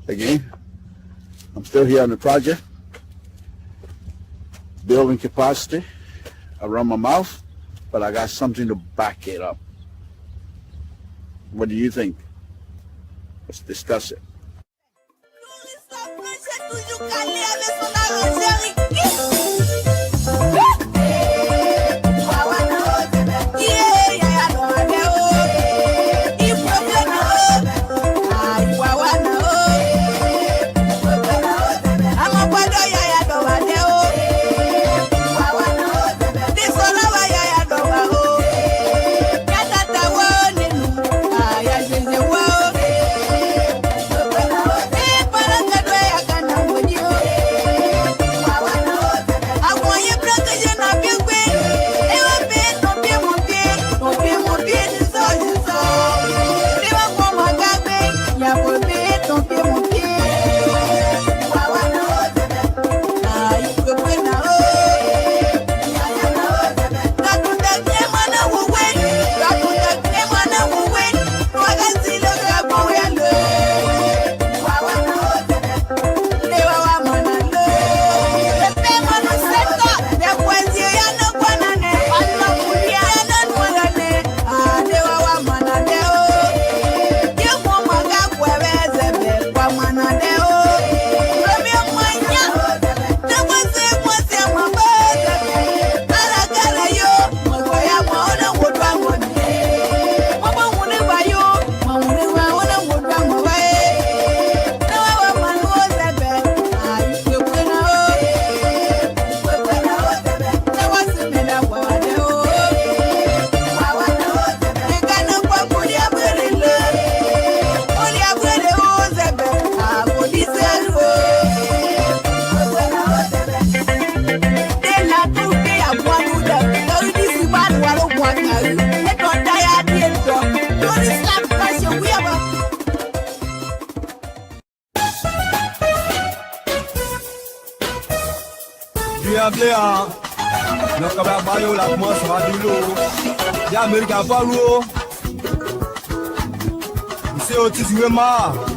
Again, I'm still here on the project, building capacity around my mouth, but I got something to back it up. What do you think? Let's discuss it.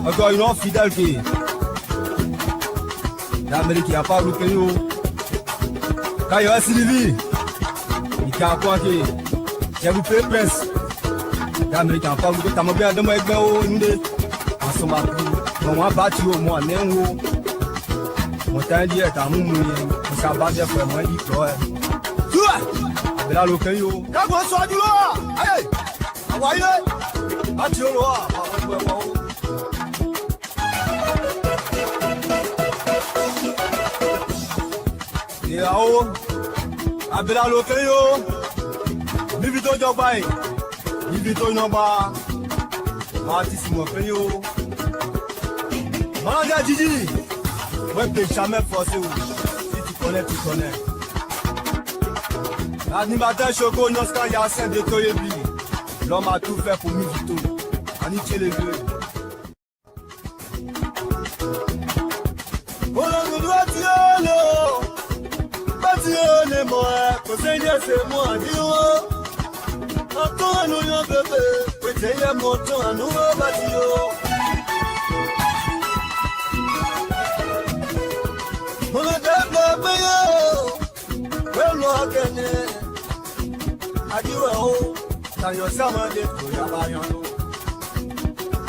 Encore une autre fidèle qui l'Amérique n'a pas loupé nous. Quand il va Sylvie, il a quoi qui j'ai loupé presse. L'Amérique n'a pas loupé. T'as bien de moi avec nous deux. En somme, on va battre au moins néo. Mon temps dit est à nous, on s'en bat bien pour moi dit quoi. Tu là le caillou. Quand on soit du roi, allez, envoyez. Battu au roi. Yao, abela lokeyo, bibito jobai, bibito noba, Martis mokeyo. Manager Gigi, ouais peut jamais forcer si tu connais, tu connais. L'animateur Choco Noska Yassen de Toyebi, l'homme a tout fait pour Mivito, Aniché les deux. C'est moi, Dieu. Attends, nous y bébé. Peut-être mon temps, nous bâtio. Mon bébé, well, no, adieu, dans your summer day, we are by you.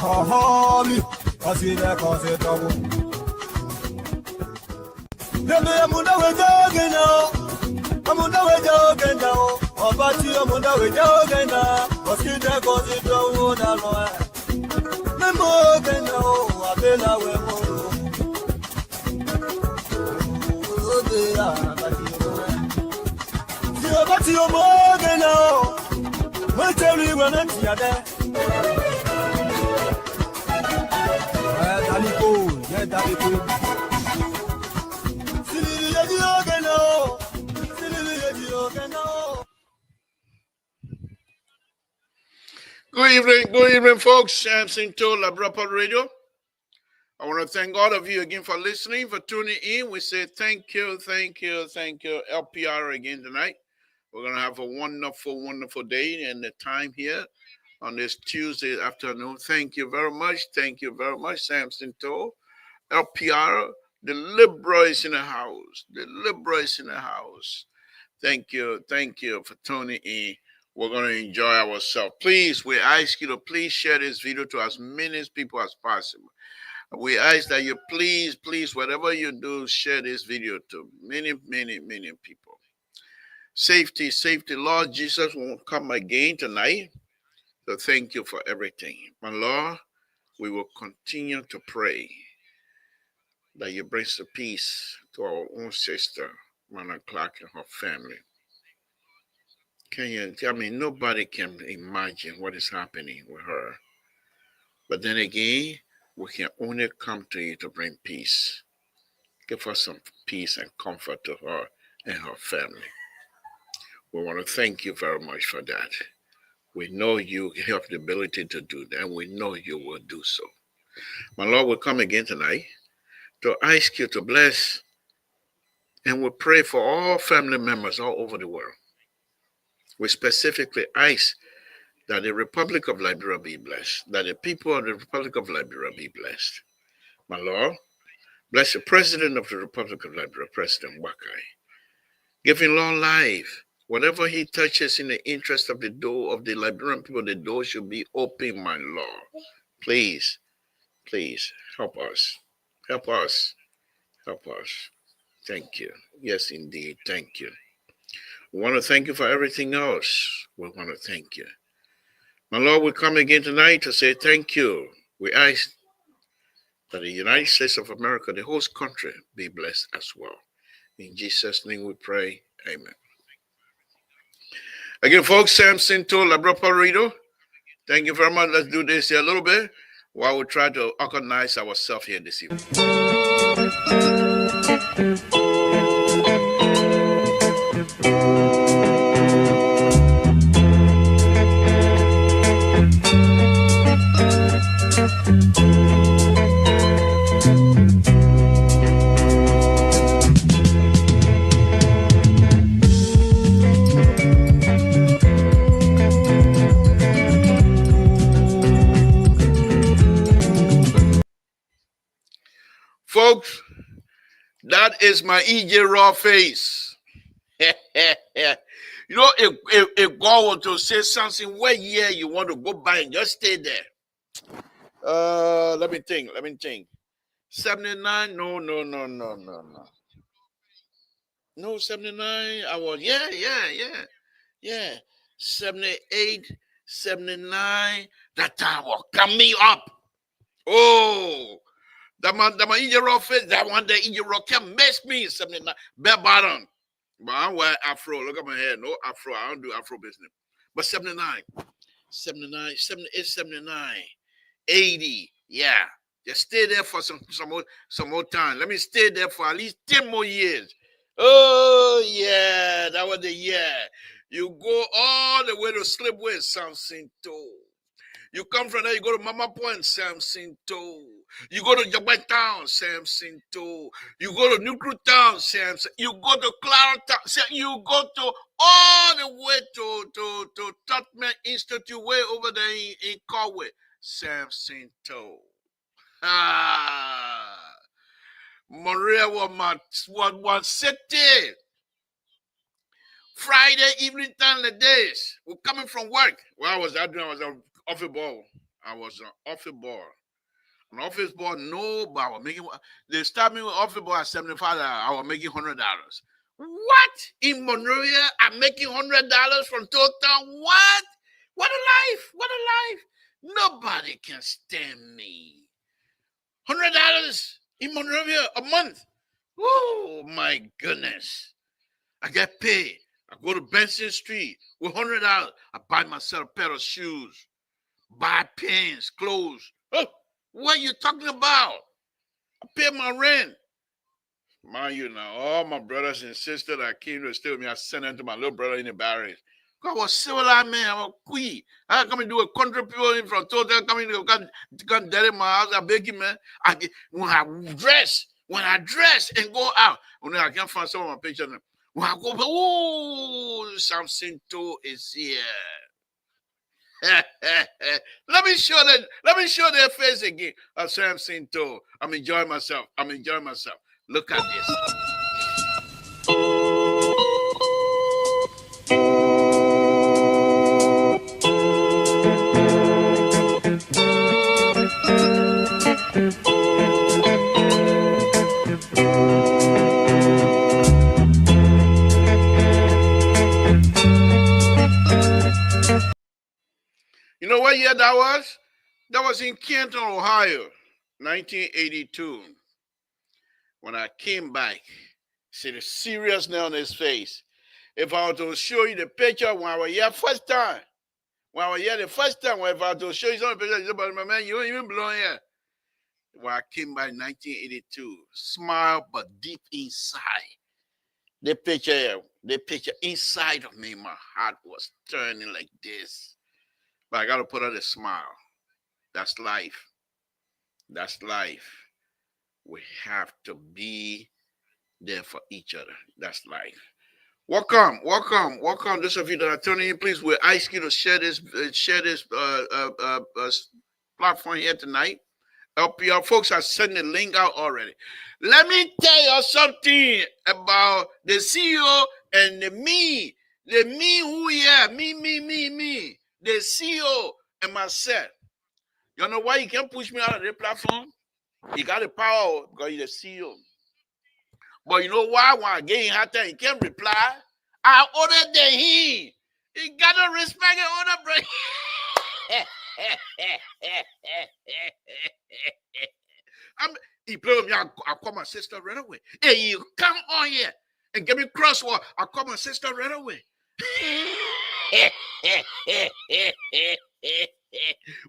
Oh, me, cause we are causing trouble. The man, we're jogging now. I'm on the way jogging now. Oh, but you are on the way jogging now. Cause you don't go to the wood alone. The more now, I've been away more. Oh, they are, but you're more than now. We'll tell you when I'm there. Yeah, Daliko. Good evening, folks. Samson to La Brapa Radio. I want to thank all of you again for listening, for tuning in. We say thank you, LPR again tonight. We're going to have a wonderful, wonderful day and the time here on this Tuesday afternoon. Thank you very much. Thank you very much, Samson to. LPR, the liberal is in the house. The liberal is in the house. Thank you for tuning in. We're going to enjoy ourselves. Please, we ask you to please share this video to as many people as possible. We ask that you please, whatever you do, share this video to many people. Safety. Lord Jesus won't come again tonight. So thank you for everything. My Lord, we will continue to pray that you bring the peace to our own sister, Mana Clark, and her family. Can you tell me, nobody can imagine what is happening with her. But then again, we can only come to you to bring peace. Give her some peace and comfort to her and her family. We want to thank you very much for that. We know you have the ability to do that, and we know you will do so. My Lord, we come again tonight to ask you to bless, and we pray for all family members all over the world. We specifically ask that the Republic of Liberia be blessed, that the people of the Republic of Liberia be blessed. My Lord, bless the President of the Republic of Liberia, President Wakai. Give him long life. Whatever he touches in the interest of the door of the Liberian people, the door should be open, my Lord. Please, help us. Help us. Thank you. Yes, indeed. Thank you. We want to thank you for everything else. We want to thank you. My Lord, we come again tonight to say thank you. We ask that the United States of America, the whole country, be blessed as well. In Jesus' name we pray. Amen. Again, folks, Samson to Labra Rido. Thank you very much. Let's do this here a little bit while we try to organize ourselves here this evening. Folks, that is my EJ Raw face. You know, if God were to say something, what year you want to go by and just stay there? Let me think. 79? No. No, 79. I was, yeah. 78, 79. That time was coming up. Oh, that man EJ Raw face, that one day EJ Raw can mess me in 79. Bare bottom. But I wear afro. Look at my hair. No afro. I don't do afro business. But 79, 78, 79, 80. Yeah. Just stay there for some more time. Let me stay there for at least 10 more years. Oh, yeah. That was the year. You go all the way to Slipway, Samson too. You come from there, you go to Mama Point, Samson too. You go to Japan Town, Samson too. You go to Nuclear Town, Samson. You go to Clara Town. You go to all the way to Totman Institute, way over there in Conway, Samson too. Maria was city. Friday evening time the days. We're coming from work. What was I doing? I was on office ball. An office ball, no, but I was making. They started me with office ball at $75. I was making $100. What? In Monrovia, I'm making $100 from total. What? What a life! Nobody can stand me. $100 in Monrovia a month. Oh my goodness! I get paid. I go to Benson Street with $100. I buy myself a pair of shoes, buy pants, clothes. Oh, what are you talking about? I pay my rent. Mind you now, all my brothers and sisters that came to stay with me, I sent them to my little brother in the barracks. I was civilized man, I was queen. I come and do a country people in from total coming to come dead in my house. I beg you, man. When I dress and go out, when I can't find some of my pictures. When I go, oh, Samson too is here. Let me show that. Let me show their face again. Samson told. I'm enjoying myself. I'm enjoying myself. Look at this. You know what year that was? That was in Canton, Ohio, 1982. When I came back, see the seriousness on his face. If I was to show you the picture when I was here first time, when I was here the first time, if I was to show you some pictures, you say, man, you don't even belong here. When I came back in 1982, smile but deep inside. The picture inside of me, my heart was turning like this. But I got to put on a smile. That's life. That's life. We have to be there for each other. That's life. Welcome. Those of you that are tuning in, please, we ask you to share this platform here tonight. LPR folks are sending the link out already. Let me tell you something about the CEO and the me. The me who here, me. The CEO and myself. You know why you can't push me out of the platform? He got the power because he's the CEO. But you know why? When I get in hot time, he can't reply. I older than him. He got to respect his older brother. He play with me. I call my sister right away. Hey, you come on here and give me crossword. I call my sister right away.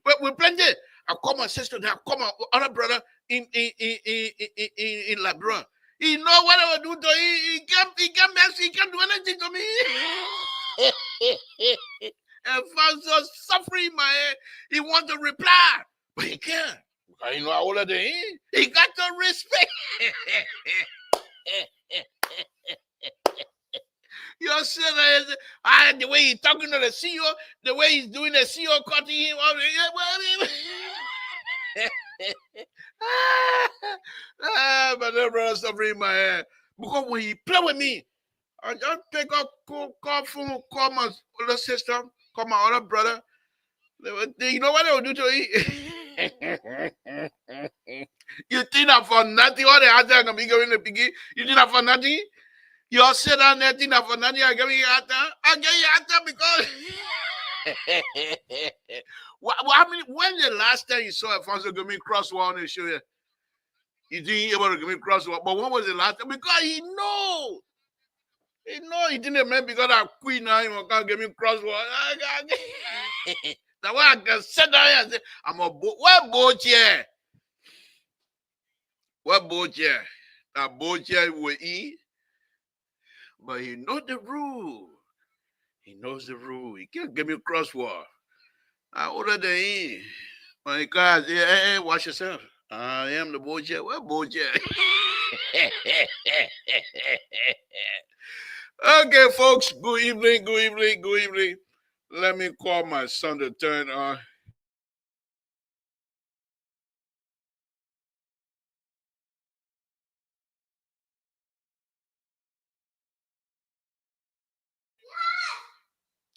But we plenty. I call my sister. I call my other brother in Labrador. He know what I will do to him. He can't mess. He can't do anything to me. And Samson suffering in my head. He want to reply, but he can't. I know how older than him. He got to respect. You see the way he's talking to the CEO, the way he's doing the CEO cutting him off. But the brother suffering in my head. Because when he play with me, I just pick up, call my older sister, call my other brother. You know what they will do to you? You think that for nothing? All the other gonna be going to begin. You think that for nothing? You all sit down there think that for nothing. I give you after. I give you after because. When the last time you saw Alfonso give me crossword on the show here? You didn't able to give me crossword, but when was the last time? Because he know. He didn't mean because I quit now. He can't give me crossword. That's why I can sit down here and say, I'm a what boat here? What boat here? That boat here will eat. But he knows the rule. He knows the rule. He can't give me a crossword. I older than him. When he calls, hey, watch yourself. I am the boat here. What boat here? Okay, folks. Good evening. Let me call my son to turn on.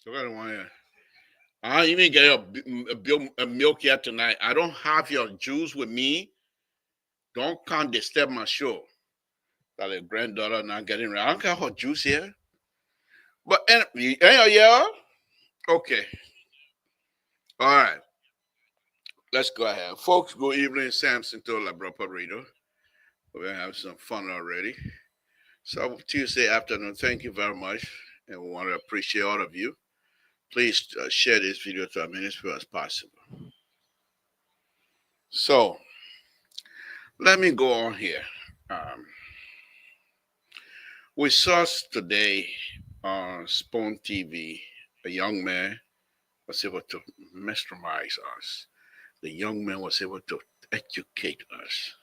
So I don't want to. I even get a milk here tonight. I don't have your juice with me. Don't come disturb my show. That a granddaughter not getting ready. I don't care her juice here. But yeah. Okay. All right. Let's go ahead. Folks, good evening. Samson to Labrador Radio. We're going to have some fun already. So Tuesday afternoon, thank you very much. And we want to appreciate all of you. Please share this video to as many people as possible. So, let me go on here. We saw today on Spoon TV, a young man was able to mesmerize us. The young man was able to educate us.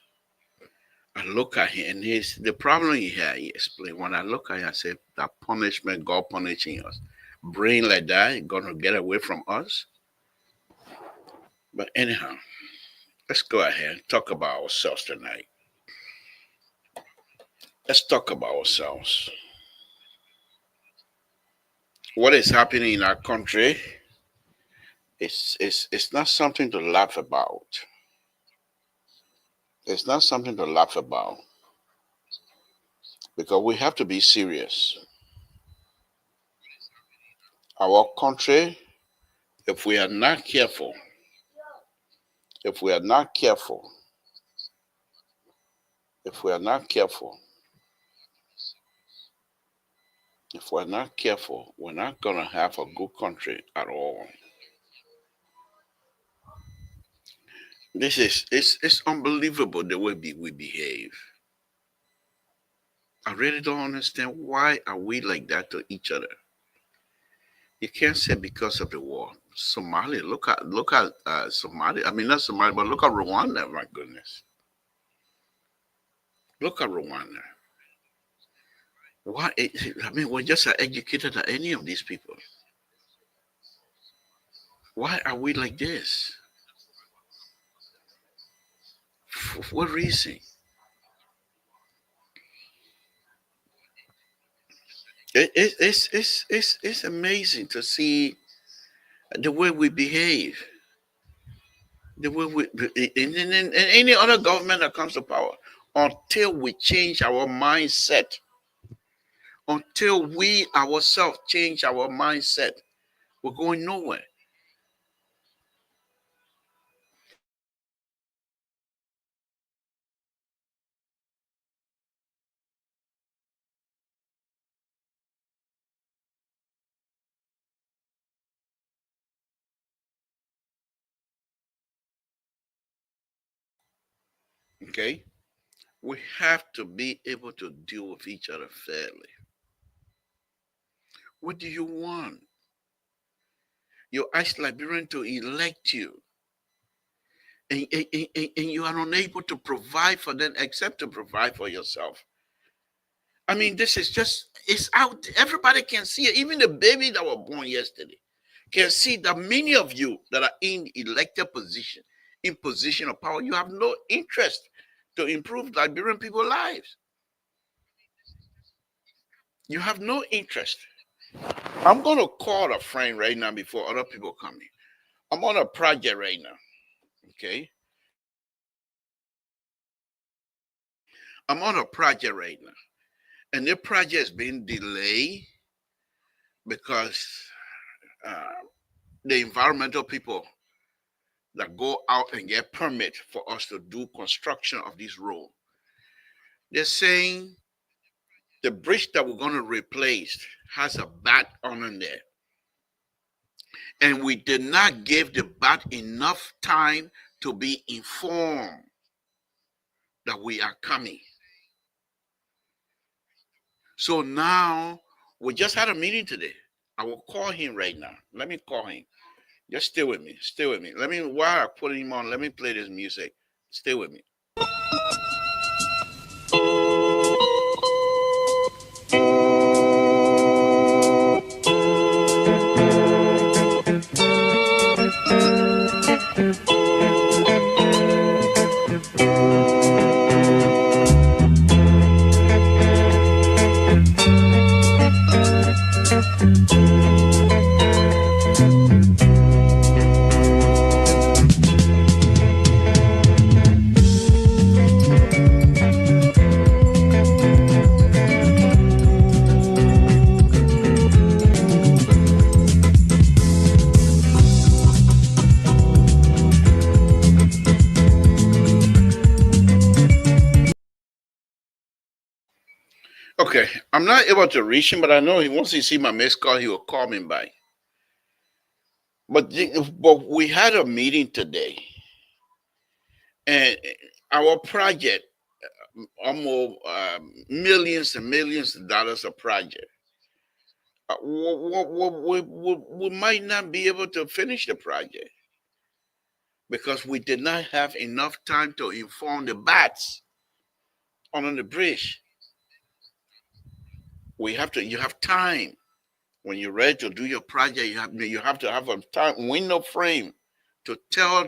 I look at him, and the problem he had, he explained. When I look at him, I said, that punishment, God punishing us. Brain like that, going to get away from us. But anyhow, let's go ahead and talk about ourselves tonight. Let's talk about ourselves. What is happening in our country it's not something to laugh about. It's not something to laugh about because we have to be serious. Our country, if we are not careful, if we are not careful, if we are not careful, if we're not careful, we're not going to have a good country at all. It's unbelievable the way we behave. I really don't understand why are we like that to each other. You can't say because of the war. Somalia, look at Somalia. I mean not Somalia, but look at Rwanda. My goodness, look at Rwanda. Why? I mean, we're just as educated as any of these people. Why are we like this? For what reason? It's amazing to see the way we behave, the way we in any other government that comes to power, until we change our mindset, until we ourselves change our mindset, we're going nowhere. Okay, we have to be able to deal with each other fairly. What do you want? You ask Liberian to elect you, and you are unable to provide for them except to provide for yourself. I mean, this is just, it's out. Everybody can see it. Even the baby that was born yesterday can see that many of you that are in elected position, in position of power, you have no interest to improve Liberian people's lives. You have no interest. I'm going to call a friend right now before other people come in. I'm on a project right now. Okay. I'm on a project right now. And the project is being delayed because uh, the environmental people that go out and get permit for us to do construction of this road, they're saying the bridge that we're going to replace has a bat on there. And we did not give the bat enough time to be informed that we are coming. So now we just had a meeting today. I will call him right now. Let me call him. Just stay with me. Stay with me. Let me, while I put him on, let me play this music. Stay with me. Okay, I'm not able to reach him, but I know he once he see my missed call, he will call me back. But we had a meeting today, and our project, almost millions and millions of dollars of project, we might not be able to finish the project because we did not have enough time to inform the bats on the bridge. You have time. When you're ready to do your project, you have to have a time window frame to tell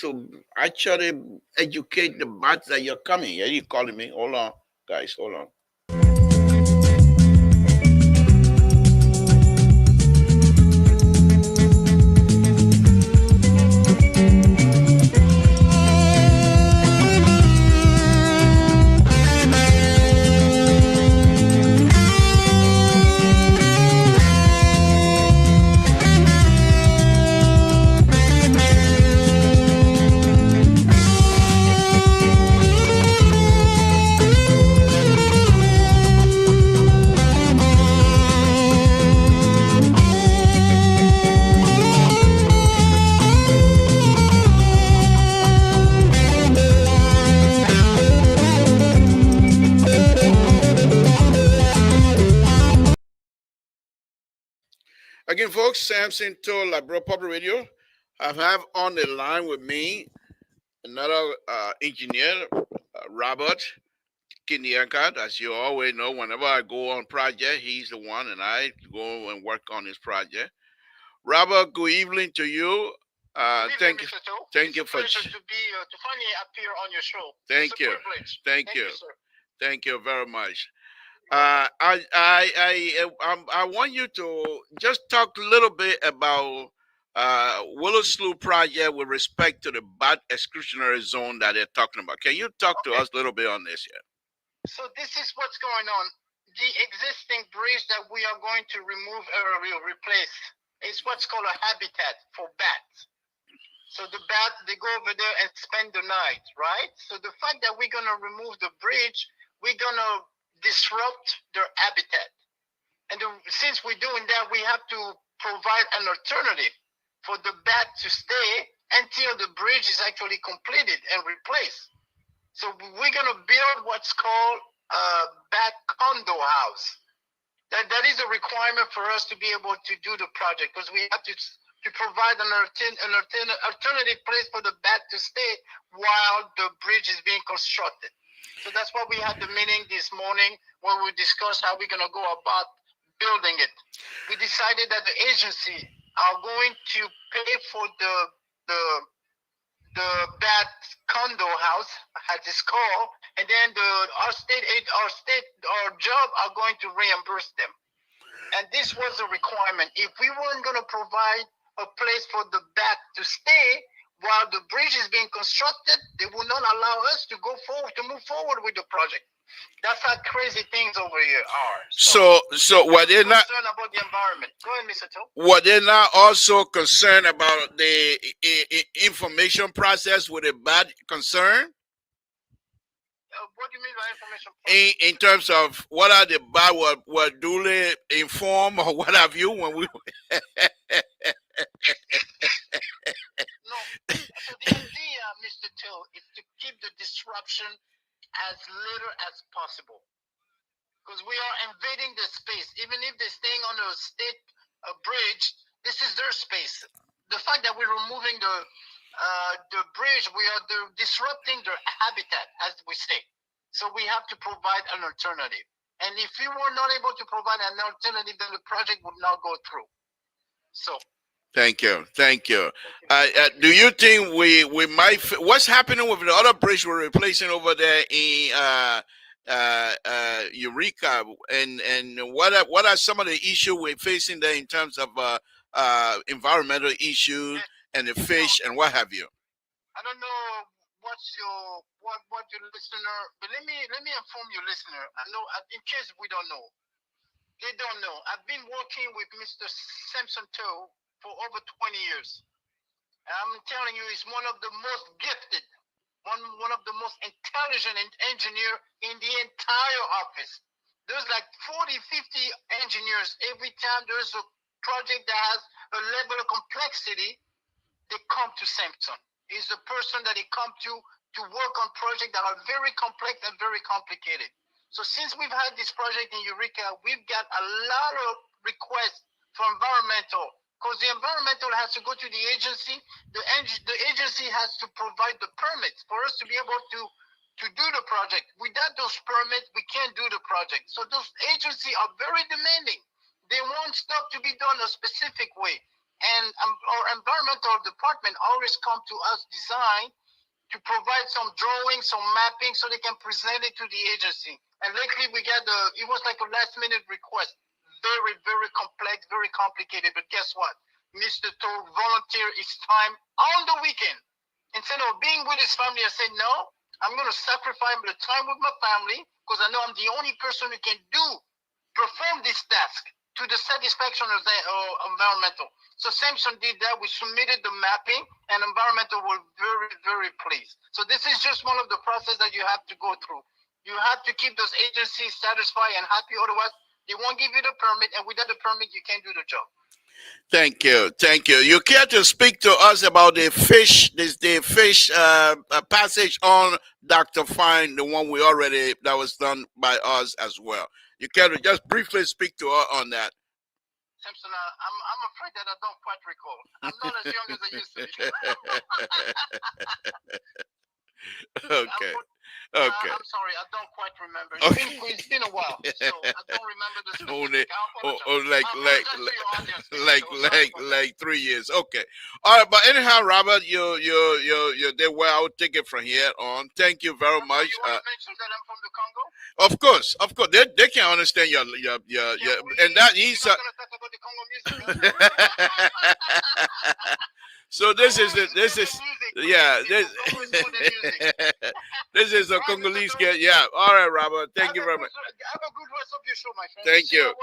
to actually educate the bats that you're coming. Yeah, you calling me? Hold on, guys. Hold on. Again, folks, Samson to Labro Public Radio. I have on the line with me another engineer, Robert Kindiakat. As you always know, whenever I go on project, he's the one, and I go and work on his project. Robert, good evening to you. Thank you. Thank you for to finally appear on your show. Thank you. Thank you. Thank you very much. I want you to just talk a little bit about Willow Slough project with respect to the bat exclusionary zone that they're talking about. Can you talk to us a little bit on this here? So this is what's going on. The existing bridge that we are going to remove or replace is what's called a habitat for bats. So the bats, they go over there and spend the night, right? So the fact that we're going to remove the bridge, we're going to disrupt their habitat. And since we're doing that, we have to provide an alternative for the bat to stay until the bridge is actually completed and replaced. So we're going to build what's called a bat condo house. That is a requirement for us to be able to do the project, because we have to provide an alternative place for the bat to stay while the bridge is being constructed. So that's why we had the meeting this morning where we discussed how we're going to go about building it. We decided that the agency are going to pay for the bat condo house at this call, and then our job are going to reimburse them. And this was a requirement. If we weren't going to provide a place for the bat to stay while the bridge is being constructed, they will not allow us to move forward with the project. That's how crazy things over here are. So were they not concerned about the environment? Go ahead, Mr. Toe. Were they not also concerned about the information process with a bad concern? What do you mean by information process? In terms of what are the bad were duly informed or what have you when we No. So the idea, Mr. Till, is to keep the disruption as little as possible. Because we are invading the space. Even if they're staying on a state bridge, this is their space. The fact that we're removing the bridge, we are disrupting their habitat, as we say. So we have to provide an alternative. And if we were not able to provide an alternative, then the project would not go through. So. Thank you. Do you think we might? What's happening with the other bridge we're replacing over there in Eureka? And what are some of the issues we're facing there in terms of environmental issues and the fish and what have you? I don't know what your listener, but let me inform your listener. I know, in case we don't know, they don't know. I've been working with Mr. Samson Toe for over 20 years. And I'm telling you, he's one of the most gifted, one of the most intelligent engineer in the entire office. There's like 40, 50 engineers. Every time there's a project that has a level of complexity, they come to Samson. He's the person that they come to work on projects that are very complex and very complicated. So since we've had this project in Eureka, we've got a lot of requests for environmental, because the environmental has to go to the agency. The agency has to provide the permits for us to be able to do the project. Without those permits, we can't do the project. So those agencies are very demanding. They want stuff to be done a specific way. And our environmental department always come to us design to provide some drawing, some mapping, so they can present it to the agency. And lately we got it was like a last minute request. Very, very complex, very complicated. But guess what? Mr. Toad volunteer his time on the weekend. Instead of being with his family, I said, no, I'm going to sacrifice the time with my family because I know I'm the only person who can perform this task to the satisfaction of the environmental. So Samson did that. We submitted the mapping, and environmental were very, very pleased. So this is just one of the process that you have to go through. You have to keep those agencies satisfied and happy. Otherwise, they won't give you the permit, and without the permit, you can't do the job. Thank you, thank you. You care to speak to us about the fish passage on Dr. Fine, the one that was done by us as well. You care to just briefly speak to us on that? Samson, I'm afraid that I don't quite recall. I'm not as young as I used to be. Okay. Okay. I'm sorry, I don't quite remember. It's been a while, so I don't remember the specific. Like 3 years. Okay. All right, but anyhow, Robert, you did well. I will take it from here on. Thank you very much. You want to mention that I'm from the Congo? Of course, they can understand your and that he's. You're not gonna talk about the Congo music. So this is this is the Congolese guy. Yeah. All right, Robert. Thank you very much. Have a good rest of your show, my friend. Thank you.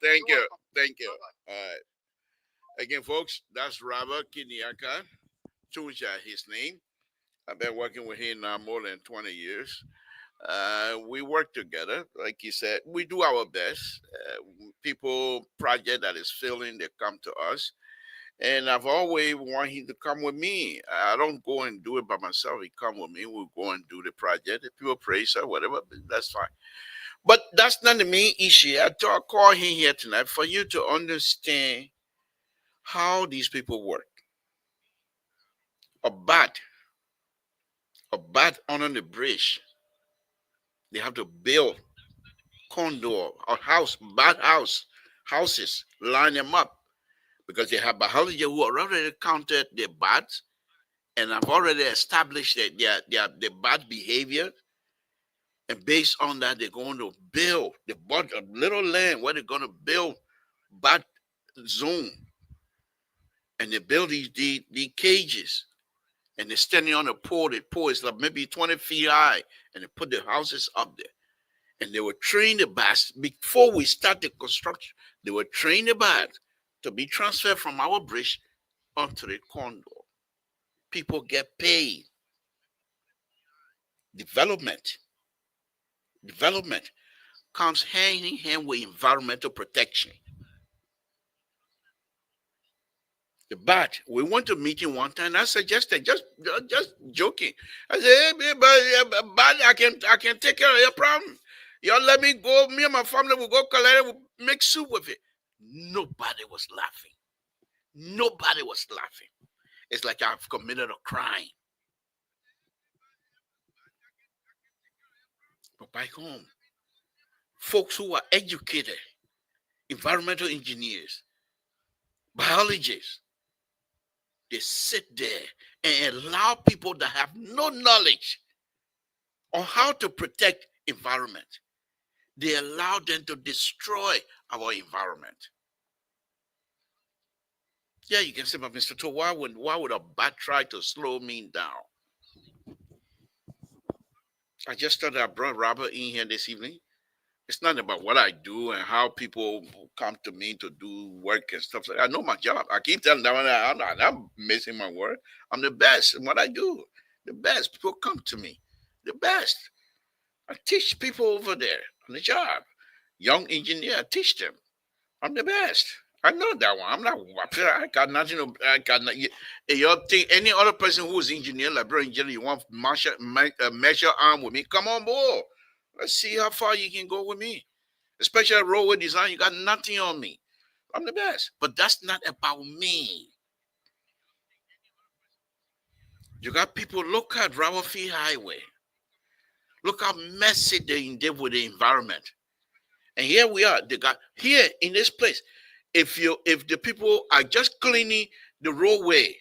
Thank you. Thank you. All right. Again, folks, that's Robert Kiniaka. Tunja, his name. I've been working with him now more than 20 years. We work together. Like he said, we do our best. People, project that is failing, they come to us. And I've always wanted him to come with me. I don't go and do it by myself. He come with me. We'll go and do the project. If people praise or whatever, that's fine. But that's not the main issue. I call him here tonight for you to understand how these people work. A bat under the bridge. They have to build condo or houses, line them up. Because they have biology who already counted their bats and have already established their bad behavior. And based on that, they're going to build a little land where they're going to build bat zone. And they build these cages. And they're standing on a pole. The pole is like maybe 20 feet high. And they put the houses up there. And they will train the bats. Before we start the construction, they will train the bats to be transferred from our bridge onto the condo. People get paid. Development comes hand in hand with environmental protection. The bat, we went to a meeting one time. I suggested, just joking. I said, hey, but bat, I can take care of your problem. Y'all let me go. Me and my family will go collect it. We'll make soup with it. Nobody was laughing. It's like I've committed a crime. But back home, folks who are educated, environmental engineers, biologists, they sit there and allow people that have no knowledge on how to protect environment. They allow them to destroy our environment. Yeah, you can say, but Mr. To, why would a bat try to slow me down? I just thought I brought Robert in here this evening. It's not about what I do and how people come to me to do work and stuff like that. I know my job. I keep telling them I'm not missing my work. I'm the best in what I do. The best. People come to me. The best. I teach people over there on the job. Young engineer, I teach them. I'm the best. I know that one. I'm not. I got nothing. I got nothing. You think any other person who's engineer, like bro engineer, you want measure arm with me? Come on board. Let's see how far you can go with me. Especially roadway design, you got nothing on me. I'm the best. But that's not about me. You got people, look at Rawafi Highway. Look how messy they did with the environment. And here we are. They got here in this place. If the people are just cleaning the roadway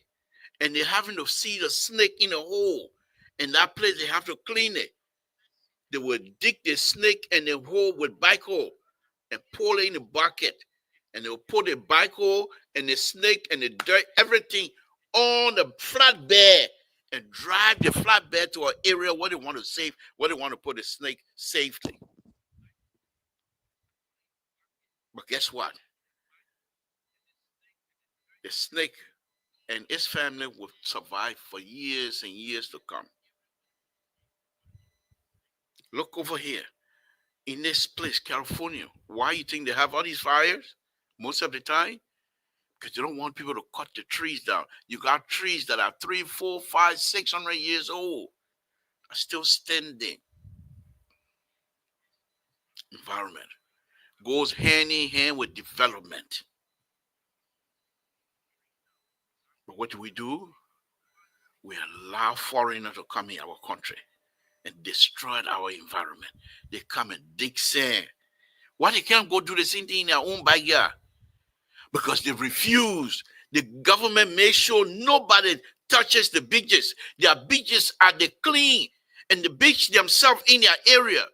and they having to see the snake in a hole, in that place they have to clean it, they will dig the snake and the hole with backhoe and pull it in the bucket, and they'll put the backhoe and the snake and the dirt, everything on the flatbed, and drive the flatbed to an area where they want to save, where they want to put the snake safely. But guess what? The snake and its family will survive for years and years to come. Look over here. In this place, California, why you think they have all these fires most of the time? Because they don't want people to cut the trees down. You got trees that are 3, 4, 5, 600 years old, are still standing. Environment goes hand in hand with development. But what do? We allow foreigners to come in our country and destroy our environment. They come and dig sand. Why they can't go do the same thing in their own backyard? Because they refuse. The government makes sure nobody touches the beaches. Their beaches are the clean, and the beach themselves in their area.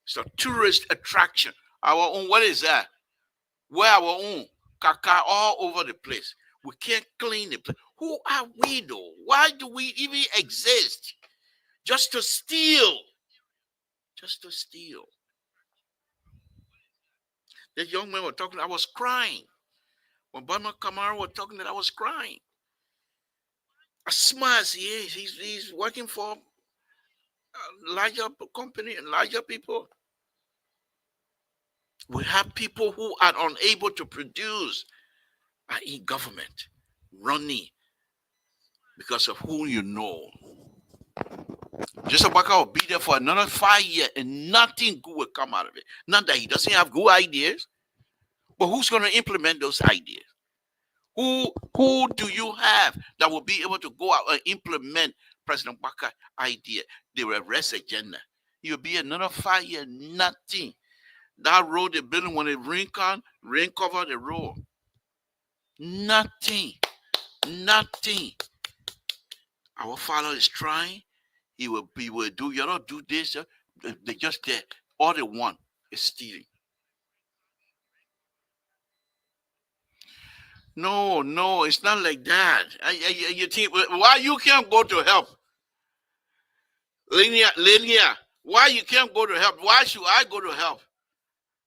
It's a tourist attraction. Our own, what is that? We're our own. Caca all over the place. We can't clean the place. Who are we though? Why do we even exist? Just to steal. Just to steal. The young man was talking, I was crying. When Bama Kamara was talking, that I was crying. As smart as he is, he's working for a larger company and larger people. We have people who are unable to produce are in government, running because of who you know. Just Obaka will be there for another 5 years and nothing good will come out of it. Not that he doesn't have good ideas, but who's going to implement those ideas? Who do you have that will be able to go out and implement President Obaka's idea, the arrest agenda? You'll be another 5 years, nothing. That road they're building, when it rain cover the road. Nothing. Our father is trying. He will do, you don't do this. They just there. All they want is stealing. No, it's not like that. You think, why you can't go to help? Linear, why you can't go to help? Why should I go to help?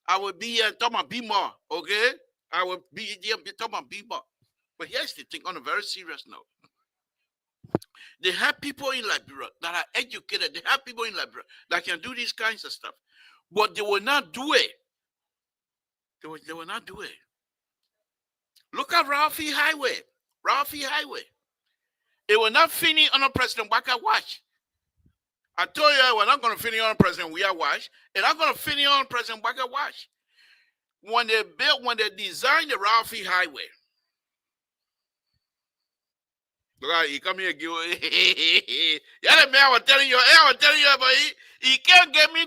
I will be here talking about be more, okay? I will be here talking about be more. But here's the thing, on a very serious note. They have people in Liberia that are educated. They have people in Liberia that can do these kinds of stuff. But they will not do it. They will not do it. Look at Ralphie Highway. It will not finish under President Waka watch. I told you we're not going to finish on President Weah watch. It's not going to finish on President Waka watch. When they designed the Ralphie Highway, look at he come here give yeah, man, I was telling you about he can't get me,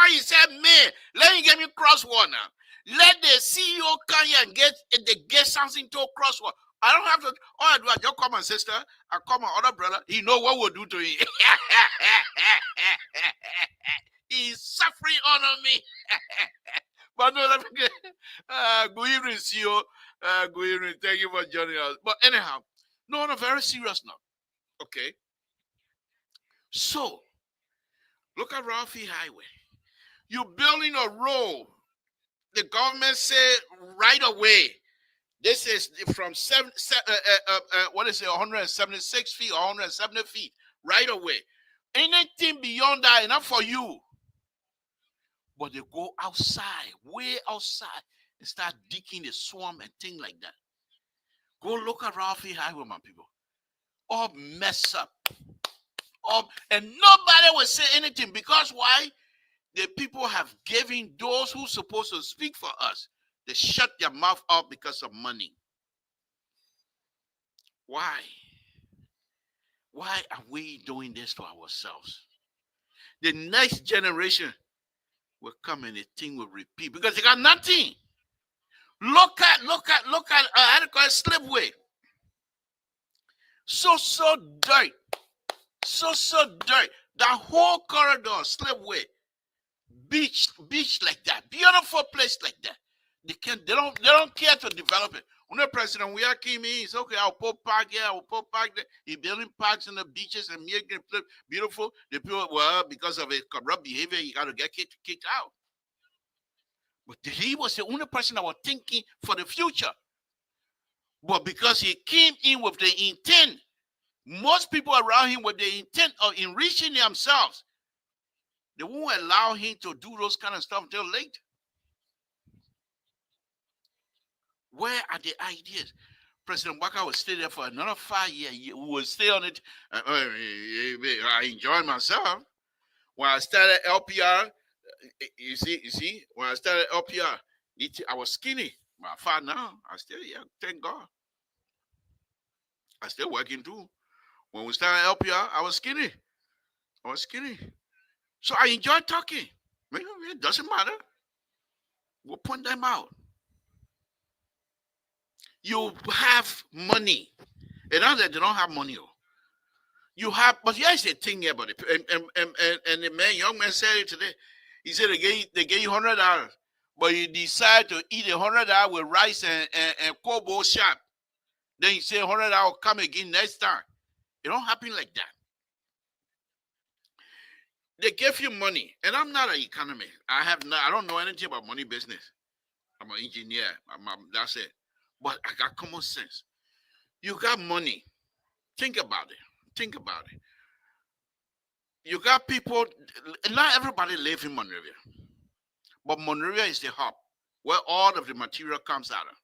he said, man, let me get me crossword now. Let the CEO come here and get something to crossword. I don't have to, all I do is just call my sister, I call my other brother, he know what we'll do to him. He's suffering on me. But no, let me get, good evening, CEO. Good evening, thank you for joining us. But anyhow, no, on a very serious note. Okay. So, look at Ralphie Highway. You're building a road. The government said right away, this is from 176 feet or 170 feet, right away. Anything beyond that, enough for you. But they go outside, way outside, and start digging the swamp and things like that. Go look at Ralphie Highway, my people. All messed up. And nobody will say anything because why? The people have given those who are supposed to speak for us. They shut their mouth up because of money. Why? Why are we doing this to ourselves? The next generation will come and the thing will repeat because they got nothing. Look at, I had to call it slipway. So dirt. So dirt. That whole corridor, slipway. Beach like that. Beautiful place like that. They don't care to develop it. When the president we came in, he's okay, I'll put park here, I'll put park there. He building parks in the beaches and making it beautiful. The people, well, because of his corrupt behavior, he got to get kicked out. But he was the only person that was thinking for the future. But because he came in with the intent, most people around him with the intent of enriching themselves, they won't allow him to do those kind of stuff until late. Where are the ideas? President Walker will stay there for another 5 years. We will stay on it. I enjoyed myself. When I started LPR, you see, when I started LPR, I was skinny. My father now, I still, yeah, thank God. I still working too. When we started LPR, I was skinny. So I enjoy talking. It doesn't matter. We'll point them out. You have money. And now that they don't have money. You have, but here's the thing here about it. And the young man said it today. He said they gave you $100, but you decide to eat $100 with rice and kobo shop. Then you say $100 will come again next time. It don't happen like that. They give you money, and I'm not an economist. I don't know anything about money business. I'm an engineer. That's it. But I got common sense. You got money. Think about it. You got people. Not everybody lives in Monrovia, but Monrovia is the hub where all of the material comes out of.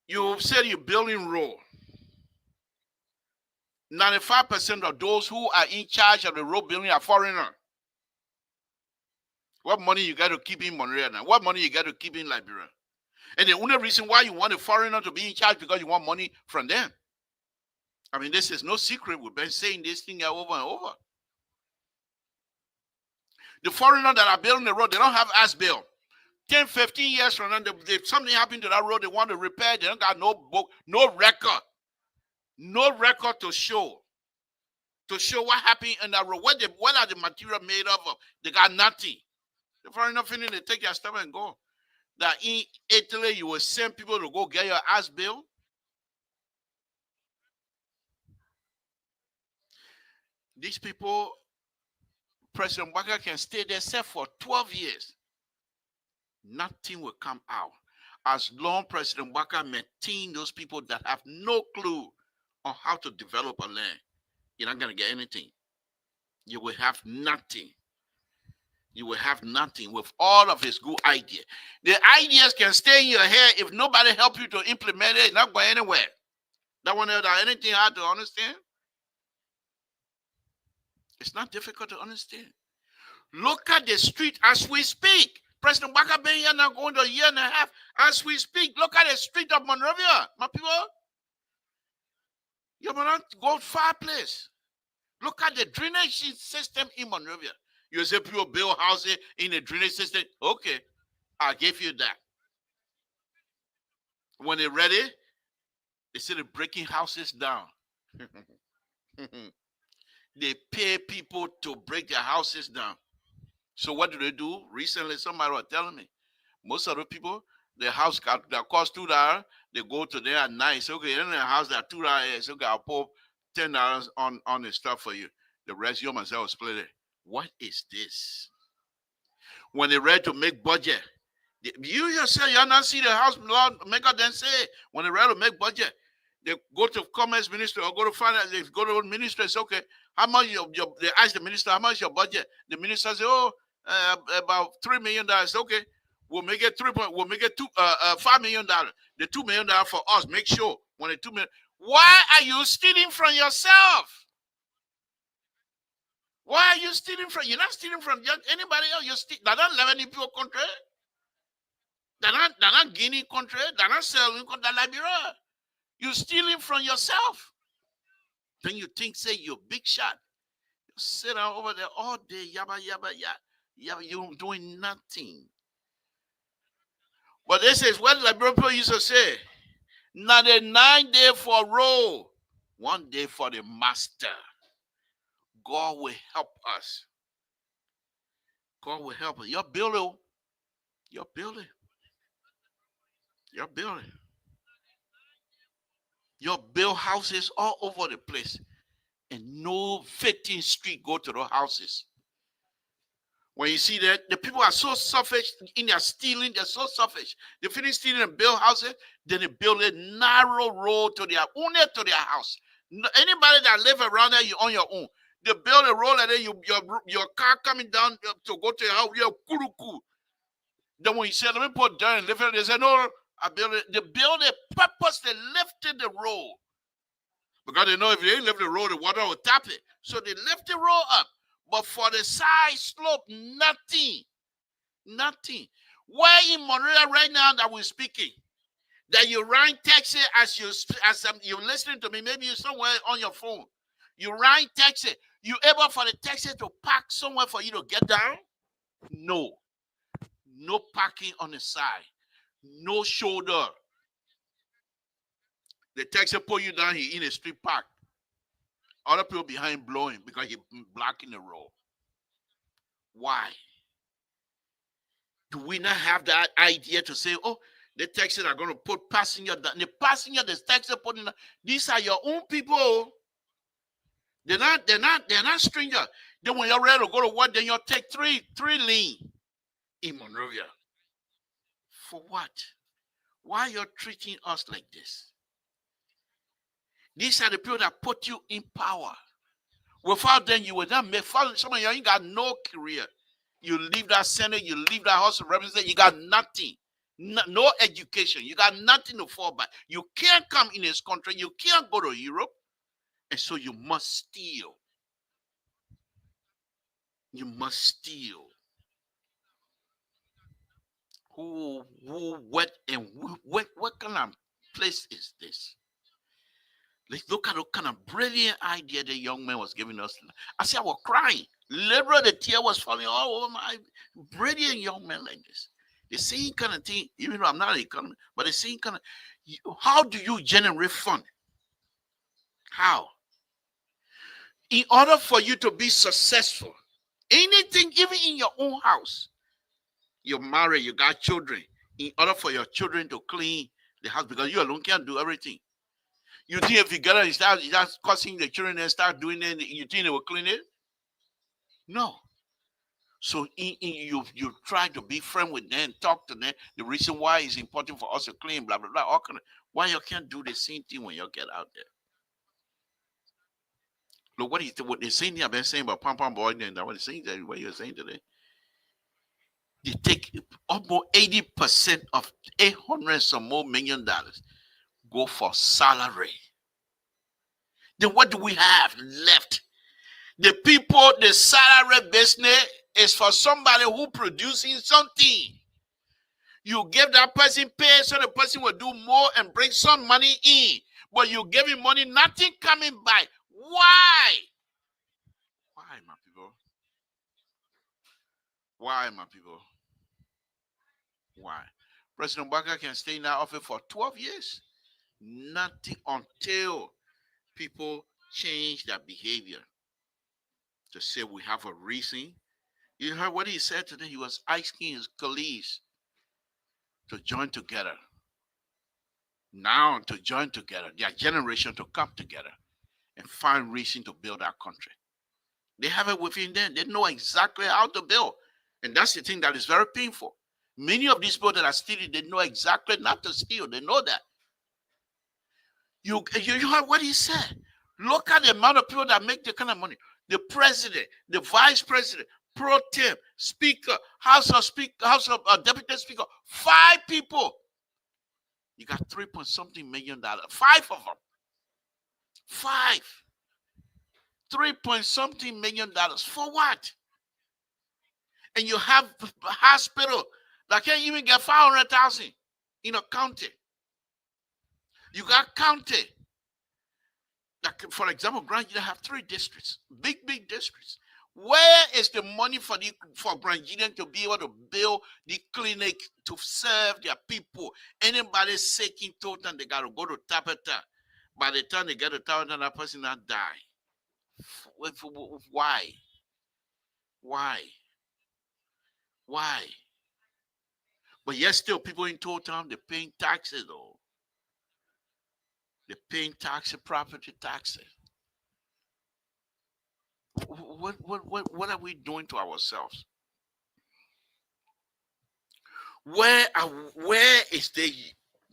You said you're building road. 95% of those who are in charge of the road building are foreigners. What money you got to keep in Monrovia now? What money you got to keep in Liberia? And the only reason why you want a foreigner to be in charge because you want money from them. I mean, this is no secret. We've been saying this thing over and over. The foreigners that are building the road, they don't have as-built. 10, 15 years from now, if something happened to that road, they want to repair. They don't got no book, no record. No record to show what happened in that road. What are the material made of? They got nothing. The foreigner finish, they take your stuff and go. That in Italy, you will send people to go get your ass bill. These people, President Walker can stay there for 12 years. Nothing will come out. As long President Walker maintain those people that have no clue on how to develop a land, you're not going to get anything. You will have nothing. You will have nothing with all of his good ideas. The ideas can stay in your head if nobody help you to implement it. It's not going anywhere. That one is anything hard to understand? It's not difficult to understand. Look at the street as we speak. President Walker been here now going to a year and a half. As we speak, look at the street of Monrovia, my people. You will not go far place. Look at the drainage system in Monrovia. You say people build houses in the drainage system. Okay, I'll give you that. When they're ready, they say they're breaking houses down. They pay people to break their houses down. So what do? Recently, somebody was telling me, most of the people, the house that cost $2, they go to there at night. So, okay, in the house that $2, okay, I'll put $10 on the stuff for you. The rest you myself split it. What is this? When they're ready to make budget, you yourself, you're not see the house maker then say, when they're ready to make budget, they go to commerce minister or go to finance, they go to the minister, it's okay. How much they ask the minister, how much your budget? The minister says, about $3 million. Okay, we'll make it $5 million. The $2 million for us. Make sure when the $2 million. Why are you stealing from yourself? Why are you stealing from? You're not stealing from anybody else. You're stealing. They're not living in pure country. They're not Guinea country. They're not selling country. Liberia. You're stealing from yourself. Then you think, say, you're big shot. You sit down over there all day, yabba, yabba, yabba. You're doing nothing. But this is what the brother used to say. Not a 9 day for row, 1 day for the master. God will help us. God will help us. You're building. You're building. You're building. You build houses all over the place. And no 15th Street go to the houses. When you see that, the people are so selfish in their stealing, they're so selfish. They finish stealing and build houses, then they build a narrow road to their only to their house. Anybody that live around there, you on your own. They build a road and then your car coming down to go to your house, you're kuruku. Then when you say, let me put down and live here, they say, no, I build it. They build a purpose, they lifted the road. Because they know if they lift the road, the water will tap it. So they lift the road up. But for the side slope, nothing. Nothing. Where in Monrovia right now that we're speaking, that you ride taxi as you're listening to me, maybe you're somewhere on your phone. You ride taxi. You able for the taxi to park somewhere for you to get down? No. No parking on the side. No shoulder. The taxi pull you down, he in a street park. Other people behind blowing because he's blocking the road. Why? Do we not have that idea to say, oh, the taxis are going to put passenger down? The passenger, the taxi putting down, these are your own people. They're not strangers. Then when you're ready to go to work, then you'll take three lane in Monrovia. For what? Why you're treating us like this? These are the people that put you in power. Without them, you will not make fun. Some of you ain't got no career. You leave that Senate, you leave that House of Representatives, you got nothing. No education. You got nothing to fall back. You can't come in this country. You can't go to Europe. And so you must steal. You must steal. What kind of place is this? Let's look at the kind of brilliant idea the young man was giving us. I said I was crying. Literally, the tear was falling all over my brilliant young man like this. The same kind of thing, even though I'm not an economist, but the same kind of, how do you generate fund? How? In order for you to be successful, anything, even in your own house, you're married, you got children. In order for your children to clean the house, because you alone can't do everything. You think if you get it, you start causing the children and start doing it, you think they will clean it? No. So you try to be friend with them, talk to them. The reason why it's important for us to clean, blah, blah, blah. All kind of, why you can't do the same thing when you get out there? Look, what they're saying here, I've been saying about Pom Boy, and what they're saying that what you're saying today. They take almost 80% of $800 some more million go for salary. Then what do we have left? The people, the salary business is for somebody who producing something. You give that person pay so the person will do more and bring some money in. But you give him money, nothing coming by. Why? Why, my people? Why, my people? Why? President Obama can stay in that office for 12 years. Nothing until people change their behavior. To say we have a reason. You heard what he said today. He was asking his colleagues to join together. Now to join together, their generation to come together and find reason to build our country. They have it within them. They know exactly how to build. And that's the thing that is very painful. Many of these people that are stealing, they know exactly not to steal. They know that. You heard what he said. Look at the amount of people that make the kind of money. The president, the vice president, pro tem, speaker, House of deputy speaker, 5 people. You got $3.something million. 5 of them. 5. $3.something million. For what? And you have a hospital that can't even get 500,000 in a county. You got county. Like, for example, Grant, you have 3 districts, big districts. Where is the money for Brazilian to be able to build the clinic to serve their people? Anybody sick in total, they got to go to Tabata. By the time they get to Tabata, that person not die. Why? Why? Why? But yet still people in total, they're paying taxes though. They're paying taxes, property taxes. What are we doing to ourselves? Where is the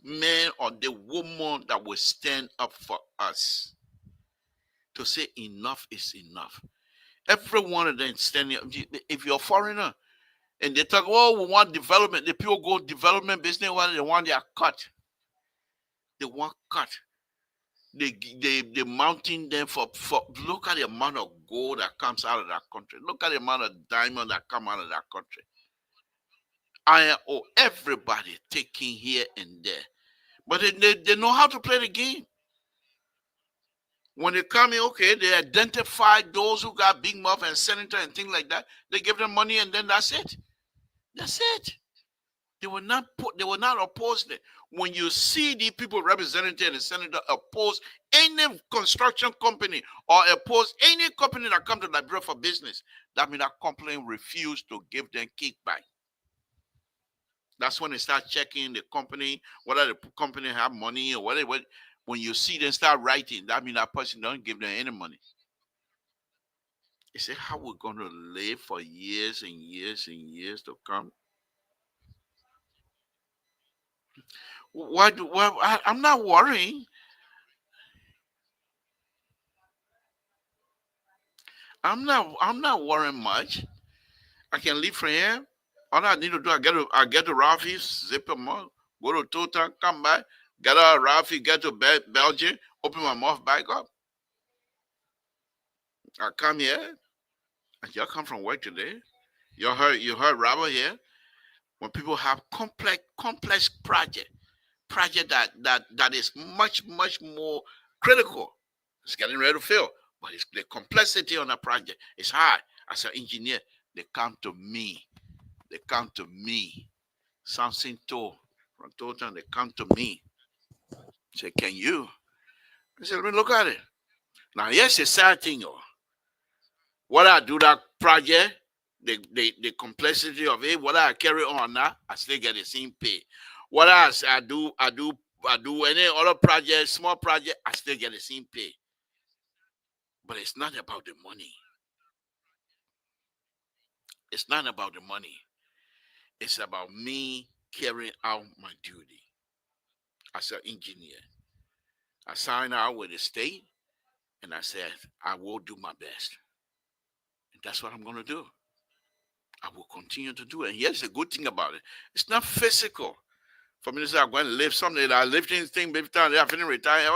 man or the woman that will stand up for us to say enough is enough? Every one of them standing up. If you're a foreigner and they talk, oh, we want development, the people go development business, what they want their cut. They want cut. They mounting them for look at the amount of gold that comes out of that country. Look at the amount of diamond that come out of that country. Iron ore, everybody taking here and there. But they know how to play the game. When they come in, okay, they identify those who got big mouth and senator and things like that. They give them money and then that's it. That's it. They will not oppose it. When you see the people represented in the senator oppose any construction company or oppose any company that come to Liberia for business, that means that company refuse to give them kickback. That's when they start checking the company, whether the company have money or whatever. When you see them start writing, that means that person don't give them any money. They say, how we're going to live for years and years and years to come? I'm not worrying. I'm not worrying much. I can leave from here. All I need to do, I get to Ralphie's, zip them up, go to Total, come back, get out of Ralphie, get to Belgium, open my mouth back up. I come here, and y'all come from work today. You heard Robert here. When people have complex project that is much more critical, it's getting ready to fail. But it's the complexity on a project is high. As an engineer, they come to me. Samson told from Total, they come to me. Say, can you? I said, let me look at it. Now, yes, it's a sad thing, though. What I do that project, the complexity of it, what I carry on now, I still get the same pay. What else I do any other project, small project, I still get the same pay. But it's not about the money. It's not about the money. It's about me carrying out my duty as an engineer. I signed out with the state and I said, I will do my best. And that's what I'm going to do. I will continue to do it. And here's the good thing about it. It's not physical. For me to say I'm going to lift something that I lift this thing every time I finish retire.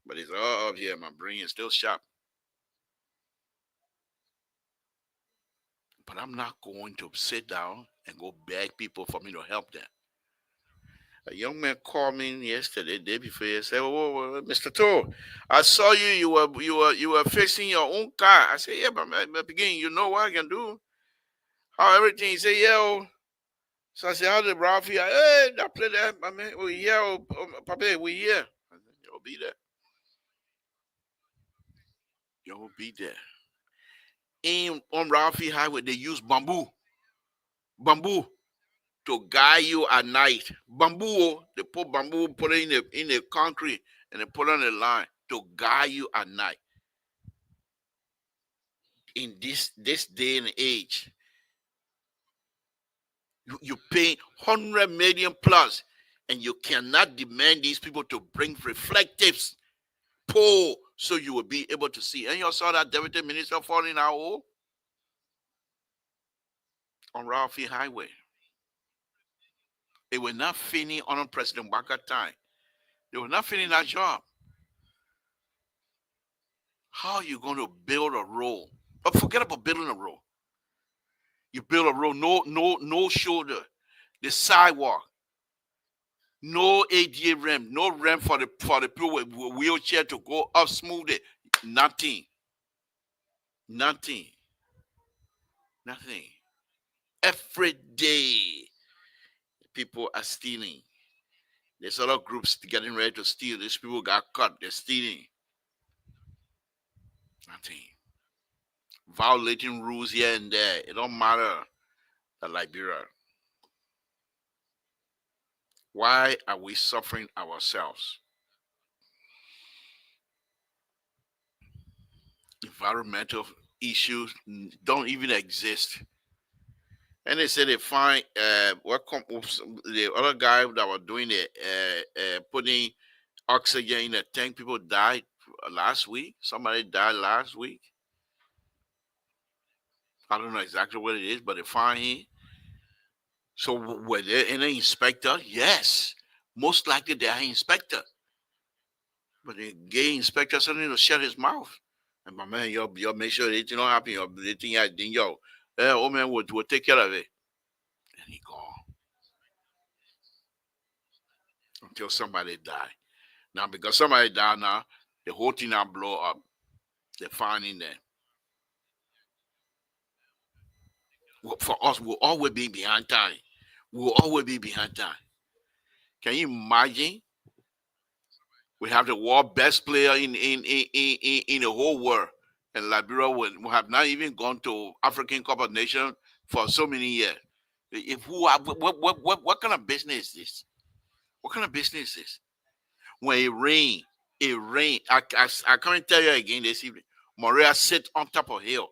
But it's all up here. My brain is still sharp. But I'm not going to sit down and go beg people for me to help them. A young man called me yesterday, day before. He said, "Oh, Mr. Toe, I saw you. You were fixing your own car." I said, "Yeah, but beginning, you know what I can do? How everything?" He said, "Yeah." Oh. So I said, "How did Ralphie?" Hey, I play that. I mean, we here, Papa, we here. I said, "You'll be there. You'll be there." On Ralphie Highway, they use bamboo to guide you at night. Bamboo, they put bamboo, put it in the concrete, and they put on the line to guide you at night. In this day and age, you pay 100 million plus, and you cannot demand these people to bring reflectives pole so you will be able to see. And you saw that deputy minister falling out on Ralphie Highway. They were not finishing on President Baka time. They were not finishing that job. How are you going to build a road? But forget about building a road. You build a road, no shoulder, the sidewalk, no ADA ramp, no ramp for the people with wheelchair to go up smoothly. Nothing. Nothing. Every day, people are stealing. There's other groups getting ready to steal. These people got caught. They're stealing. Nothing. Violating rules here and there. It don't matter. The Liberia. Why are we suffering ourselves? Environmental issues don't even exist. And they said they find the other guy that was doing it, putting oxygen in a tank. People died last week. Somebody died last week. I don't know exactly what it is, but they find him. So were there any inspector? Yes, most likely they are inspector. But the gay inspector suddenly to shut his mouth. And my man, you'll make sure it don't happen. The thing I did, old man will take care of it. And he gone until somebody die. Now because somebody died now, the whole thing now blow up. They're finding them. For us, we'll always be behind time. We'll always be behind time. Can you imagine? We have the world best player in the whole world, and Liberia will have not even gone to African Cup of Nations for so many years. If who are, what kind of business is this? What kind of business is this? When it rain. I can't tell you again this evening. Maria sit on top of hill.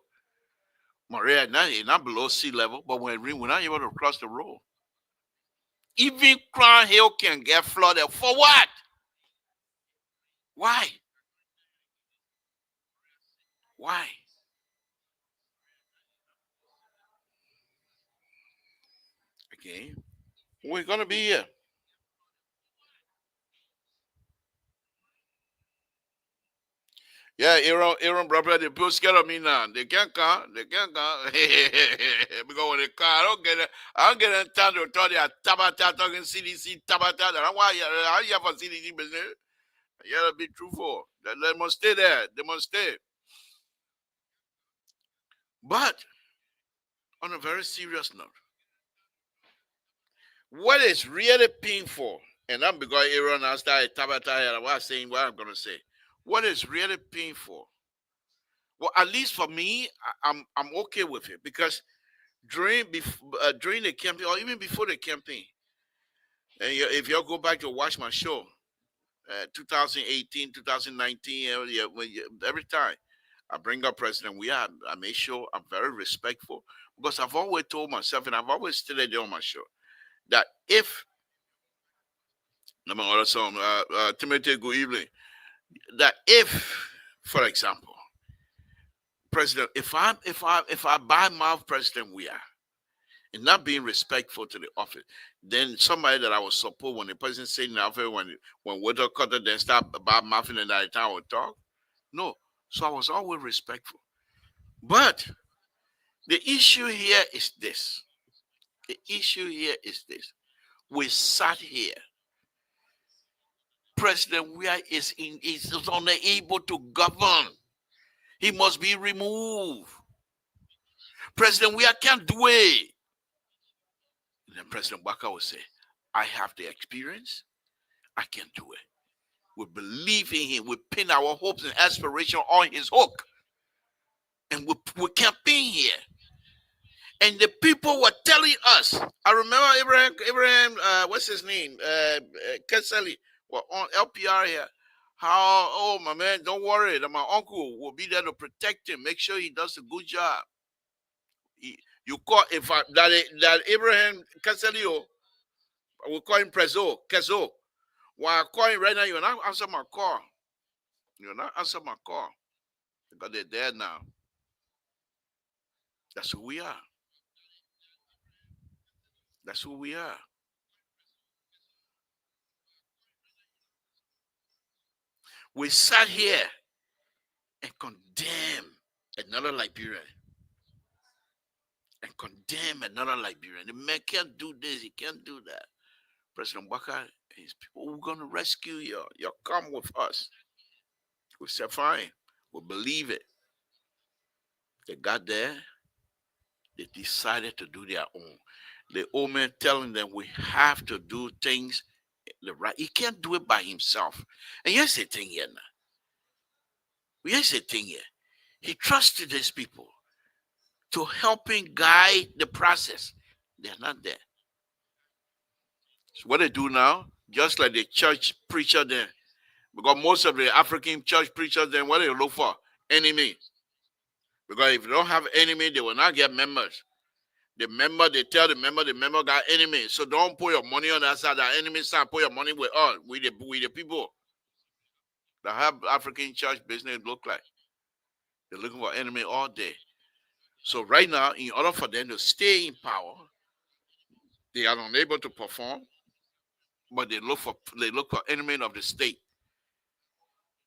Maria not below sea level, but when it rain, we're not able to cross the road. Even Crown Hill can get flooded. For what? Why? Why? Okay. We're gonna be here. Yeah, Aaron, brother, they people scared of me now. They can't come. They can't come. Because when they come, I don't get in time to talk their Tabata talking CDC Tabata. That's why I have for CDC business. You gotta be truthful. They must stay there. They must stay. But on a very serious note, what is really painful, and I'm because Aaron asked that Tabata, I was saying what I'm gonna say. What is really painful? Well, at least for me, I'm okay with it because during the campaign or even before the campaign, and if you go back to watch my show, 2018, 2019, every time I bring up President, I make sure I'm very respectful because I've always told myself, and I've always stated it on my show, that if Timothy, good evening. That if, for example, President, if I buy mouth President, we are. And not being respectful to the office. Then somebody that I was support when the person sitting in the office when water cutter then stop about muffin and that time would talk. No. So I was always respectful. But the issue here is this. The issue here is this. We sat here. President Weah is unable to govern. He must be removed. President Weah can't do it. And then President Baka will say, I have the experience. I can do it. We believe in him. We pin our hopes and aspiration on his hook. And we campaign here. And the people were telling us. I remember Abraham, what's his name? Kesali, were on LPR here. How, oh my man, don't worry. That my uncle will be there to protect him. Make sure he does a good job. You call that Abraham Kesali, we call him Kezo. While I call him right now, you're not answer my call. You're not answer my call. Because they're dead now. That's who we are. That's who we are. We sat here and condemn another Liberian. And condemn another Liberian. The man can't do this, he can't do that. President Waka and his people, we're going to rescue you. You'll come with us. We said, fine. We believe it. They got there. They decided to do their own. The old man telling them we have to do things the right. He can't do it by himself. And here's the thing here now. Here's the thing here. He trusted his people to help him guide the process. They're not there. So what they do now, just like the church preacher then, because most of the African church preachers then, what do they look for? Enemy. Because if you don't have enemy, they will not get members. The member, they tell the member got enemy. So don't put your money on that side, that enemy side, put your money with us, with the people that have African church business look like. They're looking for enemy all day. So right now, in order for them to stay in power, they are unable to perform, but they look for enemy of the state.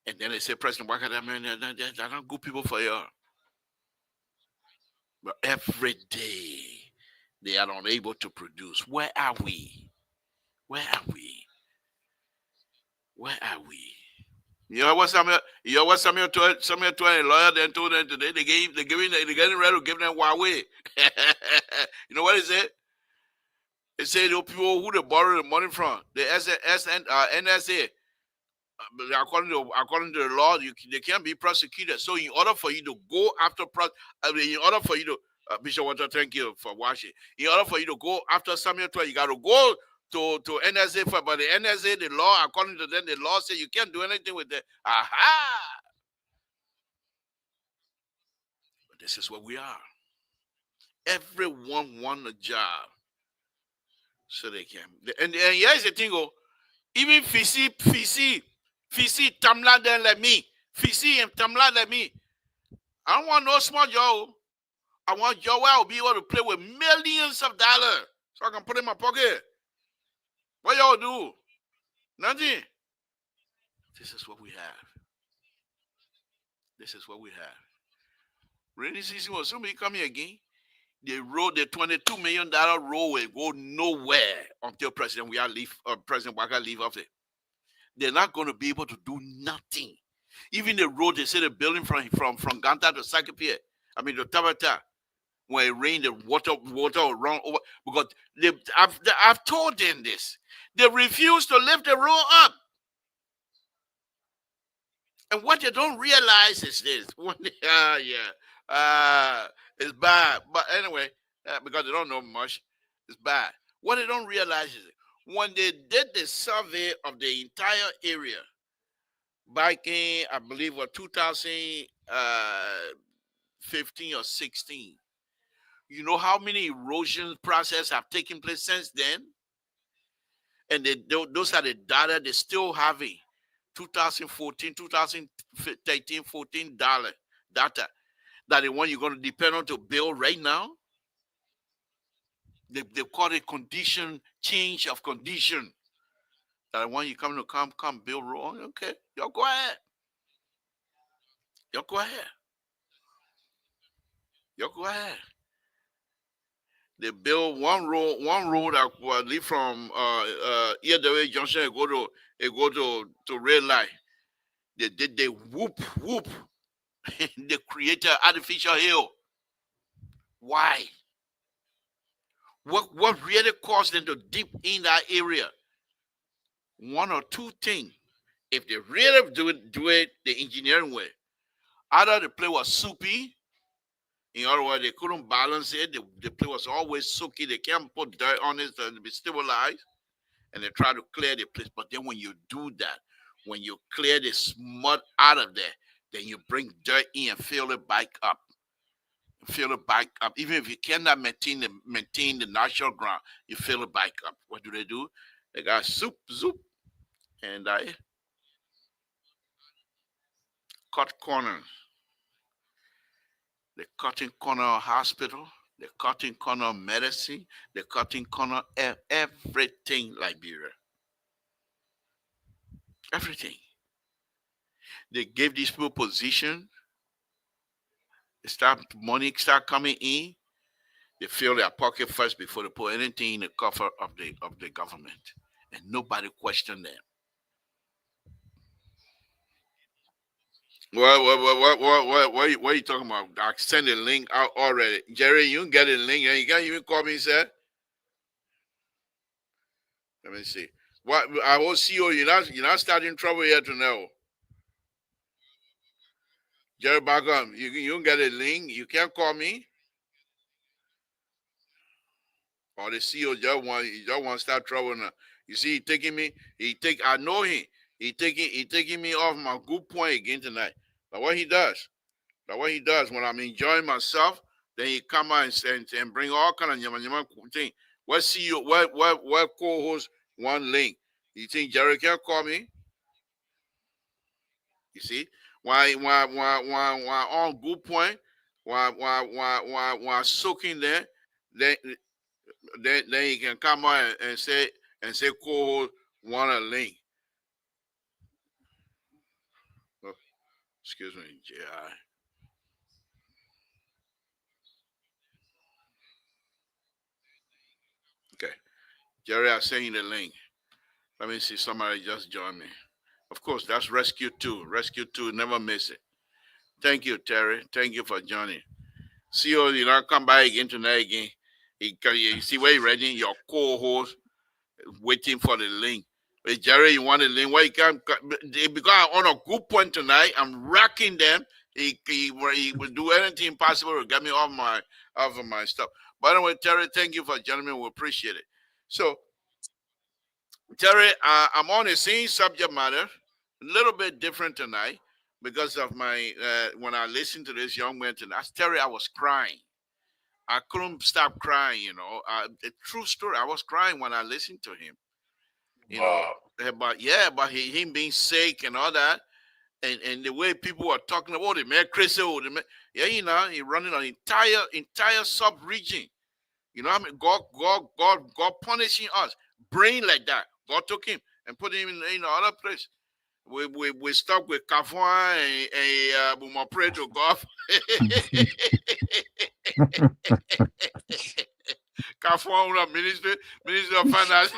And then they say, President Waka, man, they're not good people for you. But every day they are unable to produce. Where are we? Where are we? Where are we? You know what Samuel told a lawyer then told them today? They're getting ready to give them Huawei. You know what he said? They say the people who they borrow the money from, the NSA, according to the law, they can't be prosecuted. So in order for you to go after, in order for you to, Bishop Walter, thank you for watching. In order for you to go after Samuel 12, you got to go to NSA for, but the NSA, the law, according to them, the law says you can't do anything with it. Aha! But this is what we are. Everyone want a job, so they can. And here's the thing, even Fisi, Tamla then let me. Fisi and Tamla let me. I don't want no small job. I want job where I'll be able to play with millions of dollars, so I can put it in my pocket. What y'all do? Nothing. This is what we have. This is what we have. Rainy season will soon be coming again. The $22 million road will go nowhere until President Waka leave office. They're not going to be able to do nothing. Even the road they say they're building from Ganta to Sakipia, to Tabata, when it rained, the water will run over. Because I've told them this. They refuse to lift the road up. And what they don't realize is this. It's bad. But anyway, because they don't know much, it's bad. What they don't realize is when they did the survey of the entire area back in, I believe, 2015 or 16, you know how many erosion processes have taken place since then? And those are the data they still having. 2014, 2013, 14 data. That the one you're going to depend on to build right now. They call it change of condition. That when you come build road, okay, y'all go ahead. Y'all go ahead. Y'all go ahead. They build one road that will leave from EW Junction and go to red light. They whoop. They create an artificial hill. Why? What really caused them to dip in that area? One or two things. If they really do it the engineering way, either the place was soupy, in other words, they couldn't balance it. The place was always soaky. They can't put dirt on it to be stabilized, and they try to clear the place. But then when you do that, when you clear the mud out of there, then you bring dirt in and fill it back up. Even if you cannot maintain the natural ground, you fill it back up. What do? They got zoop, and I cut corners. The cutting corner of hospital, the cutting corner of medicine, the cutting corner of everything, Liberia. Everything. They gave these people position. Money start coming in. They fill their pocket first before they put anything in the cover of the government. And nobody questioned them. What are you talking about? I sent a link out already. Jerry, you can get a link and you can't even call me and say, let me see. What I will see you, you're not starting trouble yet to know. Jerry Bagum, you can get a link. You can't call me. Or the CEO just want to start trouble now. You see, he taking me. I know him. He taking me off my good point again tonight. But what he does, when I'm enjoying myself, then he come out and bring all kind of nyama thing. What CEO, what co-host one link? You think Jerry can call me? You see, why on good point, why soaking there, then then he can come out and say co-host want a link. Oh, excuse me, JI. Okay, Jerry, I sent you the link. Let me see. Somebody just joined me. Of course, that's Rescue 2. Rescue 2, never miss it. Thank you, Terry. Thank you for joining. See you know, come by again tonight again. You see where you're ready, your co-host waiting for the link. Hey, Jerry, you want the link? Why you can't? Because I'm on a good point tonight. I'm racking them. He will do anything possible to get me off of my stuff. By the way, Terry, thank you for joining me. We appreciate it. So, Terry, I'm on the same subject matter, a little bit different tonight because of my when I listened to this young man tonight. Terry, I was crying. I couldn't stop crying. A true story. I was crying when I listened to him. You know, about him being sick and all that, and the way people were talking about the man crazy, yeah, he running an entire sub region. You know, I mean, God punishing us, brain like that. God took him and put him in other place. We stuck with Kafua and we must pray to God. Kafua minister of finance,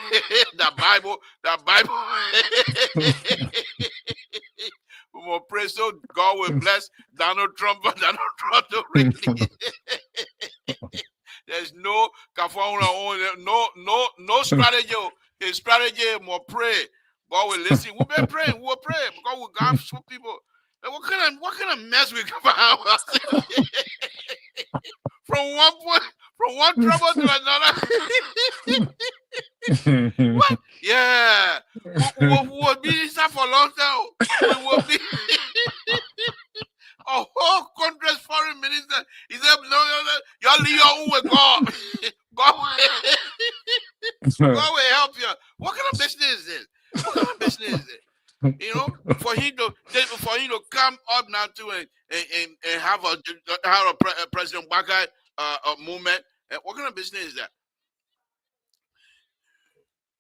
the Bible. We must pray so God will bless Donald Trump. Donald Trump to really. There's no Kafua, no strategy. His strategy more pray. God will listen. We've been praying. We'll pray because we got some people. What kind of mess we come out from one trouble to another? What? Yeah. We will be this for a long time. We will be a whole country's foreign minister. He said, no, y'all leave your own with God. God will help you. What kind of business is this? What kind of business is it? You know, for him to come up now to and have a President Baka movement. What kind of business is that?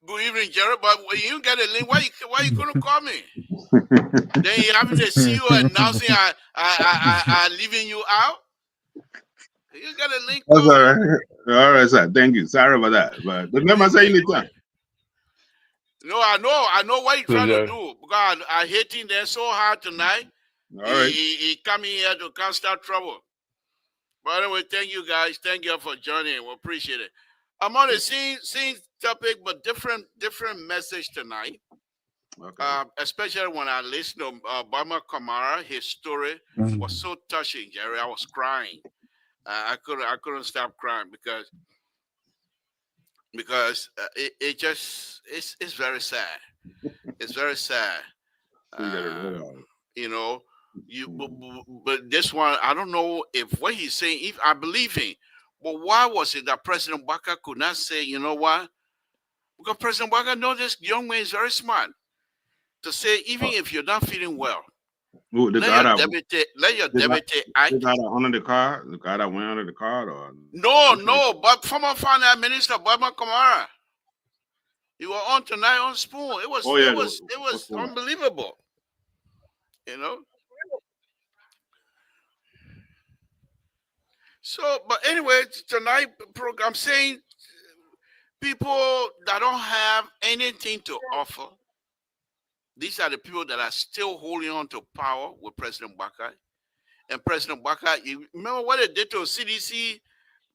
Good evening, Jared. But when you get a link, why you gonna call me? Then you having the CEO announcing I leaving you out. You got a link. That's all right. All right, sir. Thank you. Sorry about that. But never say anything. No, I know what he's trying to do. Because I hate him there so hard tonight. All right. He coming here to can't start trouble. By the way, thank you guys. Thank you for joining. We appreciate it. I'm on the same topic, but different message tonight. Okay. Especially when I listened to Obama Kamara, his story was so touching, Jerry. I was crying. I couldn't stop crying because it's very sad. It's very sad. You know, but this one, I don't know if what he's saying, if I believe him, but why was it that President Baka could not say, you know what? Because President Baka knows this young man is very smart to say, even if you're not feeling well, let your deputy act. The guy that under the car, the guy that went under the car, or no, but former finance minister Obama Kamara. You were on tonight on Spoon. It was unbelievable. You know. So, but anyway, tonight program saying people that don't have anything to offer, These are the people that are still holding on to power with President Baka. And President Baka, you remember what they did to CDC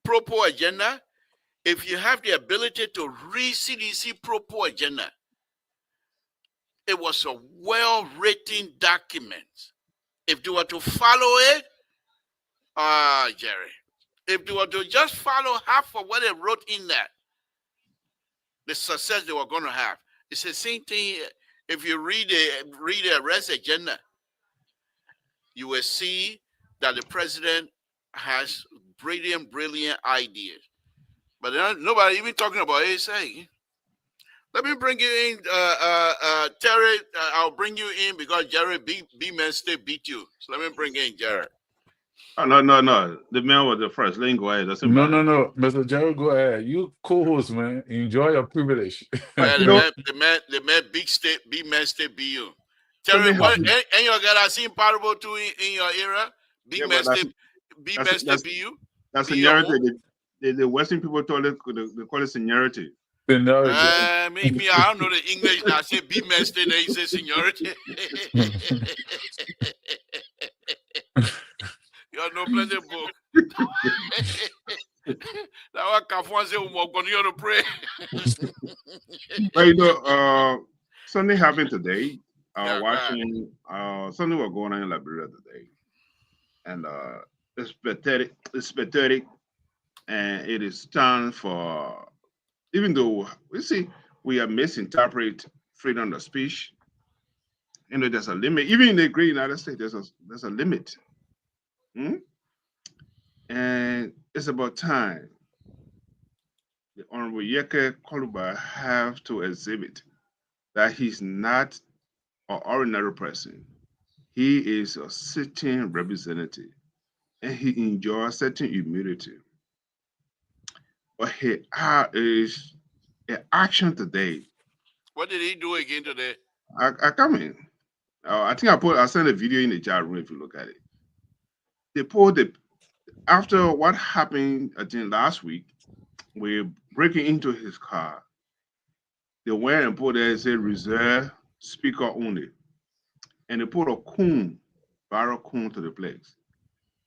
Propo agenda? If you have the ability to read CDC Propo agenda, it was a well-written document. If you were to follow it, Jerry, if you were to just follow half of what they wrote in that, the success they were going to have. It's the same thing. If you read the arrest agenda, you will see that the president has brilliant ideas. But nobody even talking about ASA. Let me bring you in, Terry. I'll bring you in because Jerry B-Man still beat you. So let me bring in Jerry. Oh, no. The man was the first. Let him go ahead. Doesn't matter. No. Mr. Jerry, go ahead. You co-host, man. Enjoy your privilege. Yeah, You know, the man B-Man still beat you. so Terry, they what have- and you got seen parable too in your era? yeah, but B-Man still beat you? that's Be your seniority. The Western people told it they call it seniority. Seniority. Me, I don't know the English. Now I say B-Man still there, you say seniority. You know plenty book. Now I can't say we're going to pray. But you know, something happened today. Yeah, Watching something was going on in Liberia today, and it's pathetic. It's pathetic, and it is time for. Even though we see we have misinterpret freedom of speech, you know, there's a limit. Even in the great United States, there's a limit. Hmm? And it's about time the Honorable Yeke Koluba have to exhibit that he's not an ordinary person. He is a sitting representative and he enjoys certain immunity. But he is an action today. what did he do again today? I come in. I think I sent a video in the chat room if you look at it. They pulled the after what happened I think last week, we're breaking into his car. They went and put there and said reserve speaker only. And they put a coon, barrel coon to the place.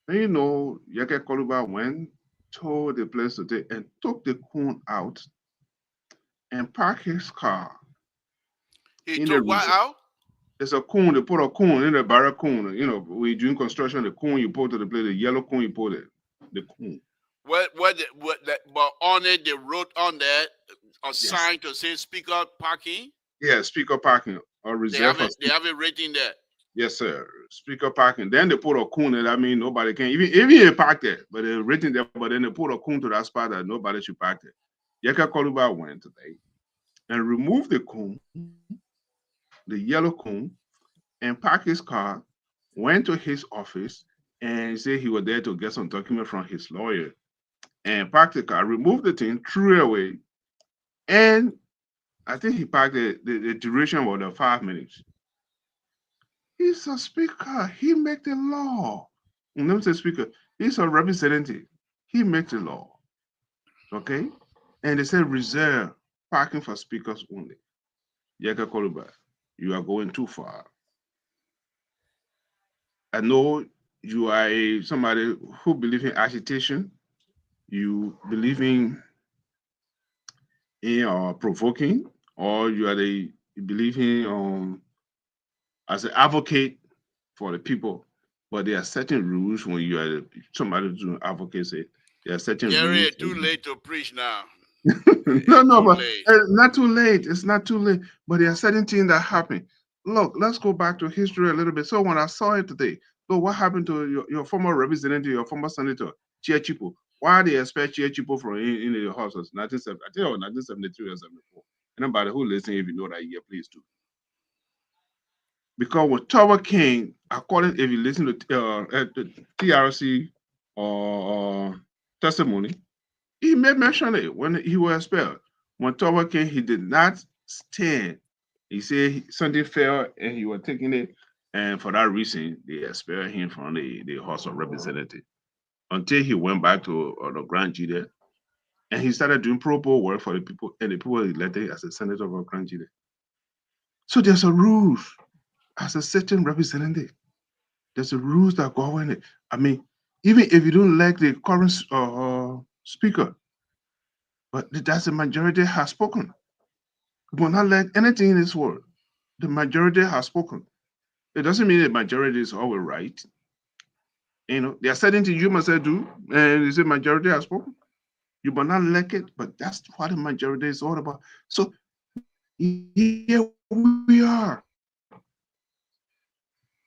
And you know, Yeke Koluba went, told the place to take and took the coon out and parked his car. He in took the what reserve. out? There's a coon, they put a coon in the barrel coon. You know, we doing construction, the coon you put to the place, the yellow coon you put it, the coon. But on it they wrote on there a sign to say speaker parking. Yeah, speaker parking or reserve. They have it written there. Yes, sir. Speaker parking. Then they put a coon there. I mean, nobody can even they park there, but they're written there. But then they put a coon to that spot that nobody should park there. Yeka Koluba went today and removed the coon, the yellow coon, and parked his car. Went to his office and said he was there to get some document from his lawyer, and parked the car, removed the thing, threw it away, and I think he parked the duration was 5 minutes. He's a speaker. He make the law. Let me say speaker. He's a representative. He makes the law. Okay? And they say reserve parking for speakers only. Yeka Koluba, you are going too far. I know you are somebody who believes in agitation. You believe in provoking, or you believe in as an advocate for the people. But there are certain rules when you are somebody doing advocacy. There are certain Jerry, rules. too late to preach now. No, but late. Not too late. It's not too late. But there are certain things that happen. Look, let's go back to history a little bit. So when I saw it today, so what happened to your former representative, your former senator, Chia Chipo? Why they expect Chia Chipo from in the house was 1970? I think it was 1973 or 74. Anybody who listens, if you know that year, please do. Because with Tower King, according if you listen to the TRC testimony, he made mention it when he was expelled. When Tower King, he did not stand. He said something fell and he was taking it, and for that reason, they expelled him from the House of Representatives until he went back to the Grand Jury and he started doing pro bono work for the people, and the people elected as a senator of Grand Jury. So there's a rules as a certain representative. There's a rules that govern it. I mean, even if you don't like the current speaker, but that's the majority has spoken. You will not like anything in this world. The majority has spoken. It doesn't mean the majority is always right. You know, there are certain things you must do, and you say majority has spoken. You might not like it, but that's what the majority is all about. So here we are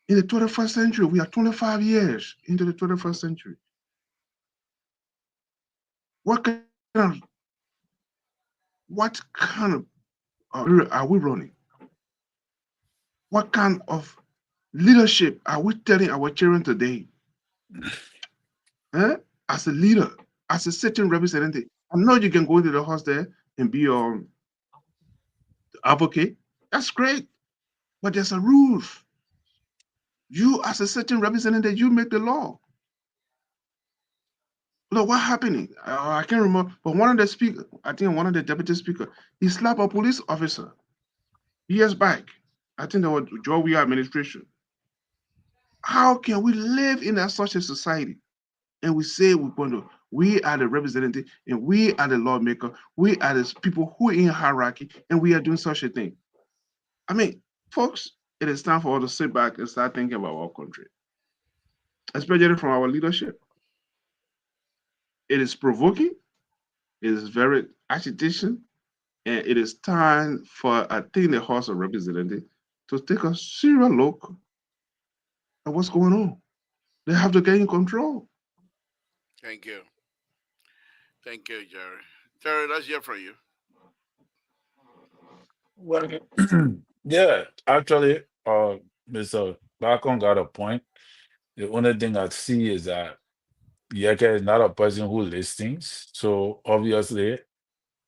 in the 21st century. We are 25 years into the 21st century. What kind of are we running? What kind of leadership are we telling our children today? As a leader, as a certain representative, I know you can go into the house there and be your advocate. That's great, but there's a rules. You, as a certain representative, you make the law. Look, what happening? I can't remember, but one of the speakers, I think one of the deputy speaker, he slapped a police officer years back. I think that was Georgia administration. How can we live in such a society and we say we are the representative and we are the lawmaker, we are the people who are in hierarchy, and we are doing such a thing? I mean, folks, it is time for us to sit back and start thinking about our country, especially from our leadership. It is provoking, it is very agitation, and it is time for, I think, the House of Representatives to take a serious look at what's going on. They have to get in control. Thank you. Thank you, Jerry. Jerry, let's hear from you. Well, yeah, actually, Mr. Bacon got a point. The only thing I see is that Yeke is not a person who listens. So obviously,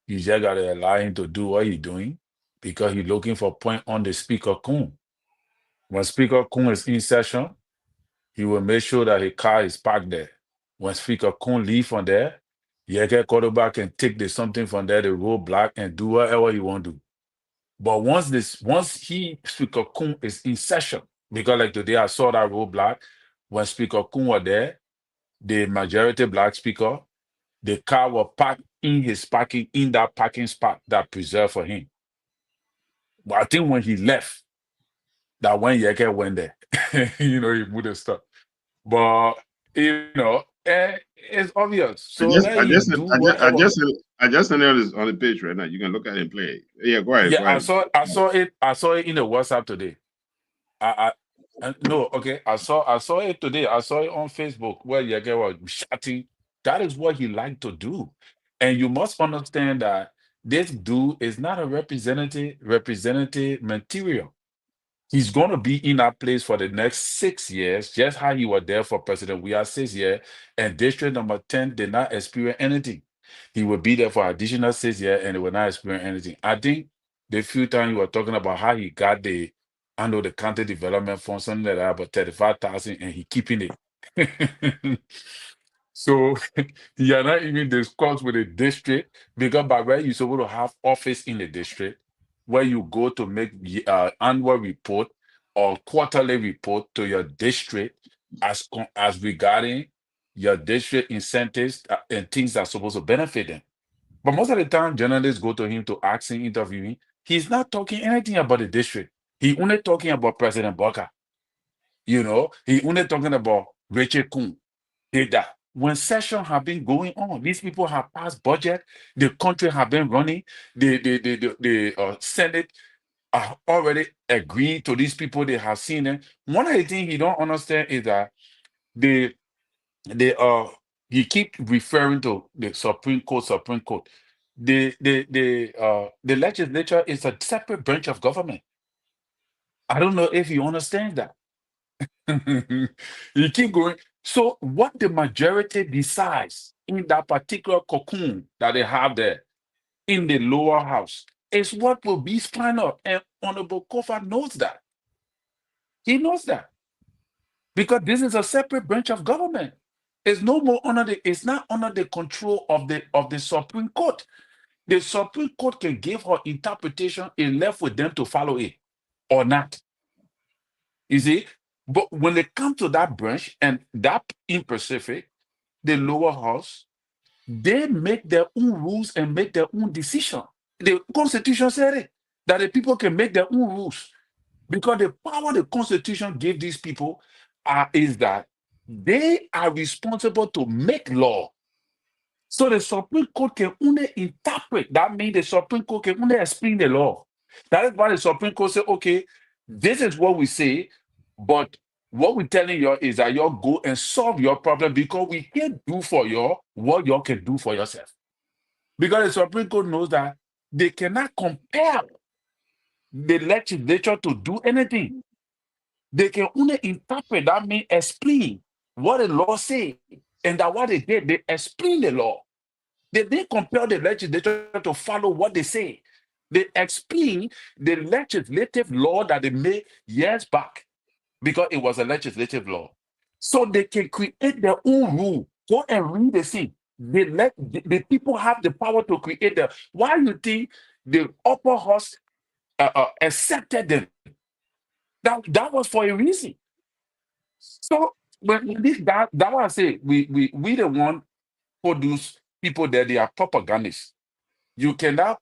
you just gotta allow him to do what he's doing because he's looking for point on the speaker Kun. When Speaker Kun is in session, he will make sure that his car is parked there. When Speaker Kun leave from there, Yeke quarterback can take the something from there, the roadblock, and do whatever he want to do. But once he Speaker Kun is in session, because like today I saw that roadblock when Speaker Kun was there, the majority black speaker, the car was parked in his parking in that parking spot that preserved for him. But I think when he left, that when Yeke went there, he moved the stuff. But it's obvious. So let him do whatever. I just sent it on the page right now. You can look at it and play it. Yeah, go ahead. Yeah, Go ahead. I saw it in the WhatsApp today. No, okay. I saw it today. I saw it on Facebook where Yege was shouting. That is what he liked to do. And you must understand that this dude is not a representative material. He's going to be in that place for the next 6 years, just how he was there for President. We are 6 years, and District number 10 did not experience anything. He will be there for additional 6 years, and he will not experience anything. I think the few times you were talking about how he got the under the county development fund, something like that, about 35,000, and he keeping it. So you are not even discussed with the district because by where you're supposed to have office in the district where you go to make annual report or quarterly report to your district as regarding your district incentives and things that are supposed to benefit them. But most of the time, journalists go to him to ask him, interview him. He's not talking anything about the district. He only talking about President Boka. He only talking about Rachel Kuhn. That when sessions have been going on, these people have passed budget, the country have been running, the Senate are already agreed to these people, they have seen it. One of the things he don't understand is that the he keep referring to the Supreme Court. The legislature is a separate branch of government. I don't know if you understand that. You keep going. So what the majority decides in that particular cocoon that they have there in the lower house is what will be final. And Honorable Kofa knows that. He knows that. Because this is a separate branch of government. It's no more it's not under the control of the Supreme Court. The Supreme Court can give her interpretation and left with them to follow it. or not. You see? But when it comes to that branch and that in Pacific, the lower house, they make their own rules and make their own decision. The Constitution said it, that the people can make their own rules. Because the power the Constitution gave these people is that they are responsible to make law. So the Supreme Court can only interpret. That means the Supreme Court can only explain the law. That is why the Supreme Court say, okay, this is what we say, but what we're telling you is that you go and solve your problem because we can't do for you what you can do for yourself. Because the Supreme Court knows that they cannot compel the legislature to do anything. They can only interpret, that means explain what the law say. And that what they did, they explain the law. They didn't compel the legislature to follow what they say. They explain the legislative law that they made years back because it was a legislative law. So they can create their own rule. Go and read the thing. The people have the power to create the. Why you think the upper house accepted them? That was for a reason. So when that what I say, we the one produce people that they are propagandists. You cannot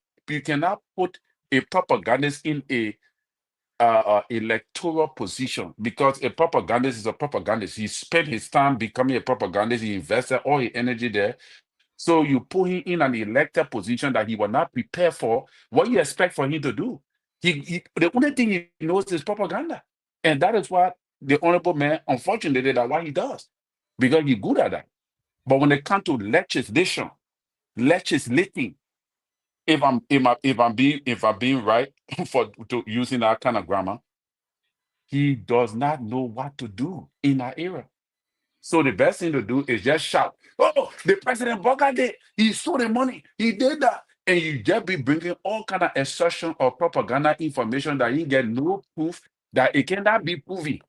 put a propagandist in a electoral position because a propagandist is a propagandist. He spent his time becoming a propagandist. He invested all his energy there. So you put him in an elected position that he will not prepare for. What you expect for him to do? The only thing he knows is propaganda, and that is what the honorable man, unfortunately, that's what he does because he's good at that. But when it comes to legislating, if I'm being right for to using that kind of grammar, he does not know what to do in that era. So the best thing to do is just shout, "Oh, the president Bogart did. He stole the money. He did that." And you just be bringing all kind of assertion or propaganda information that you get no proof that it cannot be proven.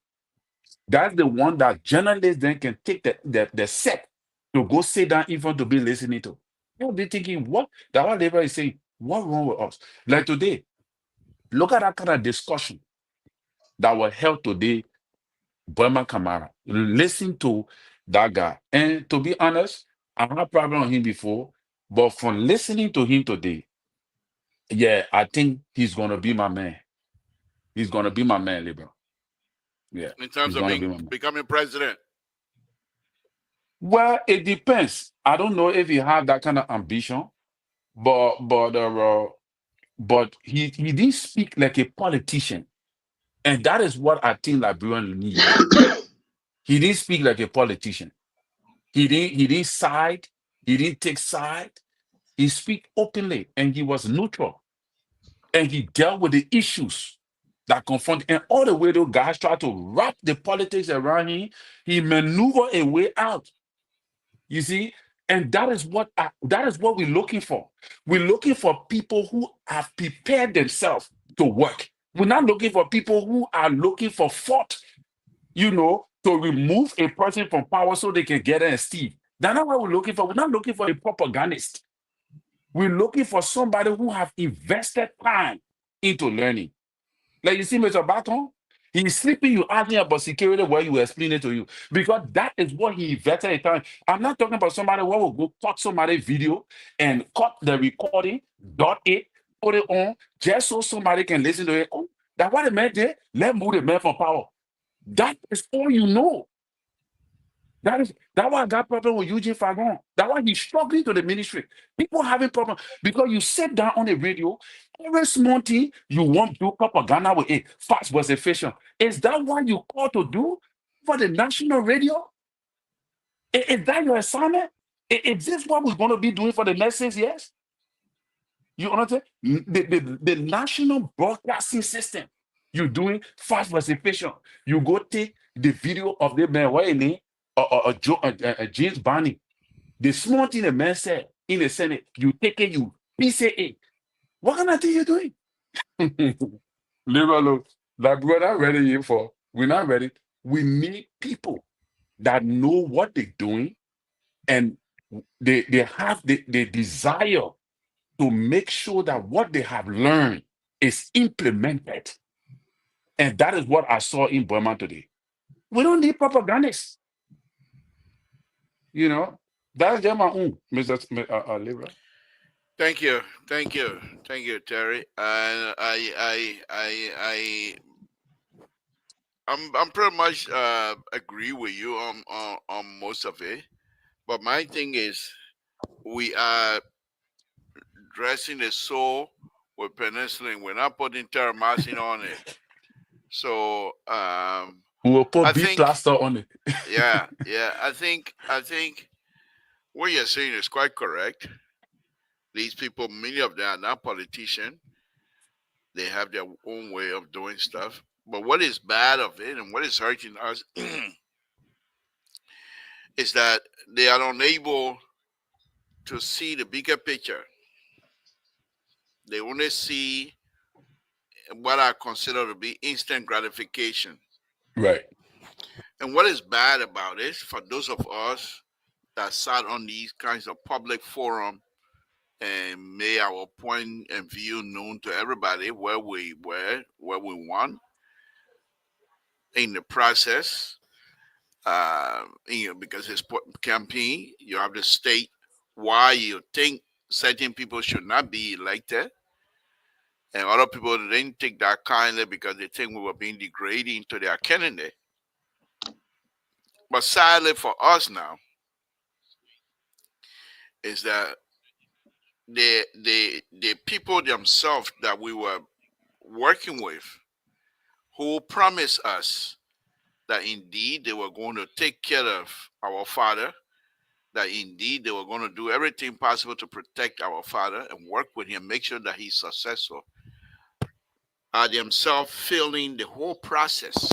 That's the one that journalists then can take the set to go sit down even to be listening to. You'll be thinking, what? That what labor is saying, what's wrong with us? Like today, look at that kind of discussion that was held today, Burma Kamara. Listen to that guy. And to be honest, I had a problem with him before, but from listening to him today, yeah, I think he's gonna be my man. He's gonna be my man, Libra. Yeah. In terms he's of gonna be my man. becoming president. Well, it depends. I don't know if he have that kind of ambition, but he didn't speak like a politician, and that is what I think Liberian need. He didn't speak like a politician. He didn't side. He didn't take side. He speak openly, and he was neutral, and he dealt with the issues that confront. And all the way those guys try to wrap the politics around him, he maneuver a way out. You see, and that is what we're looking for. We're looking for people who have prepared themselves to work. We're not looking for people who are looking for fault, to remove a person from power so they can get in and steal. That's not what we're looking for. We're not looking for a propagandist. We're looking for somebody who have invested time into learning. Like you see, Mr. Baton, he's sleeping, you ask him about security where you explain it to you. Because that is what he invested in time. I'm not talking about somebody who will go cut somebody's video and cut the recording, dot it, put it on, just so somebody can listen to it. Oh, that's what the man did. Let's move the man from power. That is all you know. That's why I got problem with Eugene Fagon. That's why he's struggling to the ministry. People having problem because you sit down on the radio, every small thing you want to do propaganda with it. Fast was efficient. Is that what you call to do for the national radio? Is that your assignment? Is this what we're going to be doing for the next 6 years? You understand? The national broadcasting system, you're doing fast was efficient. You go take the video of the man, what name? James Barney. The small thing the man said in the Senate, you take it, you PCA. What kind of thing you doing? Leave alone. Like we're not ready here for. We're not ready. We need people that know what they're doing and they have the desire to make sure that what they have learned is implemented. And that is what I saw in Burma today. We don't need propagandists. You know, that's them my own, Mr. Libra. Thank you, thank you, Terry. And I'm pretty much agree with you on most of it. But my thing is, we are dressing the soul with penicillin. We're not putting terramycin on it. So We will I put B think, plaster on it. yeah, I think what you're saying is quite correct. These people, many of them are not politicians. They have their own way of doing stuff. But what is bad of it and what is hurting us is that they are unable to see the bigger picture. They only see what I consider to be instant gratification. Right. And what is bad about it for those of us that sat on these kinds of public forum and made our point and view known to everybody where we were, where we won in the process, because it's campaign, you have to state why you think certain people should not be elected. And other people didn't take that kindly because they think we were being degrading to their candidate. But sadly for us now, is that the people themselves that we were working with who promised us that indeed they were going to take care of our father, that indeed they were going to do everything possible to protect our father and work with him, make sure that he's successful, are themselves failing the whole process.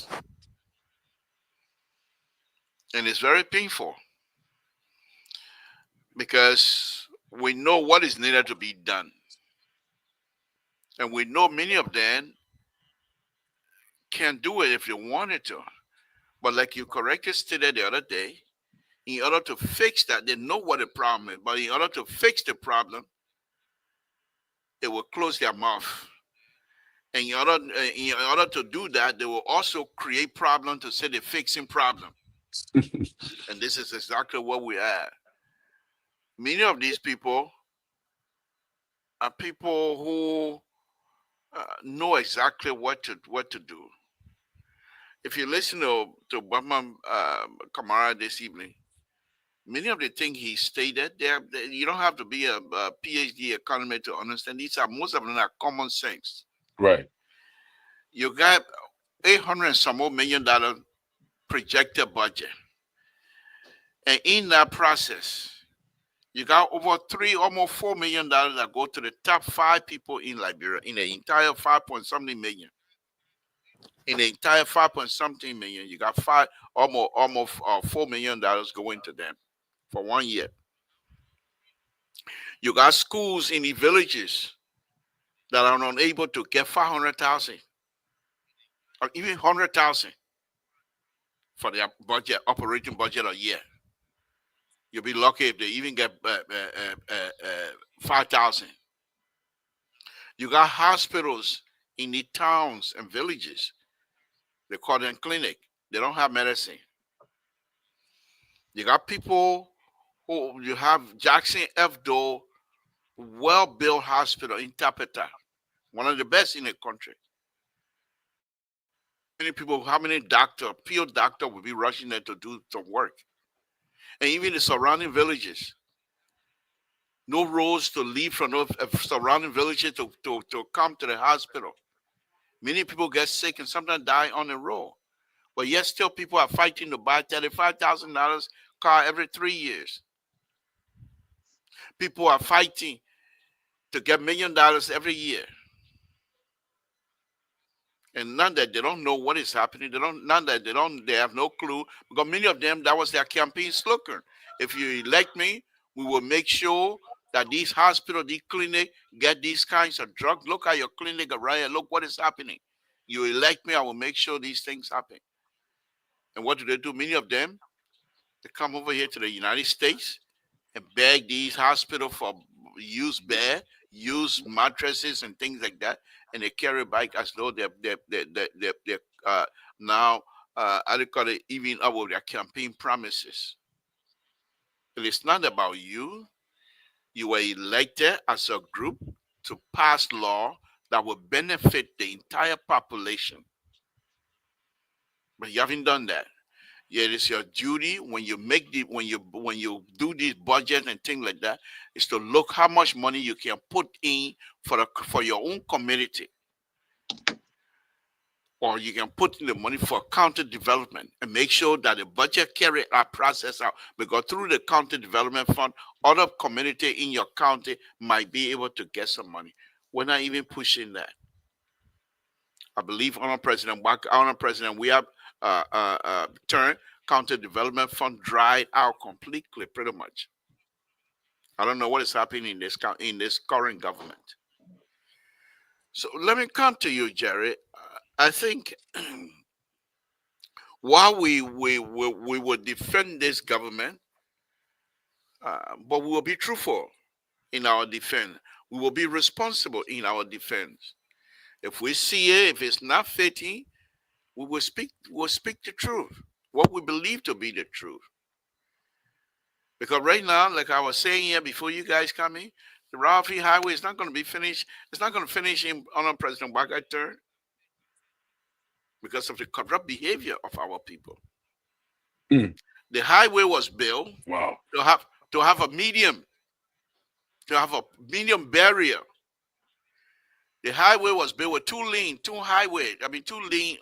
And it's very painful because we know what is needed to be done. And we know many of them can do it if they wanted to. But like you correctly stated the other day, in order to fix that, they know what the problem is. But in order to fix the problem, they will close their mouth. And in order to do that, they will also create problem to say they're fixing problem. And this is exactly what we are. Many of these people are people who know exactly what to do. If you listen to Obama Kamara this evening, many of the things he stated, you don't have to be a PhD economist to understand. Most of them are common sense. Right. You got $800 and some more $1 million projected budget, and in that process, you got over almost $4 million that go to the top 5 people in Liberia in the entire 5 point something million. In the entire 5 point something million, you got almost $4 million going to them for 1 year. You got schools in the villages that are unable to get 500,000 or even 100,000 for their budget, operating budget a year. You'll be lucky if they even get 5,000. You got hospitals in the towns and villages. They call them clinic. They don't have medicine. You got people who you have Jackson F. Doe well-built hospital in Tapeta, one of the best in the country. How many field doctor will be rushing there to do some work? And even the surrounding villages. No roads to leave from those surrounding villages to come to the hospital. Many people get sick and sometimes die on the road. But yet still people are fighting to buy $35,000 car every 3 years. People are fighting to get $1 million every year. And none that they don't know what is happening. They have no clue. Because many of them, that was their campaign slogan. If you elect me, we will make sure that these hospitals, these clinics get these kinds of drugs. Look at your clinic around here. Look what is happening. You elect me, I will make sure these things happen. And what do? Many of them, they come over here to the United States and beg these hospitals for use bed, used mattresses and things like that, and they carry back as though they're now how do you call it, even up with their campaign promises. But it's not about you. You were elected as a group to pass law that will benefit the entire population. But you haven't done that. Yet it's your duty when you make when you do these budgets and things like that, is to look how much money you can put in for your own community, or you can put in the money for county development and make sure that the budget carry our process out. Because through the county development fund, other community in your county might be able to get some money. We're not even pushing that. I believe Honor President, we have turned county development fund dried out completely, pretty much. I don't know what is happening in this current government. So let me come to you, Jerry. I think while we will defend this government, but we will be truthful in our defense. We will be responsible in our defense. If we see it, if it's not fitting, we will speak the truth, what we believe to be the truth. Because right now, like I was saying here before you guys come in, the Ralphie Highway is not going to be finished. It's not going to finish on President Baga's turn because of the corrupt behavior of our people. Mm. The highway was built to have a medium barrier. The highway was built with two lane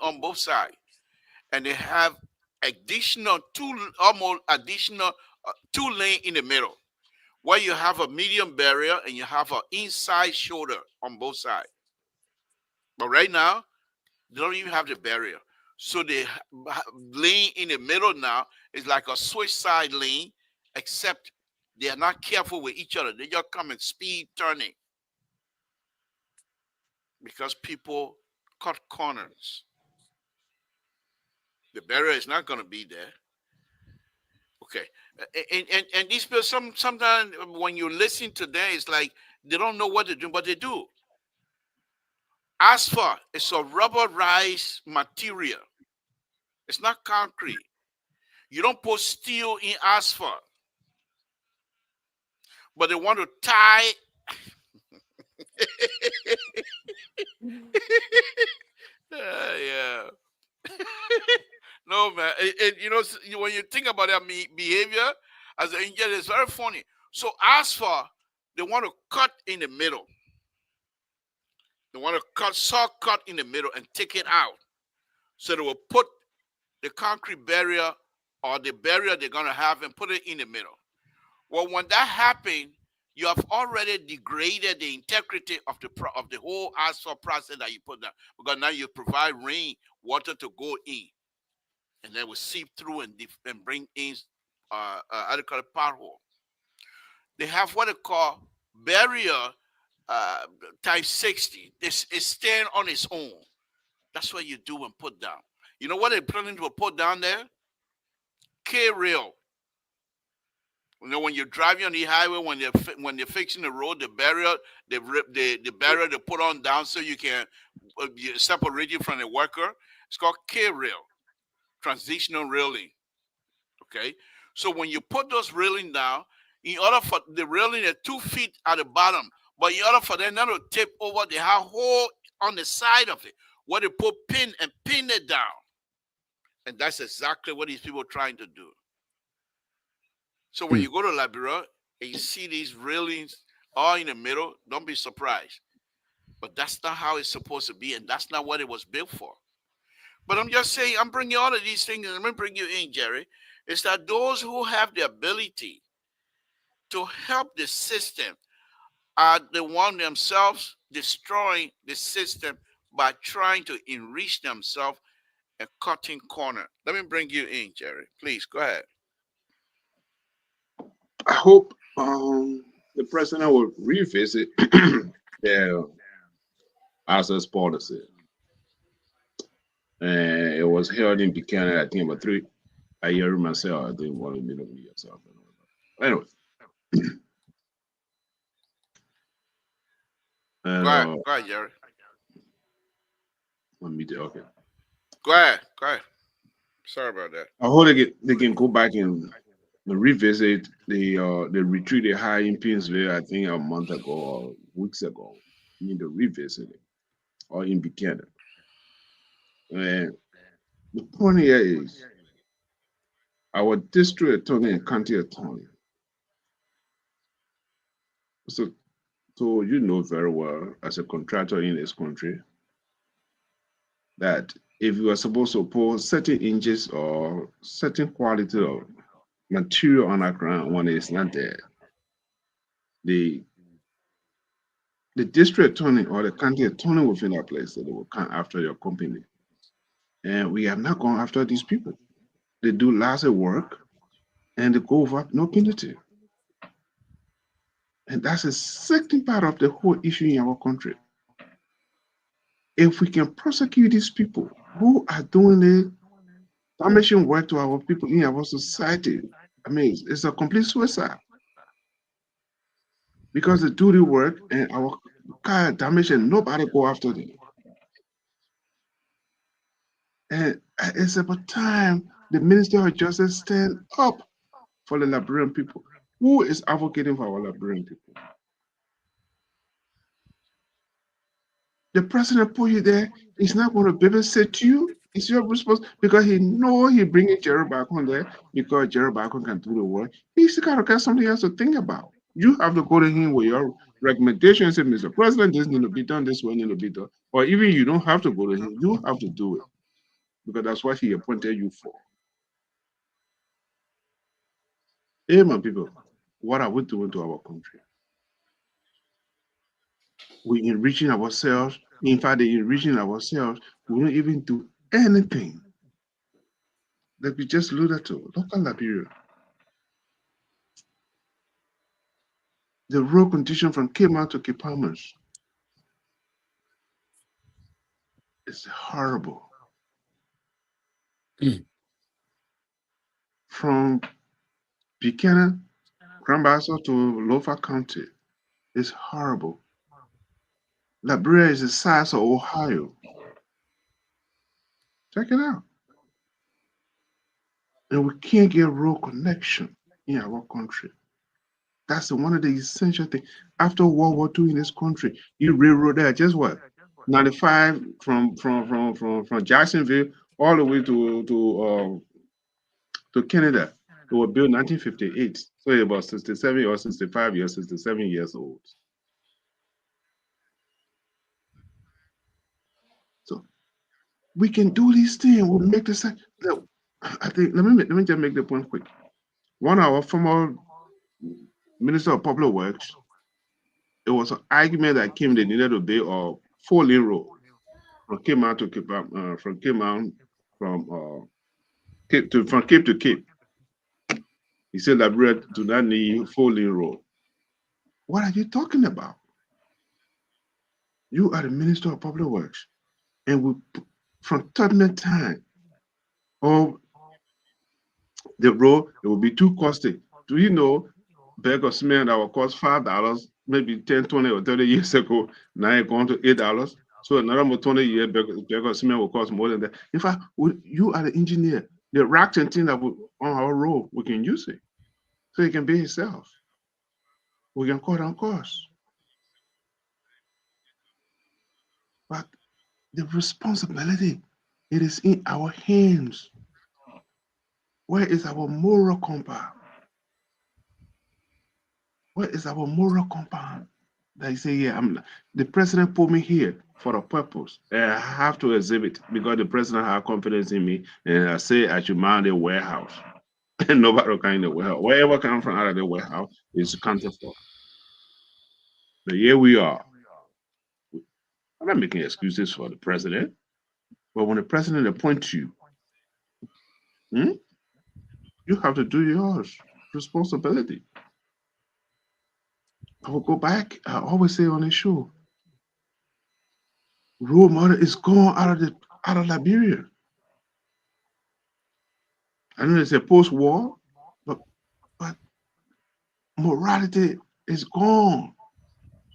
on both sides, and they have almost additional 2 lane in the middle, where you have a medium barrier and you have an inside shoulder on both sides. But right now, they don't even have the barrier. So the lane in the middle now is like a switch side lane, except they are not careful with each other. They just come and speed turning because people cut corners. The barrier is not going to be there. Okay. And these people, sometimes when you listen to them, it's like they don't know what to do, but they do. Asphalt is a rubberized material. It's not concrete. You don't put steel in asphalt. But they want to tie. Yeah. No, man. When you think about that behavior as an engineer, it's very funny. So asphalt, they want to cut in the middle. They want to saw cut in the middle and take it out. So they will put the concrete barrier or the barrier they're going to have and put it in the middle. Well, when that happens, you have already degraded the integrity of the whole asphalt process that you put down, because now you provide rain water to go in, and then will seep through and bring in pothole. They have what they call barrier type 60. This is stand on its own. That's what you do and put down. You know what they're planning to put down there? K-rail. When you're driving on the highway, when they're fixing the road, the barrier, the barrier they put on down so you can separate you from the worker. It's called K-rail, transitional railing. Okay, so when you put those railing down, in order for the railing at 2 feet at the bottom, but in order for them not to tip over, they have a hole on the side of it where they put pin it down, and that's exactly what these people are trying to do. So when you go to Liberia and you see these railings all in the middle, don't be surprised. But that's not how it's supposed to be, and that's not what it was built for. But I'm just saying, I'm bringing all of these things, and I'm going to bring you in, Jerry. It's that those who have the ability to help the system are the one themselves destroying the system by trying to enrich themselves and cutting corner. Let me bring you in, Jerry. Please, go ahead. I hope the president will revisit their access policy. And it was held in Buchanan, I think, about 3 a year myself. I think 1 million years. Anyway, And Go ahead, Jerry. let me do okay. Go ahead. Go ahead. Sorry about that. I hope they can go back and revisit the retreat they had in Pinsville, I think a month ago or weeks ago. Need to revisit it or in Buchanan. And the point here is our district attorney and county attorney. So, so you know very well as a contractor in this country that if you are supposed to put certain inches or certain quality of material on the ground when it's not there, the the district attorney or the county attorney within that place that they will come after your company. And we have not gone after these people. They do lots of work and they go over no penalty. And that's a second part of the whole issue in our country. If we can prosecute these people who are doing the damaging work to our people in our society, I mean, it's a complete suicide because they do the work and our car damage and nobody go after them. And it's about time the Minister of Justice stand up for the Liberian people. Who is advocating for our Liberian people? The president put you there. He's not going to babysit you. It's your responsibility because he know he bringing Jerry back on there because Jerry back on can do the work. He's got to get something else to think about. You have to go to him with your recommendations and say, Mr. President, this need to be done, this one need to be done. Or even you don't have to go to him. You have to do it because that's what he appointed you for. Hey, my people, what are we doing to our country? We enriching ourselves. In fact, in enriching ourselves, we don't even do anything that we just alluded to. Look at Liberia. The road condition from Cape Mount to Cape Palmas is horrible. From Buchanan, Grand Bassa to Lofa County is horrible. Liberia is the size of Ohio. Check it out. And we can't get road connection in our country. That's one of the essential things. After World War II in this country, you railroad there just what? 95 from Jacksonville all the way to Canada. It was built 1958. So about 67 or 65 years, 67 years old. So we can do these things. We'll make this. I think let me just make the point quick. One of our former Minister of Public Works, it was an argument that came they needed to build a 4-lane road from Cape Mount to Cape from Cape Mount from Cape to Cape. He said Liberia do not need 4-lane road. What are you talking about? You are the Minister of Public Works, and we from tournament time, or the road it will be too costly. Do you know bag of cement that will cost $5 maybe 10, 20, or 30 years ago, now it's gone to $8. So another more 20 years, bag of cement will cost more than that. In fact, you are the engineer. The racks and things that on our road, we can use it. So it can be itself. We can cut down costs. But the responsibility, it is in our hands. Where is our moral compass? Where is our moral compass? That you say, yeah, the president put me here for a purpose. And I have to exhibit because the president has confidence in me. And I say I should mind the warehouse. And nobody will come in the warehouse. Wherever come from out of the warehouse is accounted for. But here we are. I'm not making excuses for the president. But when the president appoints you, you have to do your responsibility. I will go back. I always say on the show, role model is gone out of Liberia. I know it's a post-war, but morality is gone.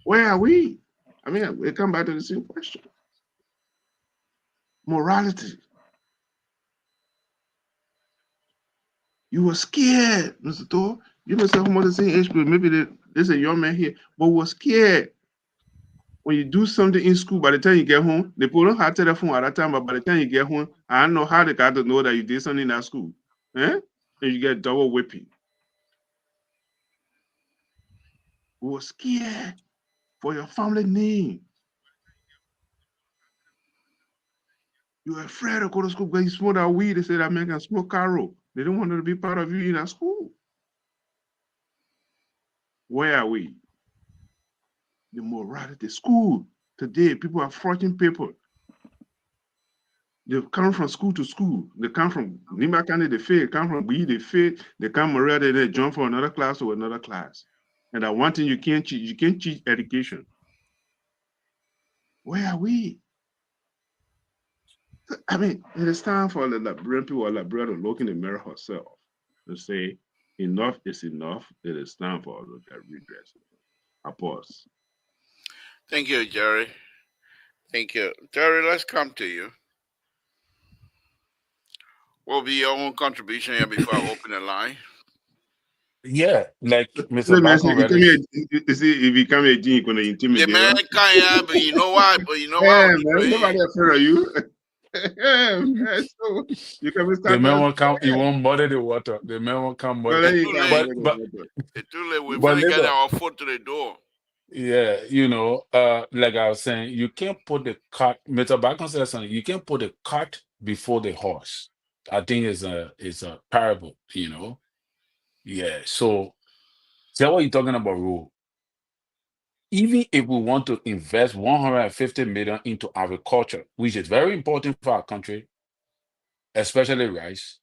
Where are we? I mean, it comes back to the same question. Morality. You were scared, Mr. Thor. You know, some of the same age group, maybe there's a young man here, but was scared. When you do something in school, by the time you get home, they put on her telephone at that time, but by the time you get home, I don't know how they got to know that you did something at school. And you get double whipping. You were scared for your family name. You were afraid to go to school because you smoke that weed. They said that man can smoke caro. They don't want to be part of you in that school. Where are we? The morality. School today, people are forging paper. They come from school to school. They come from Nimba County, they fail. Come from B, they fail. They come Maria, they jump from another class to another class. And that one thing you can't cheat. You can't cheat education. Where are we? I mean, it is time for the Liberian people or Liberia to look in the mirror herself and say, enough is enough. It is time for us to get redress. I pause. Thank you, Jerry. Thank you. Jerry, let's come to you. What will be your own contribution here before I open the line? Yeah, like Mr. Let me ask Malcolm you, Reddish. if you come here, you're going to intimidate The man us. can't, but you know why? But you know Yeah, why? man, nobody afraid of you. Yeah, man, so you can The start man that. won't come. He won't muddy the water. The man won't come Well, muddy. then you Too can't late. But muddy the but water. It's too late. We're but finna get listen, our foot to the door. yeah, like I was saying, you can't put the cart. Mr. Malcolm said something. You can't put the cart before the horse. I think it's a parable. Yeah. So, tell what you're talking about, rule. Even if we want to invest 150 million into agriculture, which is very important for our country, especially rice,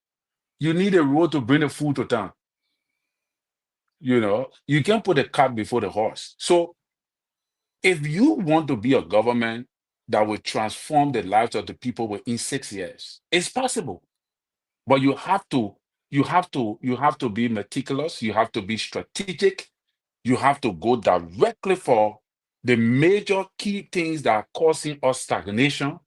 you need a road to bring the food to town. You can't put the cart before the horse. So if you want to be a government that will transform the lives of the people within 6 years, it's possible. But you have to be meticulous, you have to be strategic, you have to go directly for the major key things that are causing us stagnation,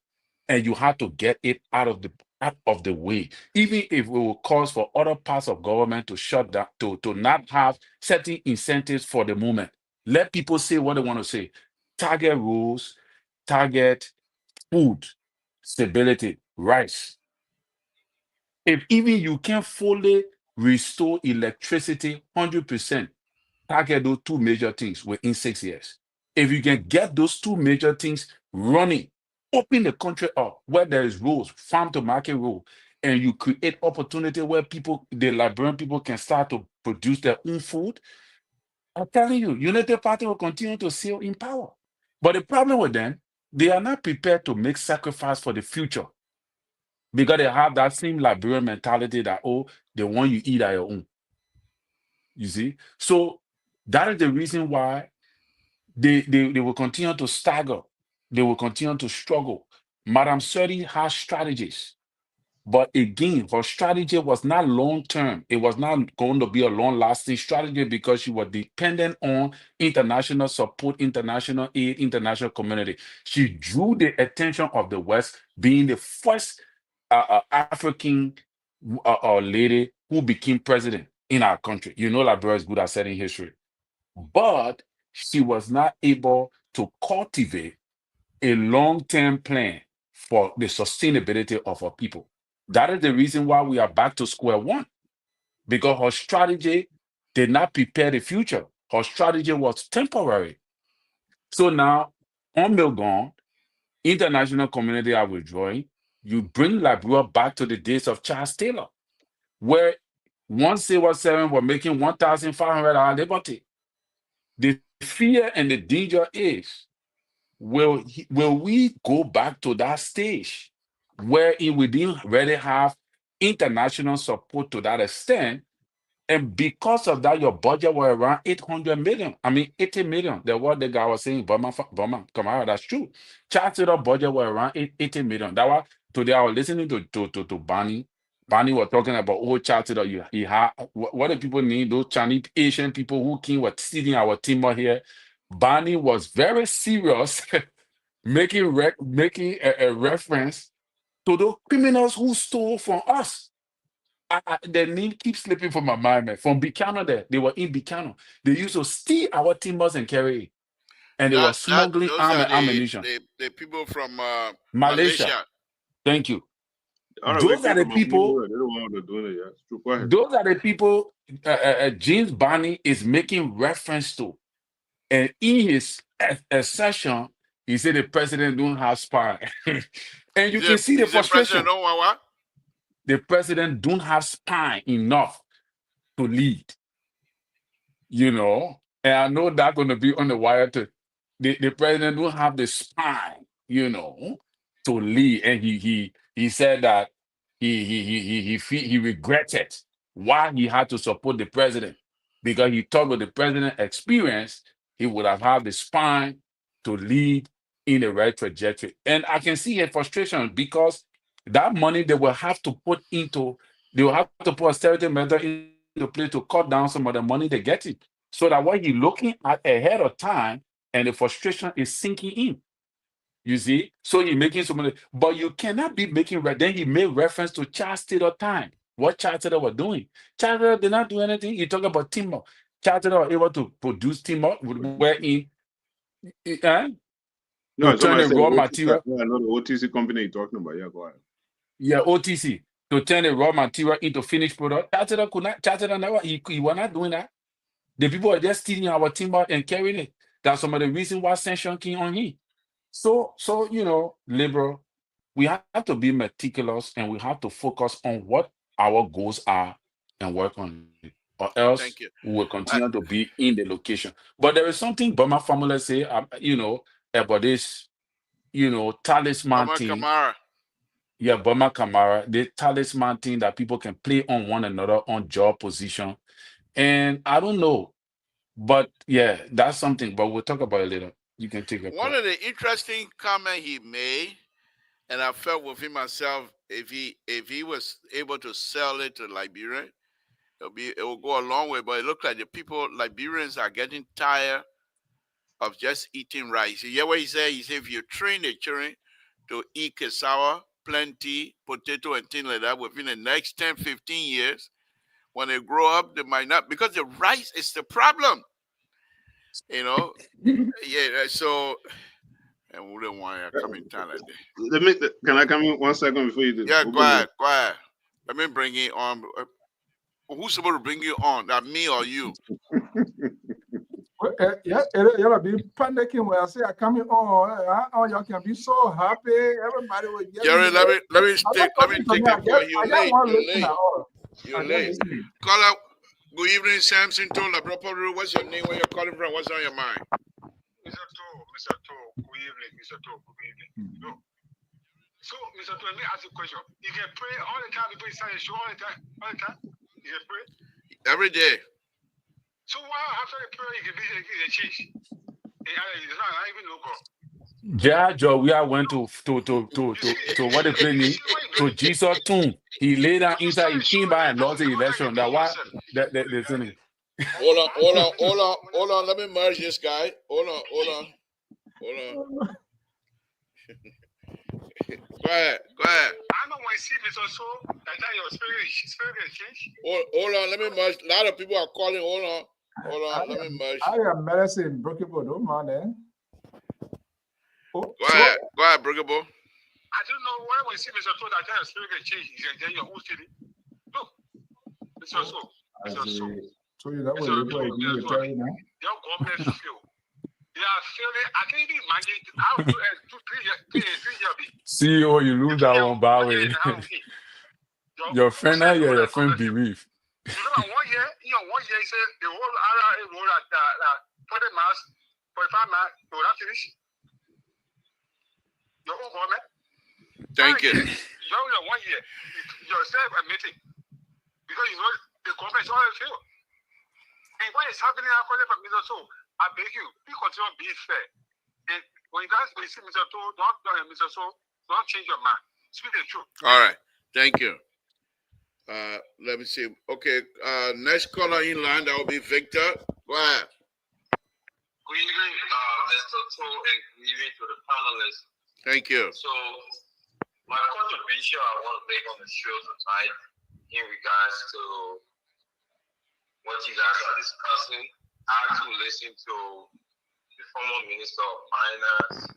and you have to get it out of the way, even if it will cause for other parts of government to shut down, to not have certain incentives for the moment. Let people say what they want to say. Target rules, target food, stability, rice. If even you can fully restore electricity 100%, target those two major things within 6 years. If you can get those two major things running, open the country up where there is rules, farm to market rule, and you create opportunity where the Liberian people can start to produce their own food, I'm telling you, United Party will continue to sail in power. But the problem with them, they are not prepared to make sacrifice for the future because they have that same Liberian mentality that, oh, they want you eat at your own. You see? So that is the reason why they will continue to stagger. They will continue to struggle. Madam Sodi has strategies. But again, her strategy was not long term. It was not going to be a long lasting strategy because she was dependent on international support, international aid, international community. She drew the attention of the West, being the first African lady who became president in our country. Liberia is good at setting history. But she was not able to cultivate a long-term plan for the sustainability of our people. That is the reason why we are back to square one, because her strategy did not prepare the future. Her strategy was temporary. So now, on Milgon, international community are withdrawing. You bring Liberia back to the days of Charles Taylor, where one Silver 7 were making $1,500 liberty. The fear and the danger is, will we go back to that stage where we didn't really have international support to that extent? And because of that, your budget was around 800 million. I mean, 80 million. That's what the guy was saying, Burma, come out. That's true. Chartered budget was around 80 million. That was today. I was listening to Barney. Barney was talking about chartered. He had what do people need? Those Chinese Asian people who came were sitting our team here. Barney was very serious, making a reference to the criminals who stole from us. The name keeps slipping from my mind, man. From Buchanan, there they were in Buchanan. They used to steal our timbers and carry it, and they were smuggling those arm are and ammunition. the people from Malaysia. Malaysia. Thank you. All right, Those we are the from people. They don't want to do it yet. True, go ahead. Those are the people James Barney is making reference to. And in his session, he said the president don't have spine. And you can see the frustration. President don't want what? The president don't have spine enough to lead. You know, and I know that's going to be on the wire too. The president don't have the spine, you know, to lead. And he said that he regretted why he had to support the president, because he thought with the president experience he would have had the spine to lead in the right trajectory. And I can see his frustration, because that money they will have to put austerity measure into play to cut down some of the money they get it. So that what he's looking at ahead of time, and the frustration is sinking in. You see? So he's making so many, but you cannot be making, then he made reference to Charles Taylor time. What Charles Taylor was doing. Charles Taylor did not do anything. You talk about timber. Charles Taylor was able to produce timber wherein No, to turn somebody the said raw OTC, material. yeah, I know the OTC company you're talking about. Yeah, go ahead. Yeah, OTC. To turn the raw material into finished product. Charles Taylor could not, Charles Taylor never, he was not doing that. The people are just stealing our timber and carrying it. That's some of the reason why sanction came on him. So you know, liberal, we have to be meticulous, and we have to focus on what our goals are and work on it, or else Thank you. we will continue to be in the location. But there is something Burma formula say, you know, about this, you know, talisman Omar thing. Kamara. Yeah, Burma Kamara, the talisman thing that people can play on one another on job position. And I don't know, but yeah, that's something. But we'll talk about it later. You can take a One call. of the interesting comment he made, and I felt with him myself, if he was able to sell it to Liberia, it will go a long way. But it looks like the people, Liberians, are getting tired of just eating rice. You hear what he said? He said if you train the children to eat cassava, plenty, potato, and things like that within the next 10, 15 years, when they grow up, they might not, because the rice is the problem. You know? Yeah, so, and we don't want to come in town like that. Can I come in 1 second before you do? Yeah, go ahead. Let me bring it on. Who's supposed to bring you on? That me or you? Yeah, be panicking when I say I come in. Oh, y'all can be so happy. Everybody will get. Jerry, let me take it for you. You're late. Call out. Good evening, Samson. Told the proper. What's your name? Where you're calling from? What's on your mind? Mr. To, good evening, Mr. To, good evening. No. So, Mr. To, let me ask you a question. You can pray all the time, people say show all the time? You can pray? Every day. So why after the prayer you can be a change? It's not even no God. Yeah, Joe, we are went to what they play me to Jesus tomb. He laid down inside, he came by and lost the election. That why that the thing. Hold on. Let me merge this guy. Hold on. Go ahead. I know when you see this also, that your spirit is changed. Hold on, let me merge. A lot of people are calling. Hold on, let me merge. I am medicine, broken bone, don't mind that. Go ahead, Brigable. I don't know why when you see Mr. To, that your spirit is changed. Then your whole city. No, it's also. So that was the way you tell you now. Your government feel. They are feeling. I can't even imagine how 2 3 years. CEO, you lose that one, Bowie. Your friend, your friend believe. You know, 1 year, he said the whole area road at 40 miles, 45 miles, will not finish. Your own government. Thank you. You're 1 year. Yourself admitting. Because you know the government is all fail. And what is happening according from Mr. So, I beg you, be continue to be fair. And when you guys see Mr. To, Mr. So, don't change your mind. Speak the truth. All right. Thank you. Let me see. Okay. Next caller in line, that will be Victor. Go ahead. Good evening, Mr. To, and good evening to the panelists. Thank you. So, my contribution I want to make on the show tonight in regards to what you guys are discussing. I actually listened to the former Minister of Finance,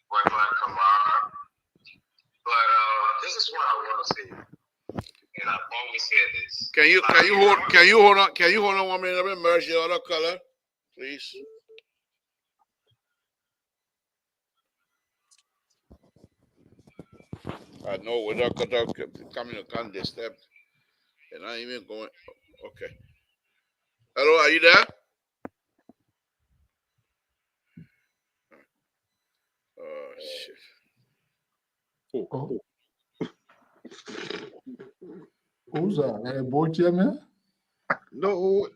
Wyman Kamara. But this is what I want to say, and I've always said this. Can you hold on 1 minute? Let me merge the other color, please. I know without coming to can't disturb, and I ain't even going. Okay. Hello, are you there? Oh shit. Oh. Who's that? Boy, man? No,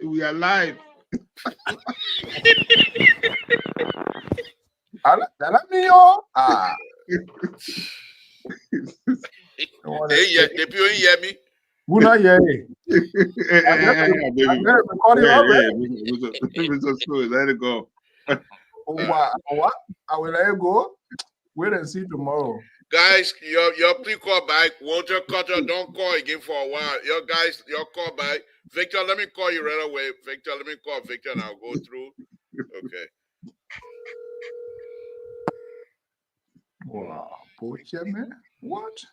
we are live. They people hear me. Who not hear? Let it go. What? I will let it go. Wait and see tomorrow. Guys, your please call back. Walter Cutter, don't call again for a while. Your call back. Victor, let me call you right away. Victor, let me call Victor and I'll go through. Okay. Wow, Poacher, man. What?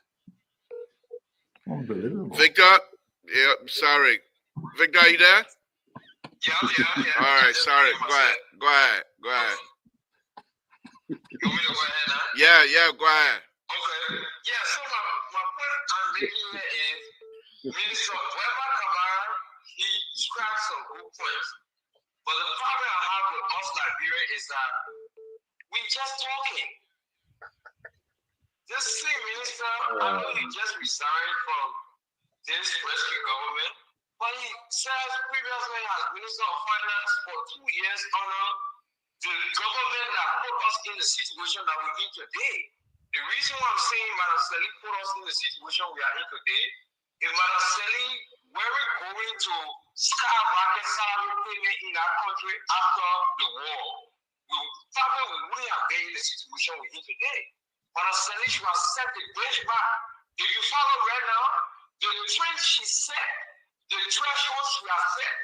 Unbelievable. Victor, yeah, sorry. Victor, are you there? Yeah. All right, sorry. Go ahead. You want me to go ahead now? Yeah, go ahead. Okay. Yeah, so my point I'm making here is Minister Wyman Kamara, he scrapped some good points. But the problem I have with us Liberia is that we just talking. This same minister, I know he just resigned from this rescue government, but he says previously as Minister of Finance for 2 years under the government that put us in the situation that we're in today. The reason why I'm saying Manaseli put us in the situation we are in today is Manaseli weren't going to skyrocket salary payment in our country after the war. We probably wouldn't have been in the situation we're in today. Manaseli should have set the benchmark. If you follow right now, the trend she set, the threshold she has set,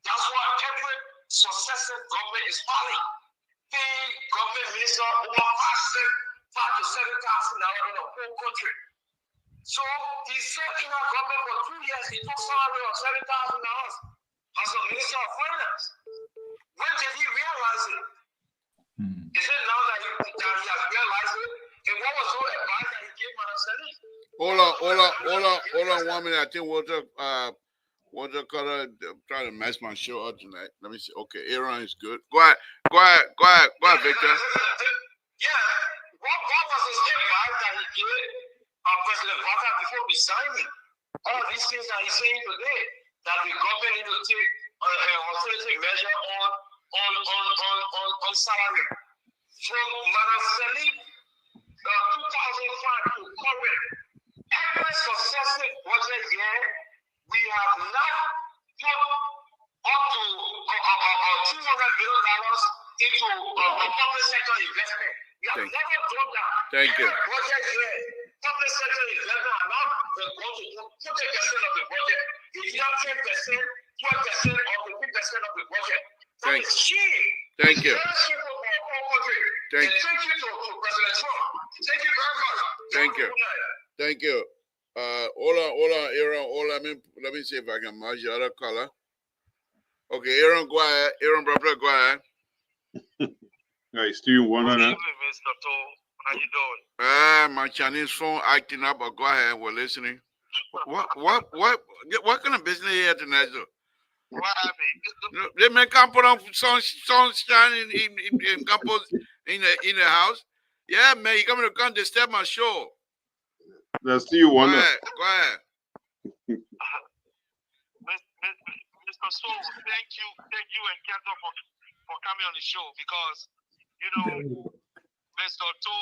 that's why every successive government is following. Paying government minister over $5,000 to $7,000 in the whole country. So he served in our government for 2 years. He took salary of $7,000 as a minister of finance. When did he realize it? Is it now that he has realized it? And what was the advice that he gave Manaseli? Hold on 1 minute. I think Walter Cutter trying to mess my show up tonight. Let me see. Okay, Aaron is good. Go ahead, Victor. Yeah. What was his advice that he gave President Walker before resigning? All these things that he's saying today, that the government need to take alternative measure on salary. From Manaseli 2005 to current, every successive budget year, we have not put up to $200 million into public sector investment. We have never done that. Thank you. Budget year, public sector investment are not going to put 40% of the budget. It's not 10%, 12%, or 15% of the budget. That is cheap. Thank you. Very simple for our whole country. Thank you to President Trump. Thank you very much. Thank you. Hold on, Aaron. Let me see if I can match the other color. Okay, Aaron, go ahead. Aaron, brother, go ahead. Hey, Steve, one on that. Mr. To, how you doing? My Chinese phone acting up, but go ahead. We're listening. What kind of business here tonight, though? What happened? They may come put on sunshine in campus in the house. Yeah, man, you coming to come disturb my show. That's Steve, one. Go ahead. Mr. Soul, thank you and Keto for coming on the show because Mr. To,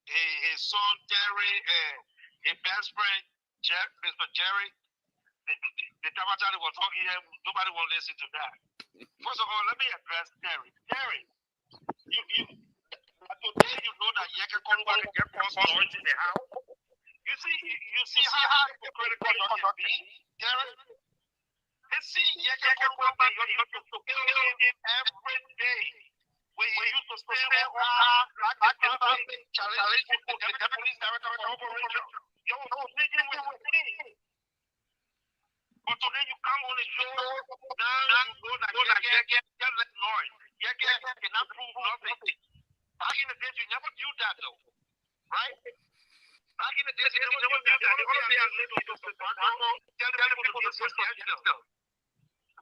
his son Terry, and his best friend Mr. Jerry, the time I was talking here, nobody will listen to that. First of all, let me address Terry. Terry, today you know that you can come back and get false knowledge in the house. You see how hypocritical you can be, Terry? You see, you can come back and you used to kill him every day. When you used to stay there, challenge people, the deputy director of operation. You were speaking with me. But today you come on the show, now you go like you get let noise. You cannot prove nothing. Back in the days, you never knew that though, right? Back in the days, you never knew that. The only thing I live with was the Bible, telling people to suggestion.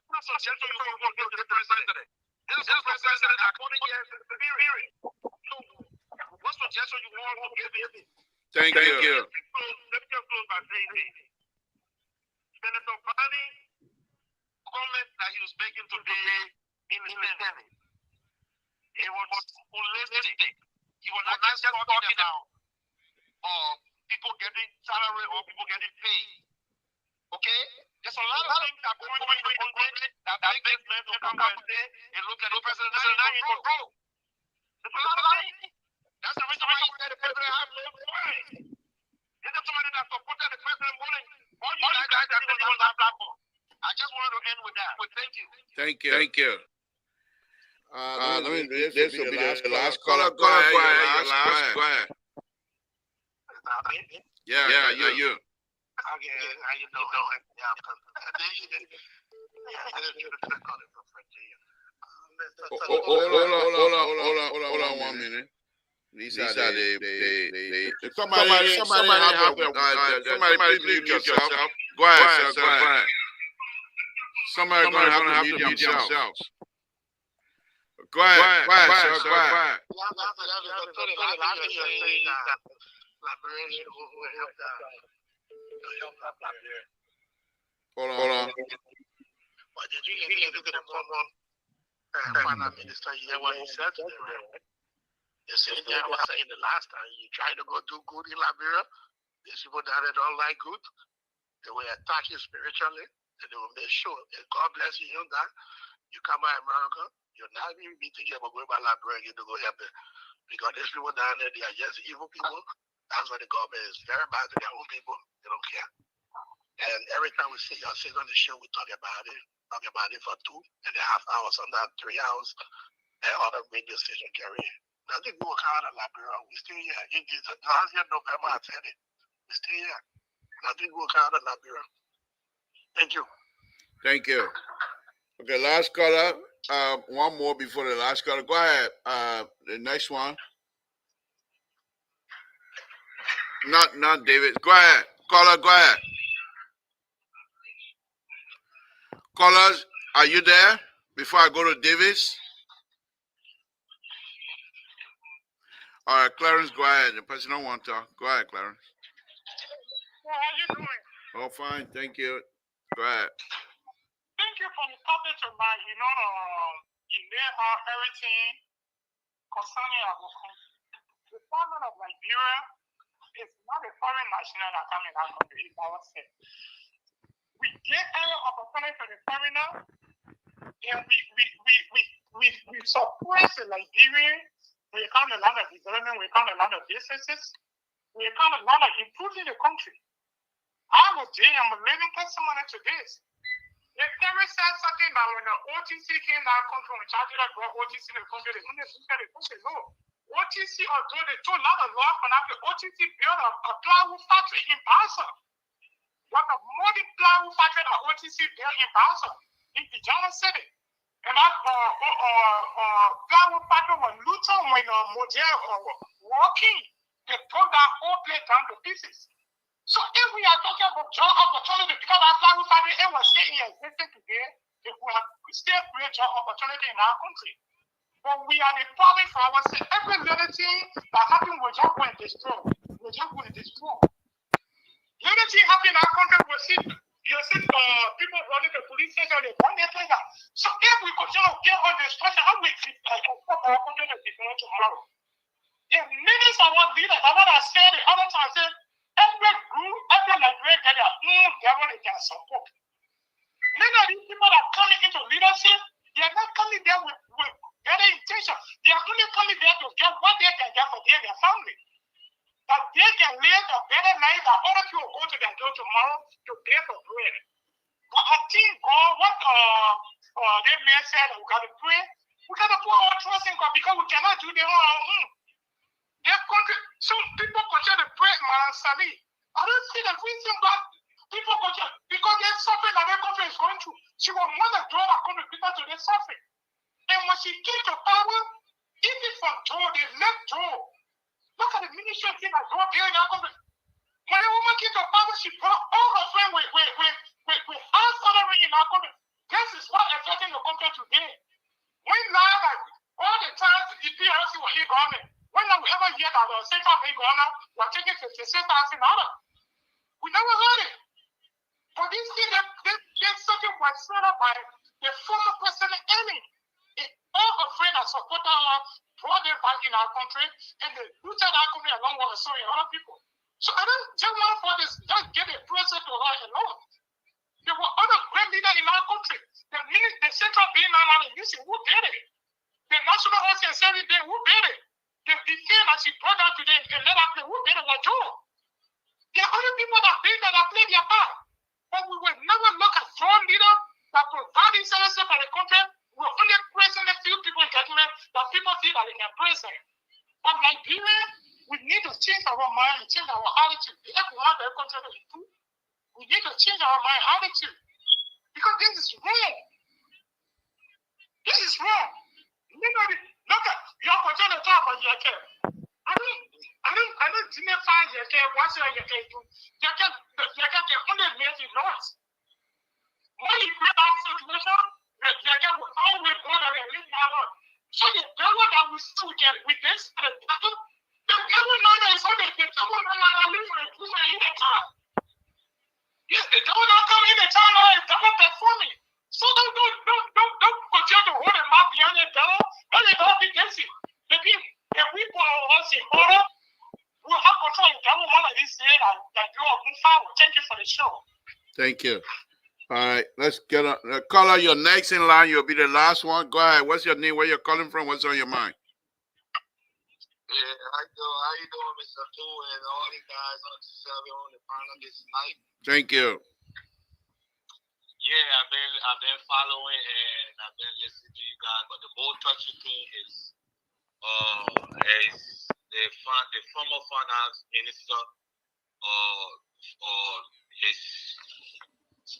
Not suggestion you want to get the president. This is the president according to the spirit. So, what suggestion you want to give him? Thank you. Let me just close by saying this. Senator Bani comment that he was making today in the Senate. It was holistic. He was not just talking about people getting salary or people getting paid. Okay? There's a lot of things that are going on in the country that make this man to come back today and look at the president in control. There's a lot of things. That's the reason why he said the president has no point. There's somebody that supported the president more than all you guys that are on that platform. I just wanted to end with that. But thank you. Thank you. This will be the last caller. Go ahead. Yeah, you. Okay, how you doing? Hold on 1 minute. These are the somebody please mute yourself. Go ahead, sir. Somebody's gonna have to mute themselves. Go ahead, sir. Go ahead. Hold on. But did you look at the former finance minister here what he said today, right? The same thing I was saying the last time. You try to go do good in Liberia, these people down there don't like good. They will attack you spiritually, and they will make sure that God bless you in that. You come by America, you're not even be thinking about going by Liberia to go help it. Because these people down there, they are just evil people. That's why the government is very bad to their own people. They don't care. And every time we see y'all sit on the show, we talk about it for 2.5 hours, sometimes 3 hours, and other radio station carry. Nothing will come out of Liberia. We still here. In Jesus, last year, November, I said it. We still here. Nothing will come out of Liberia. Thank you. Thank you. Okay, last caller. One more before the last caller. Go ahead. The next one. Not David. Go ahead. Caller, go ahead. Callers, are you there? Before I go to Davis. All right, Clarence, go ahead. The person don't want to talk. Go ahead, Clarence. Well, how you doing? Oh, fine. Thank you. Go ahead. Thank you for the topic tonight. You know, you laid out everything concerning the government of Liberia. It's not a foreign national that come in our country, it's ourselves. We get every opportunity for the foreigner, and we suppress the Liberians. We count a lot of development, we count a lot of businesses, we count a lot of improving the country. I'm a living testimony to this. The terrorist said something that when the OTC came to our country, when charged that brought OTC in the country, they couldn't no. OTC, although they told a lot of law for that, the OTC built a plywood factory in Bausa. What a modern plywood factory that OTC built in Bausa, in Tijana City. And that plywood factory was Luton when Model walking, they put that whole place down to pieces. So if we are talking about job opportunity, because our plywood factory, it was staying here existing today, if we have still create job opportunity in our country. But we are the problem for ourselves. Every little thing that happens will just go and destroy. Little thing happen in our country, you see people running the police station, they run their things out. So if we continue to get on destruction, how we expect our country to develop tomorrow? If millions of our leaders, I want to say the other time, say, every group, every Liberian get their own devil they can support. Many of these people that are coming into leadership, They are not coming there with better intention. They are only coming there to get what they can get for their family. That they can live a better life that other people go to their door tomorrow to pay for bread. But I think God, what they may said, we got to pray. We got to put our trust in God because we cannot do them on our own. So people continue to pray, Madam Sally. I don't see the reason why people continue, because they're suffering that their country is going through. She will want to draw our country people to their suffering. And when she came to power, even from Joe, they left Joe. Look at the ministry of things that Joe did in our country. When a woman came to power, she brought all her friends with our salary in our country. This is what affecting the country today. When now, like, all the time, the PRC were here government. When we ever hear that the Central Bank governor was taking $56,000, we never heard it. But this thing, this something was set up by the former president, Amy. All her friends that supported her brought them back in our country, and they looted our country along with so many other people. So I don't just want for this, just get a present to her alone. There were other great leaders in our country. The Central Bank now, who did it? The National Health and Service Day, who did it? The thing that she brought out today and let her play, who did it like Joe? There are other people that did that, that played their part. But we will never look at strong leaders that provide these services for the country. We're only praising a few people in government that people feel that they can praise them. But Nigeria, we need to change our mind and change our attitude. If we want the country to improve, we need to change our mind attitude. Because this is wrong. This is wrong. Look at your continue to talk about your care. I don't dignify your care. What's your care do? Your care can only make it lost. When you get that situation, your care will always go there and live now on. So the devil that we see with this, the devil now is only the devil now live in the town. Yes, the devil not come in the town now, the devil performing. So don't continue to hold them up behind the devil. Let the devil be guilty. If we put our hearts in order, we'll have control of the devil one of these days that you are moving forward. Thank you for the show. Thank you. All right, let's get on. Caller, you're next in line. You'll be the last one. Go ahead. What's your name? Where you're calling from? What's on your mind? Yeah, how you doing, Mr. Two, and all the guys on the panel this night? Thank you. Yeah, I've been following and I've been listening to you guys, but the most touching thing is the former finance minister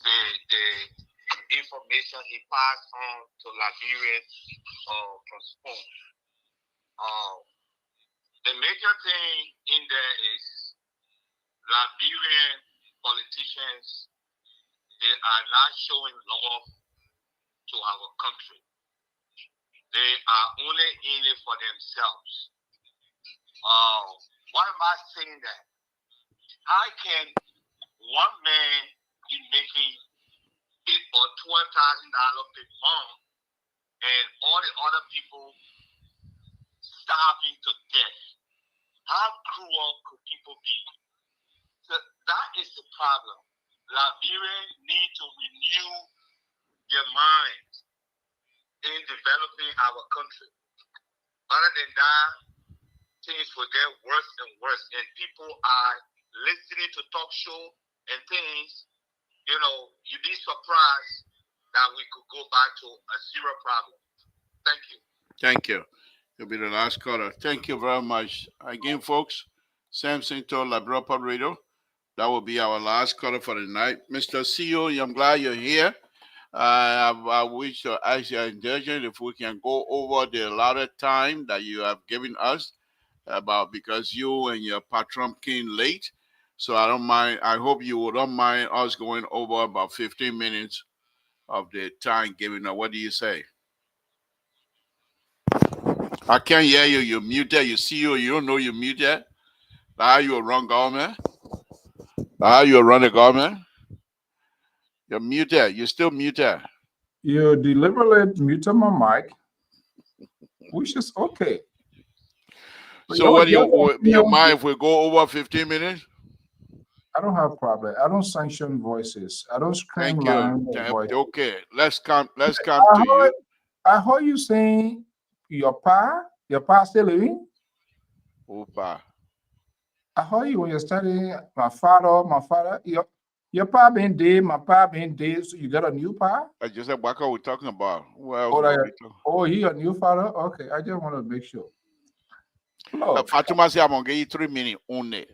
the information he passed on to Liberians from Spoon. The major thing in there is Liberian politicians, they are not showing love to our country. They are only in it for themselves. Why am I saying that? How can one man be making $8,000 or $12,000 per month and all the other people starving to death? How cruel could people be? So that is the problem. Liberians need to renew their minds in developing our country. Other than that, things will get worse and worse, and people are listening to talk show and things. You know, you'd be surprised that we could go back to a zero problem. Thank you. Thank you. You'll be the last caller. Thank you very much. Again, folks, Samson told Labrador Radio. That will be our last caller for the night. Mr. CEO, I'm glad you're here. I wish to ask your indulgence if we can go over the allotted time that you have given us because you and your patron came late. So I don't mind. I hope you don't mind us going over about 15 minutes of the time given us. What do you say? I can't hear you. You're muted. You see you don't know you're muted. How you a run government? How you a run the government? You're muted. You're still muted. You deliberately muted my mic, which is okay. So what do you mind if we go over 15 minutes? I don't have problem. I don't sanction voices. I don't scream Thank line you. voices. Okay, let's come to you. I heard you saying your pa still living. Opa. I heard you when you're studying my father, your pa been dead, my pa been dead, so you got a new pa? I just said, what are we talking about? Who else Oh, will like, we talk? oh, he your new father? Okay, I just want to make sure. Look, Fatima said, I'm going to give you 3 minutes only.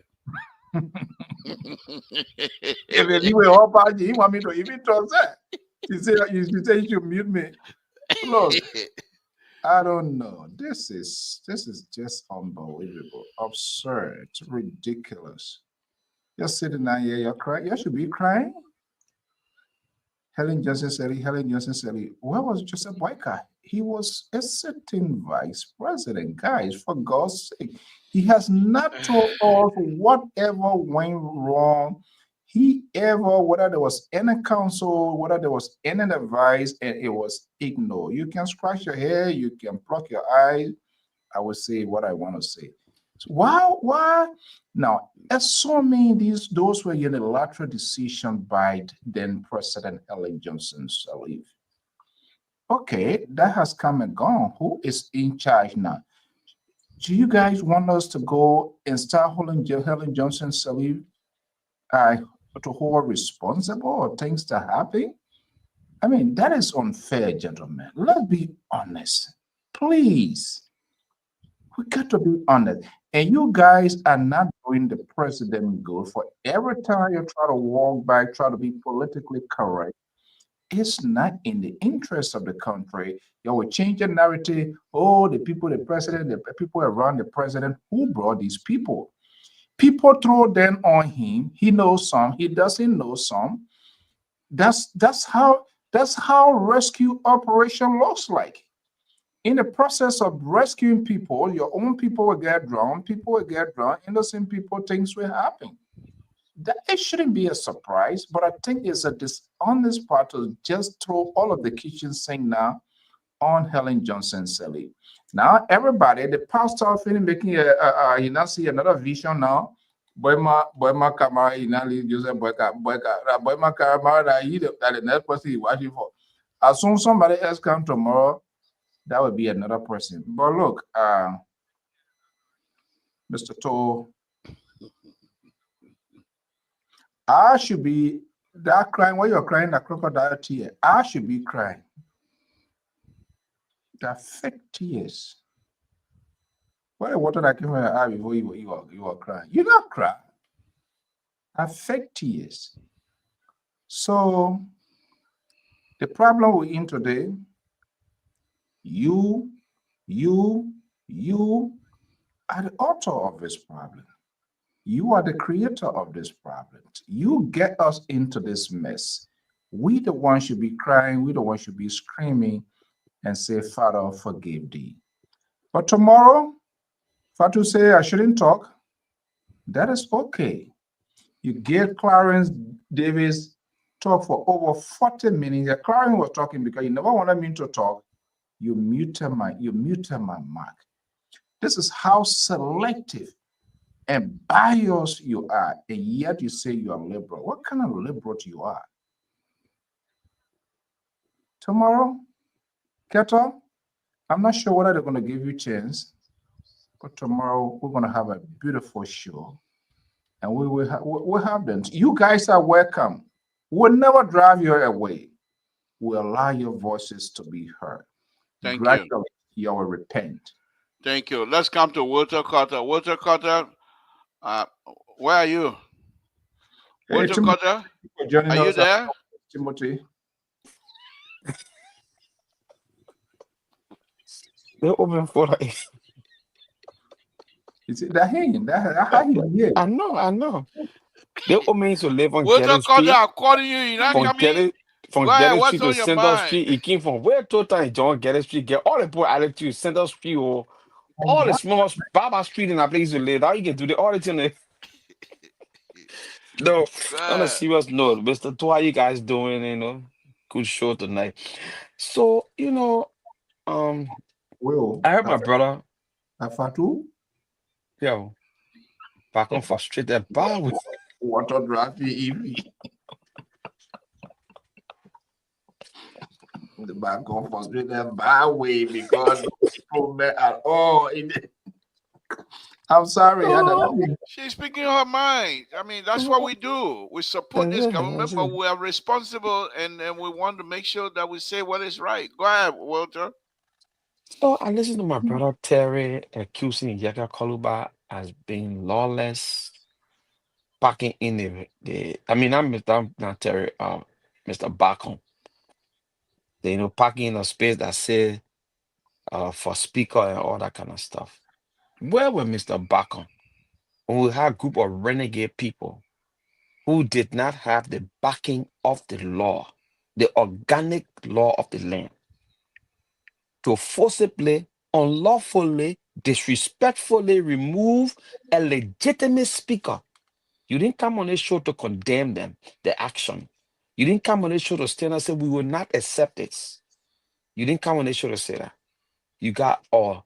if you were all party, you want me to even trust that? You say you should mute me. Look, I don't know. This is just unbelievable, absurd, ridiculous. You're sitting down here, you're crying. You should be crying. Helen Johnson said, where was Joseph Boyka? He was a sitting vice president. Guys, for God's sake, he has not told us whatever went wrong. Whether there was any counsel, whether there was any advice, and it was ignored. You can scratch your hair, you can pluck your eyes. I will say what I want to say. So why? Now, assuming those were unilateral decisions by then President Ellen Johnson Sirleaf. Okay, that has come and gone. Who is in charge now? Do you guys want us to go and start holding Helen Johnson Sirleaf to hold responsible or things to happen? I mean, that is unfair, gentlemen. Let's be honest. Please. We got to be honest. And you guys are not doing the president good. For every time you try to walk back, try to be politically correct, it's not in the interest of the country. You will change the narrative. Oh, the people, the president, the people around the president, who brought these people? People throw them on him. He knows some, he doesn't know some. That's how rescue operation looks like. In the process of rescuing people, your own people will get drowned, innocent people, things will happen. It shouldn't be a surprise, but I think it's a dishonest part to just throw all of the kitchen sink now on Helen Johnson Sirleaf. Now, everybody, the pastor feeling making he now see another vision now. Boy, my camera, he now Joseph boy, my camera, that the next person he watching for. As soon as somebody else come tomorrow, that would be another person. But look, Mr. Toe, I should be that crying when you're crying that crocodile tear. I should be crying. That fake tears. What the water that came from your eye before you are crying? You not cry. That fake tears. So the problem we're in today, you are the author of this problem. You are the creator of this problem. You get us into this mess. We the ones should be crying. We the ones should be screaming and say, Father, forgive thee. But tomorrow, Fatu say I shouldn't talk. That is okay. You gave Clarence Davis talk for over 40 minutes. Clarence was talking because you never wanted me to talk. You muted my mic. This is how selective and biased you are, and yet you say you are liberal. What kind of liberal you are? Tomorrow, Keto, I'm not sure whether they're going to give you a chance, but tomorrow we're going to have a beautiful show, and we'll have them. You guys are welcome. We'll never drive you away. We'll allow your voices to be heard. Thank Gradually, you will repent. Thank you. Let's come to Walter Carter. Walter Carter, where are you? Walter Carter, are you there? Timothy. They open for like. Is it that hanging? Yeah. I know. They open to live on Walter Gary Carter, Street. I'm calling you. You're not coming. From Go ahead, Gary what's Street to on your Center mind? Street. He came from where total John Gary Street. Get all the poor attitude, Center Street, or all the small Baba Street in a place to live. How you can do the all the thing. No, on a serious note, Mr. Two, how you guys doing? You know, good show tonight. So, Will, I heard my brother, Fatu, yo, back on frustrated bar with water draft EV. the back home frustrated my way because no improvement at all in the, I'm sorry, She's speaking her mind. I mean, that's what we do. We support this government, but we are responsible, and we want to make sure that we say what is right. Go ahead, Walter. So I listened to my brother Terry accusing Yaka Koluba as being lawless, packing in the I mean, I'm not Terry, Mr. Bacon. They packing in a space that said for speaker and all that kind of stuff. Where were Mr. Bacon when we had a group of renegade people who did not have the backing of the law, the organic law of the land, to forcibly, unlawfully, disrespectfully remove a legitimate speaker? You didn't come on this show to condemn them, the action. You didn't come on this show to stand and say we will not accept it. You didn't come on this show to say that. You got a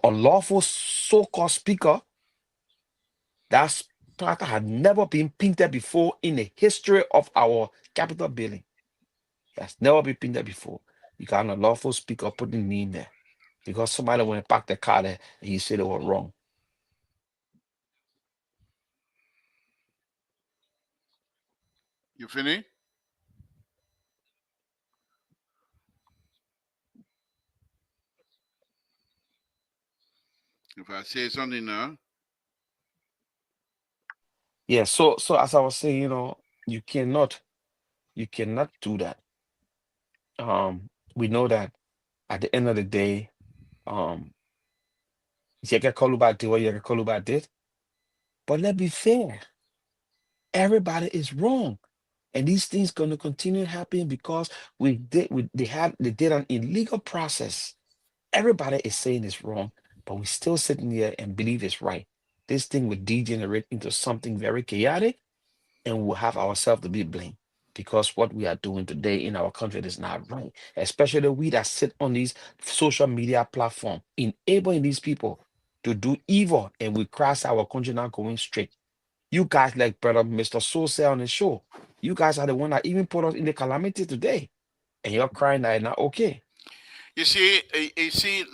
unlawful so-called speaker. That speaker had never been painted before in the history of our Capitol building. That's never been painted before. You got an unlawful speaker putting me in there because somebody went and parked the car there and he said they were wrong. You finished? If I say something now. Yeah, so as I was saying, you cannot do that. We know that at the end of the day, Yeka Koluba did what Yeka Koluba did. But let's be fair. Everybody is wrong. And these things gonna continue happening because they did an illegal process. Everybody is saying it's wrong, but we're still sitting here and believe it's right. This thing will degenerate into something very chaotic, and we'll have ourselves to be blamed because what we are doing today in our country is not right. Especially we that sit on these social media platforms, enabling these people to do evil, and we cross our country not going straight. You guys, like brother Mr. Soul said on the show, you guys are the one that even put us in the calamity today, and you're crying that it's not okay. You see,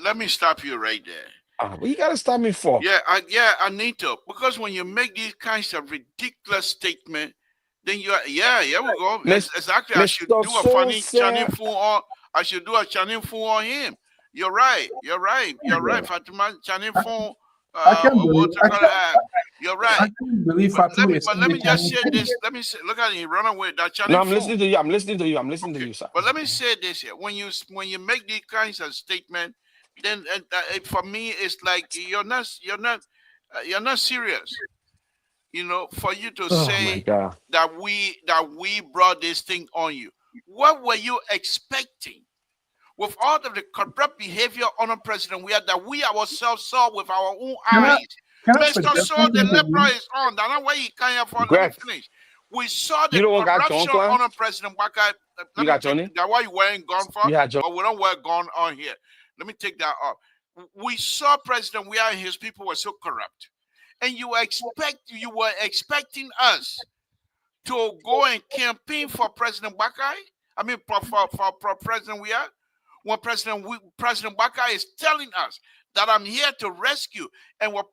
let me stop you right there. What you gotta stop me for? Yeah, I need to, because when you make these kinds of ridiculous statements, then here we go. Exactly. I should do a funny Channing fool on. I should do a Channing fool on him. You're right. Fatima Channing fool. You're right. I can't believe But let me just say this. Let me say, look at him, run away. That Channing No, I'm fool. listening to you. I'm listening to you, sir. But let me say this here: when you make these kinds of statements, then for me it's like you're not serious. For you to say that we brought this thing on you. What were you expecting? With all of the corrupt behavior on a president that we ourselves saw with our own eyes. Mr. Saul, the leper is on. That's not why he can't have fun. Let me finish. We saw the corruption on a president. That's why you wearing gun for, but we don't wear gun on here. Let me take that off. We saw President Weah and his people were so corrupt. And you were expecting us to go and campaign for President Bakai? I mean, for President Weah? When President Bakai is telling us that I'm here to rescue, and we're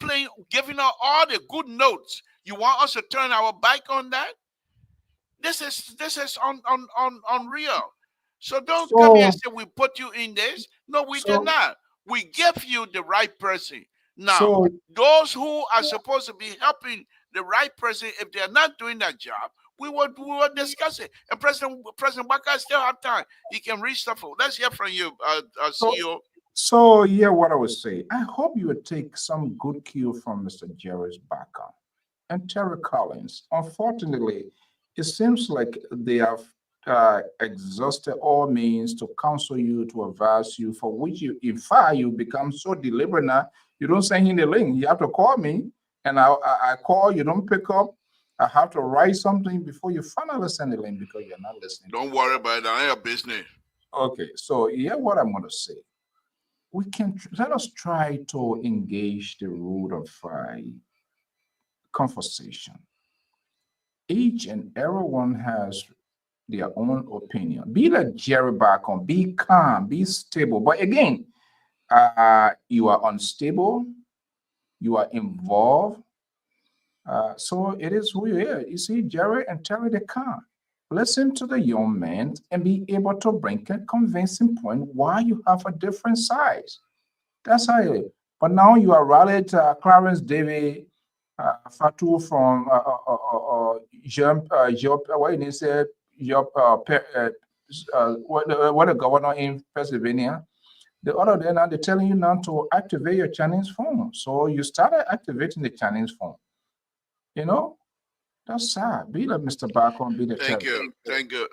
giving her all the good notes. You want us to turn our back on that? This is unreal. So don't come here and say we put you in this. No, we did not. We gave you the right person. Now, those who are supposed to be helping the right person, if they are not doing that job, we will discuss it. And President Bakai still have time. He can reshuffle. Let's hear from you, CEO. So, what I would say. I hope you would take some good cue from Mr. Jerry's Baca and Terry Collins. Unfortunately, it seems like they have exhausted all means to counsel you, to advise you, for which in fact, you become so deliberate now. You don't send in the link. You have to call me, and I call, you don't pick up. I have to write something before you finally send the link because you're not listening. Don't worry about it. I have business. Okay, so what I'm going to say. Let us try to engage the root of conversation. Each and everyone has their own opinion. Be like Jerry Bacon, be calm, be stable. But again, you are unstable, you are involved. So it is who you are. You see, Jerry and Terry, they calm. Listen to the young man and be able to bring a convincing point why you have a different size. That's how it is. But now you are rallied Clarence David Fatu from what you say, what the governor in Pennsylvania. The other day now they're telling you now to activate your Chinese phone. So you started activating the Chinese phone. You know, that's sad. Be like Mr. Bacon, be the Thank Terry. you. Thank you.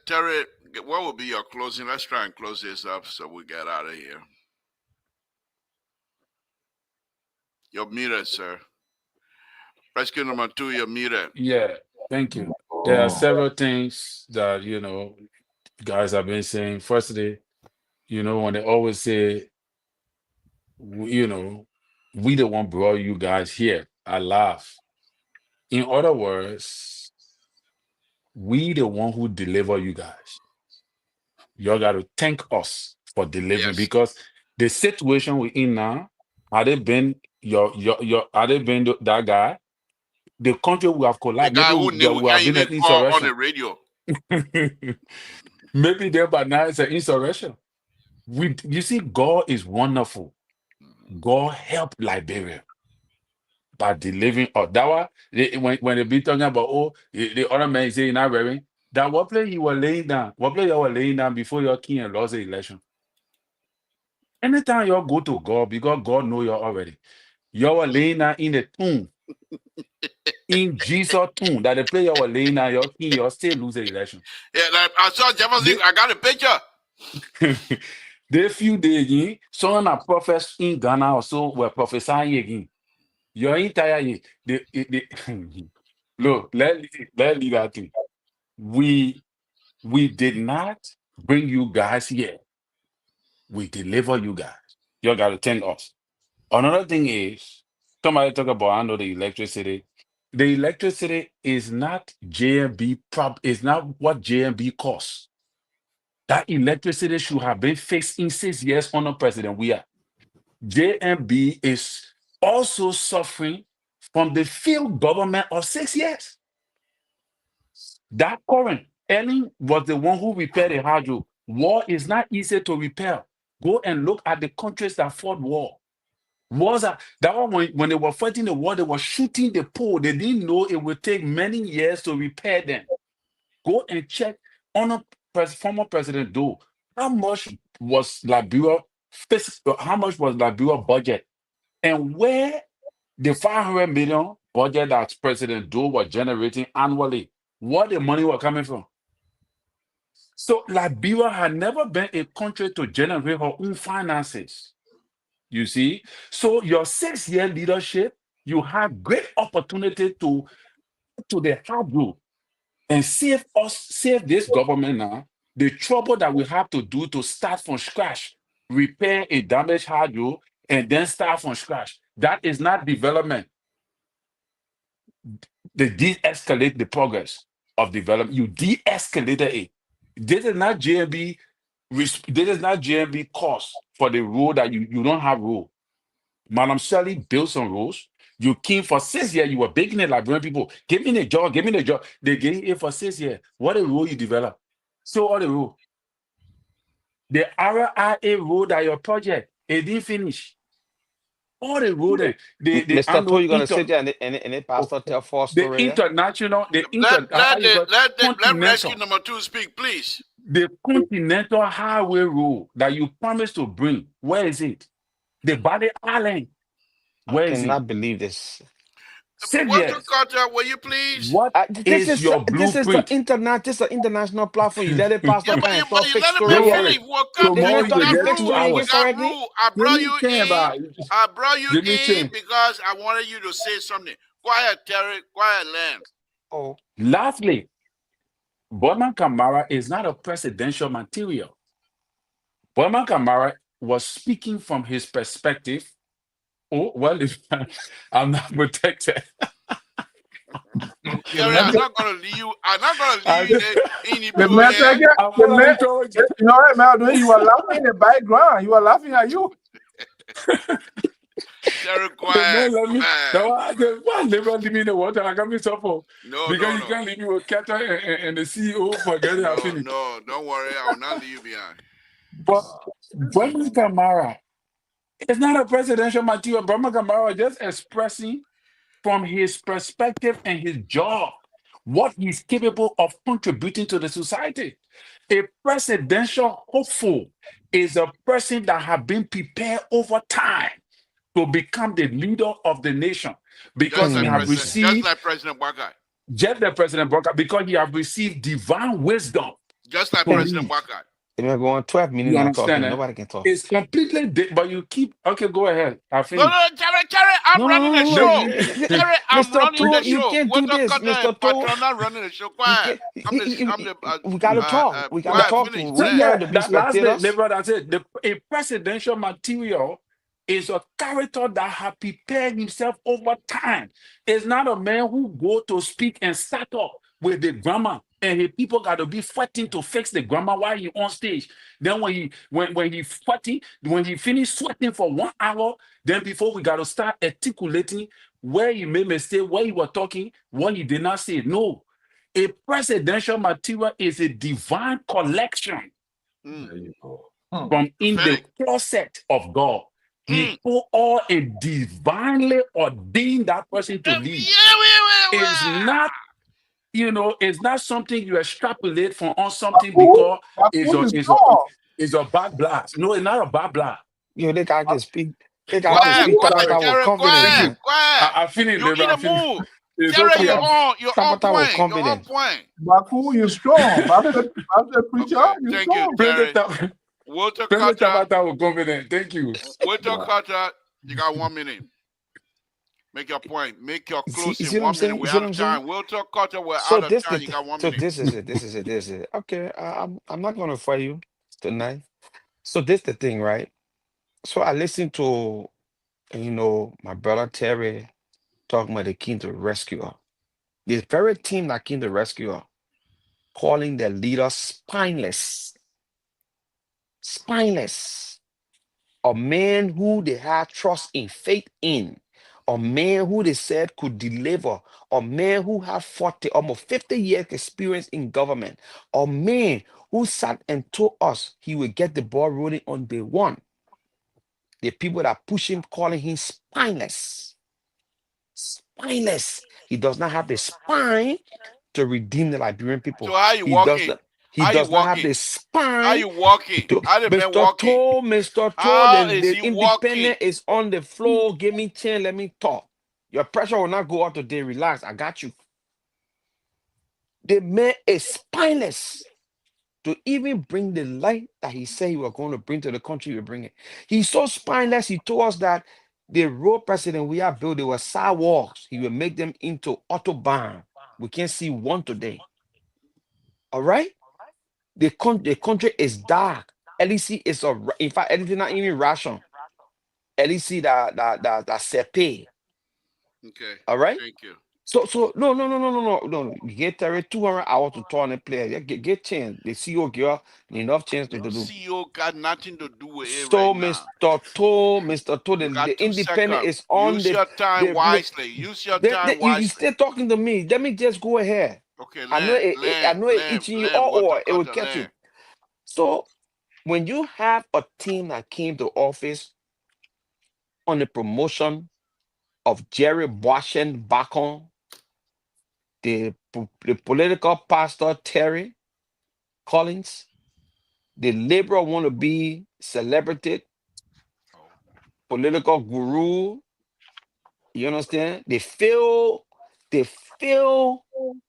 Terry, what will be your closing? Let's try and close this up so we get out of here. Your meter, sir. Rescue number 2, your meter. Yeah, thank you. There are several things that, guys have been saying. Firstly, when they always say, we the one brought you guys here, I laugh. In other words, we the one who deliver you guys. Y'all got to thank us for delivering, Yes. because the situation we're in now, had it been had it been that guy, the country would have The collapsed. guy Maybe who there would have can't been even an call on the insurrection. radio. Maybe there by now it's an insurrection. You see, God is wonderful. God helped Liberia by delivering. Oh, that one, when they be talking about, the other man is saying not wearing that, what place you were laying down? What place you were laying down before your king and lost the election? Anytime y'all go to God, because God know you already, y'all were laying down in the tomb, in Jesus' tomb, that the place y'all were laying down, your king, y'all still lose the election. Yeah, like I saw Jefferson. I got a picture. They few days again, some of prophets in Ghana also were prophesying again. Your entire year, look, let leave that thing. We did not bring you guys here. We deliver you guys. You got to thank us. Another thing is, somebody talk about, I know the electricity. The electricity is not JMB is not what JMB costs. That electricity should have been fixed in 6 years under President we are. JMB is also suffering from the failed government of 6 years. That current, Ellen was the one who repaired the hydro. War is not easy to repair. Go and look at the countries that fought war. Wars are, that one when they were fighting the war, they were shooting the pole. They didn't know it would take many years to repair them. Go and check on former President Doe. How much was Liberia budget? And where the 500 million budget that President Doe was generating annually, what the money was coming from? So Liberia had never been a country to generate her own finances. You see? So your 6-year leadership, you have great opportunity to the hard road and save this government now, the trouble that we have to do to start from scratch, repair a damaged hard road, and then start from scratch. That is not development. They de-escalate the progress of development. You de-escalated it. This is not JMB. This is not JMB cost for the road that you don't have road. Madam Shelley built some roads. You came for 6 years. You were begging the Liberian people, give me the job, give me the job. They gave it for 6 years. What a road you develop. So all the road. The RIA road at your project, it didn't finish. All the road, the Mr. Poe, you gonna sit there and the pastor tell false the story? international, Let rescue number 2 speak, please. The Continental Highway Road that you promised to bring, where is it? The Body Island, where is it? I cannot believe this. 6 What's years. the culture? Will you please? What is your This is blueprint? the international platform. You let it pastor Yeah, but and you talk fake let him story Don't here. worry. finish. Well, Tomorrow you you fake get 2 story hours. again correctly? I brought you Give me in 10. because I wanted you to say something. Quiet, Terry. Quiet, Lamb. Oh, Lastly, Boyman Kamara is not a presidential material. Boyman Kamara was speaking from his perspective. Oh, well, I'm not protected. Terry, I'm not gonna leave you. I'm not gonna leave you in the The blue man, here. the man, you know what, man? You were laughing in the background. You were laughing at you. Terry, The man quiet, let me. quiet. No, I just why never leave me in the water. I got me suffer No, because no, you no. can't leave me with Kata and the CEO forget it. I No, finish. no, don't worry. I will not leave you behind. But Brahma Kamara, it's not a presidential material. Brahma Kamara just expressing from his perspective and his job what he's capable of contributing to the society. A presidential hopeful is a person that have been prepared over time to become the leader of the nation because he have Just received like President Wakai. just the President Broca, because he have received divine wisdom. Just like to President lead. Wakai. If we're going 12 minutes You not understand talking, that? nobody can talk. It's completely but you keep okay, go ahead. I No, finish. no, Terry, I'm running the show. Terry, I'm Mr. running Toll, the you show. can't do What this, Cutter Mr. and Toll. Patron not running the show. You Quiet. can't, we gotta talk. We gotta quiet, talk. finish. We Yeah, can't be that last bit, spectators. Labor, that's it. A presidential material is a character that has prepared himself over time. It's not a man who go to speak and start up with the grammar, and his people got to be fighting to fix the grammar while he on stage. Then when he fighting, when he finish sweating for 1 hour, then before we got to start articulating where he made mistake, where he was talking, what he did not say. No, a presidential material is a divine collection There you go. from in the Prophetic. closet of God. He put all and divinely ordained that person to lead. It's not, it's not something you extrapolate from on something because it's a bad blast. No, it's not a bad blast. Yo, they guy can speak. They guy can Quiet, speak quiet, Tapata with Terry, confidence, man. quiet. I finished, You Labor. in I the finished. mood. It's Terry, okay. you're on Tapata with point. You're on confidence. point. Baku, you're strong. After preacher, Okay, you're thank strong. you, Terry. Walter President Carter, Tabata with confidence. Thank you. Walter Carter, you got 1 minute. Make your point. Make your You closing. see what 1 I'm saying? minute. You We're see out what I'm of saying? time. Walter Carter, we're So out of this time. the You got 1 so minute. this is it. Okay, I'm not gonna fight you tonight. So this the thing, right? So I listened to my brother Terry talking about the king to rescue her. The very team that came to rescue her, calling their leader spineless. Spineless. A man who they had trust in, faith in. A man who they said could deliver. A man who had almost 50 years experience in government. A man who sat and told us he would get the ball rolling on day one. The people that push him, calling him spineless. Spineless. He does not have the spine to redeem the Liberian people. So how you He does walking? not. He How you does not have walking? the spine. How you walking? to- How the man Mr. walking? Toll, Mr. Toll, How the, is the he independent walking? is on the floor. Give me 10, let me talk. Your pressure will not go out today. Relax. I got you. The man is spineless to even bring the light that he said he was going to bring to the country. He will bring it. He's so spineless. He told us that the road president we have built, they were sidewalks. He will make them into autobahn. We can't see one today. All right? The country is dark. LEC is in fact, anything not even ration. LEC that sepe. Okay. All right. Thank you. So no. Get Terry 200 hours to turn and play. Get chance. The CEO girl enough chance to do. CEO got nothing to do with it So right now. Mr. Toll, You got the 2 independent seconds. is on Use the your time wisely. Use your time you wisely. still talking to me. Let me just go ahead. Okay, I know it itching you or it will catch you. So when you have a team that came to office on the promotion of Jerry Washington Bacon, the political pastor Terry Collins, the liberal want to be celebrated, political guru, you understand? They feel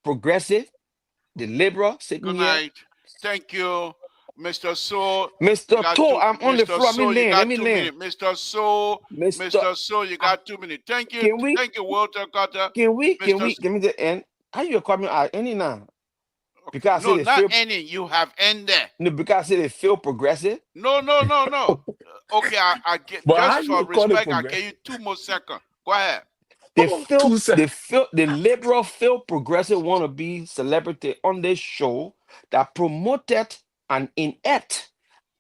progressive, the liberal sitting Good here. night. Thank you, Mr. So. Mr. Toll, I'm on the floor. Let me land. Mr. So, Mr. So, you got 2 minutes. Thank you. Thank you, Walter Carter. Can we give me the end? How you call me any now? Okay. Because No, not any. You have ended. No, because I say they feel progressive. No. Okay, I get But just for respect, I give you 2 more seconds. Go ahead. the liberal feel progressive wannabe celebrity on this show that promoted an inept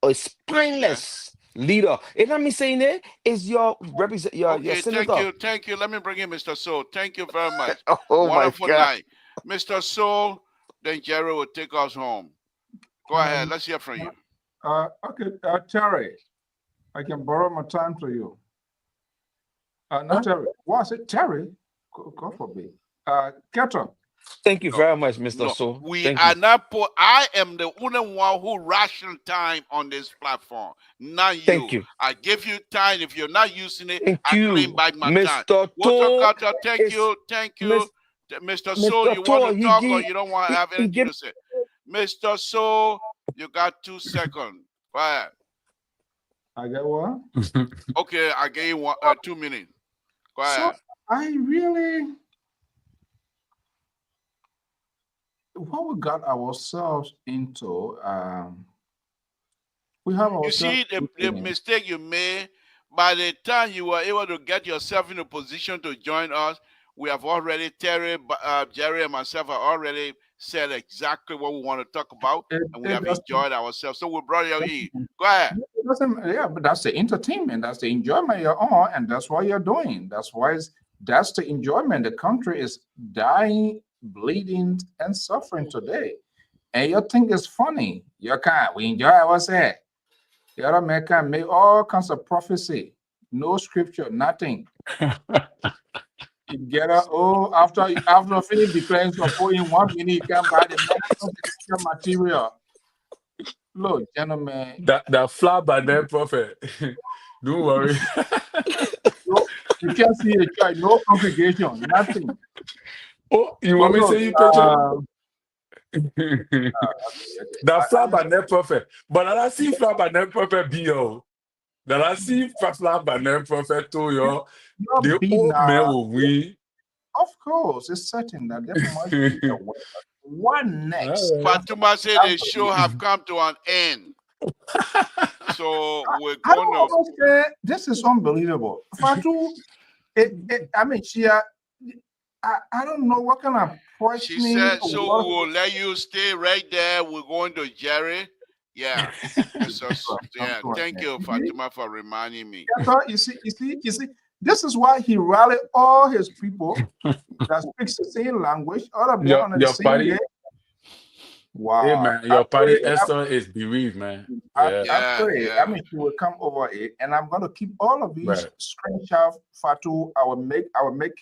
or spineless leader. And I'm saying it is your represent your Okay, senator. thank you. Let me bring in Mr. Soul. Thank you very much. Oh my Wonderful God. night. Mr. Soul, then Jerry will take us home. Go ahead. Let's hear from you. Okay, Terry, I can borrow my time to you. Not Terry. Was it Terry? God forbid. Keto. Thank you No, very much, Mr. no, So. we Thank are you. not. I am the only one who ration time on this platform, not you. Thank you. I give you time. If you're not using it, Thank I claim you, back my time. Mr. Water To. cutter, thank Is you, Mr. Soul. Mr. You want To, to he talk or give you don't want to have he anything give to say? Mr. Soul, you got 2 seconds. Go ahead. I get what? Okay, I gave you 2 minutes. Go So ahead. I really, what we got ourselves into, we have You ourselves see the mistake you made. By the time you were able to get yourself in a position to join us, we have already, Terry, Jerry, and myself have already said exactly what we want to talk about, and we have enjoyed ourselves. So we brought you in. Go ahead. Yeah, but that's the entertainment, that's the enjoyment you're on, and that's what you're doing. That's the enjoyment. The country is dying, bleeding, and suffering today. And you think it's funny. You can't. We enjoy ourselves. The other man can make all kinds of prophecy, no scripture, nothing. You get up, after finish declaring support in 1 minute, you can buy the medical material. Look, gentlemen, That flat by then prophet. Don't worry. you can't see a church, no congregation, nothing. Oh, you But want me to look, say you picture? okay. That flat by then prophet. But I see flat by then prophet be yo. That I see flat by then prophet to yo. Not The be old man now. will win. Of course, it's certain that there must be a way. What next? Fatuma said the show have come to an end. So we're I going don't to. understand. This is unbelievable. Fatu, I mean, I don't know what kind of She poisoning. said, so we will let you stay right there. We're going to Jerry. Yeah. Yeah. Thank you, Fatima, for reminding me. You see, this is why he rallied all his people that speaks the same language, all of them on the Your same party. day. Wow. Hey man, your party Esther is bereaved, man. I pray. I mean, she will come over it, and I'm going to keep all of these screenshots. Fatu, I will make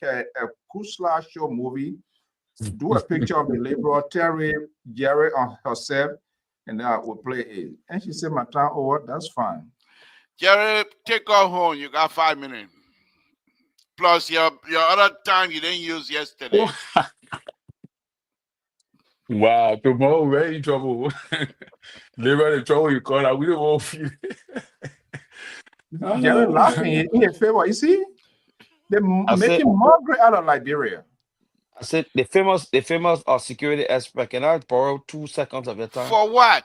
a Kusla show movie. Do a picture of the laborer, Terry, Jerry on herself, and then I will play it. And she said, "My time over. That's fine." Jerry, take off home. You got 5 minutes. Plus your other time you didn't use yesterday. Wow, tomorrow we're in trouble. Labor in trouble, you call that. We don't want you. Jerry laughing in favor. You see, they're making Margaret out of Liberia. I said the famous security expert. Can I borrow 2 seconds of your time? For what?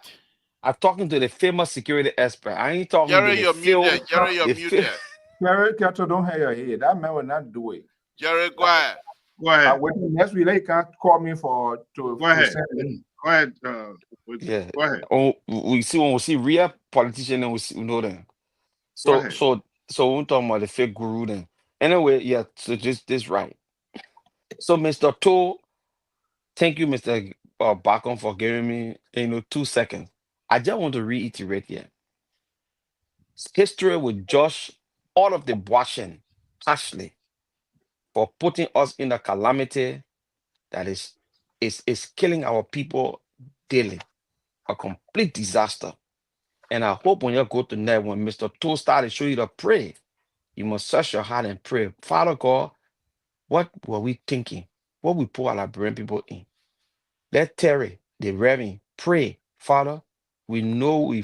I'm talking to the famous security expert. I ain't talking Jerry, to the you're muted. Jerry, you're muted. Jerry, Kato, don't have your head. That man will not do it. Jerry, go ahead. Go ahead. Next week, they can't call me to go ahead. Go ahead. Yeah. Go ahead. Oh, when we see real politicians, we know them. So we're talking about the fake guru then. Anyway, yeah. So this right. So Mr. To, thank you, Mr. Bacon, for giving me 2 seconds. I just want to reiterate here. History will judge all of the washing harshly for putting us in a calamity that is killing our people daily. A complete disaster. And I hope when you go to net, when Mr. To started show you to pray, you must search your heart and pray. Father God, what were we thinking? What we put our Liberian people in? Let Terry, the Reverend, pray. Father, we know we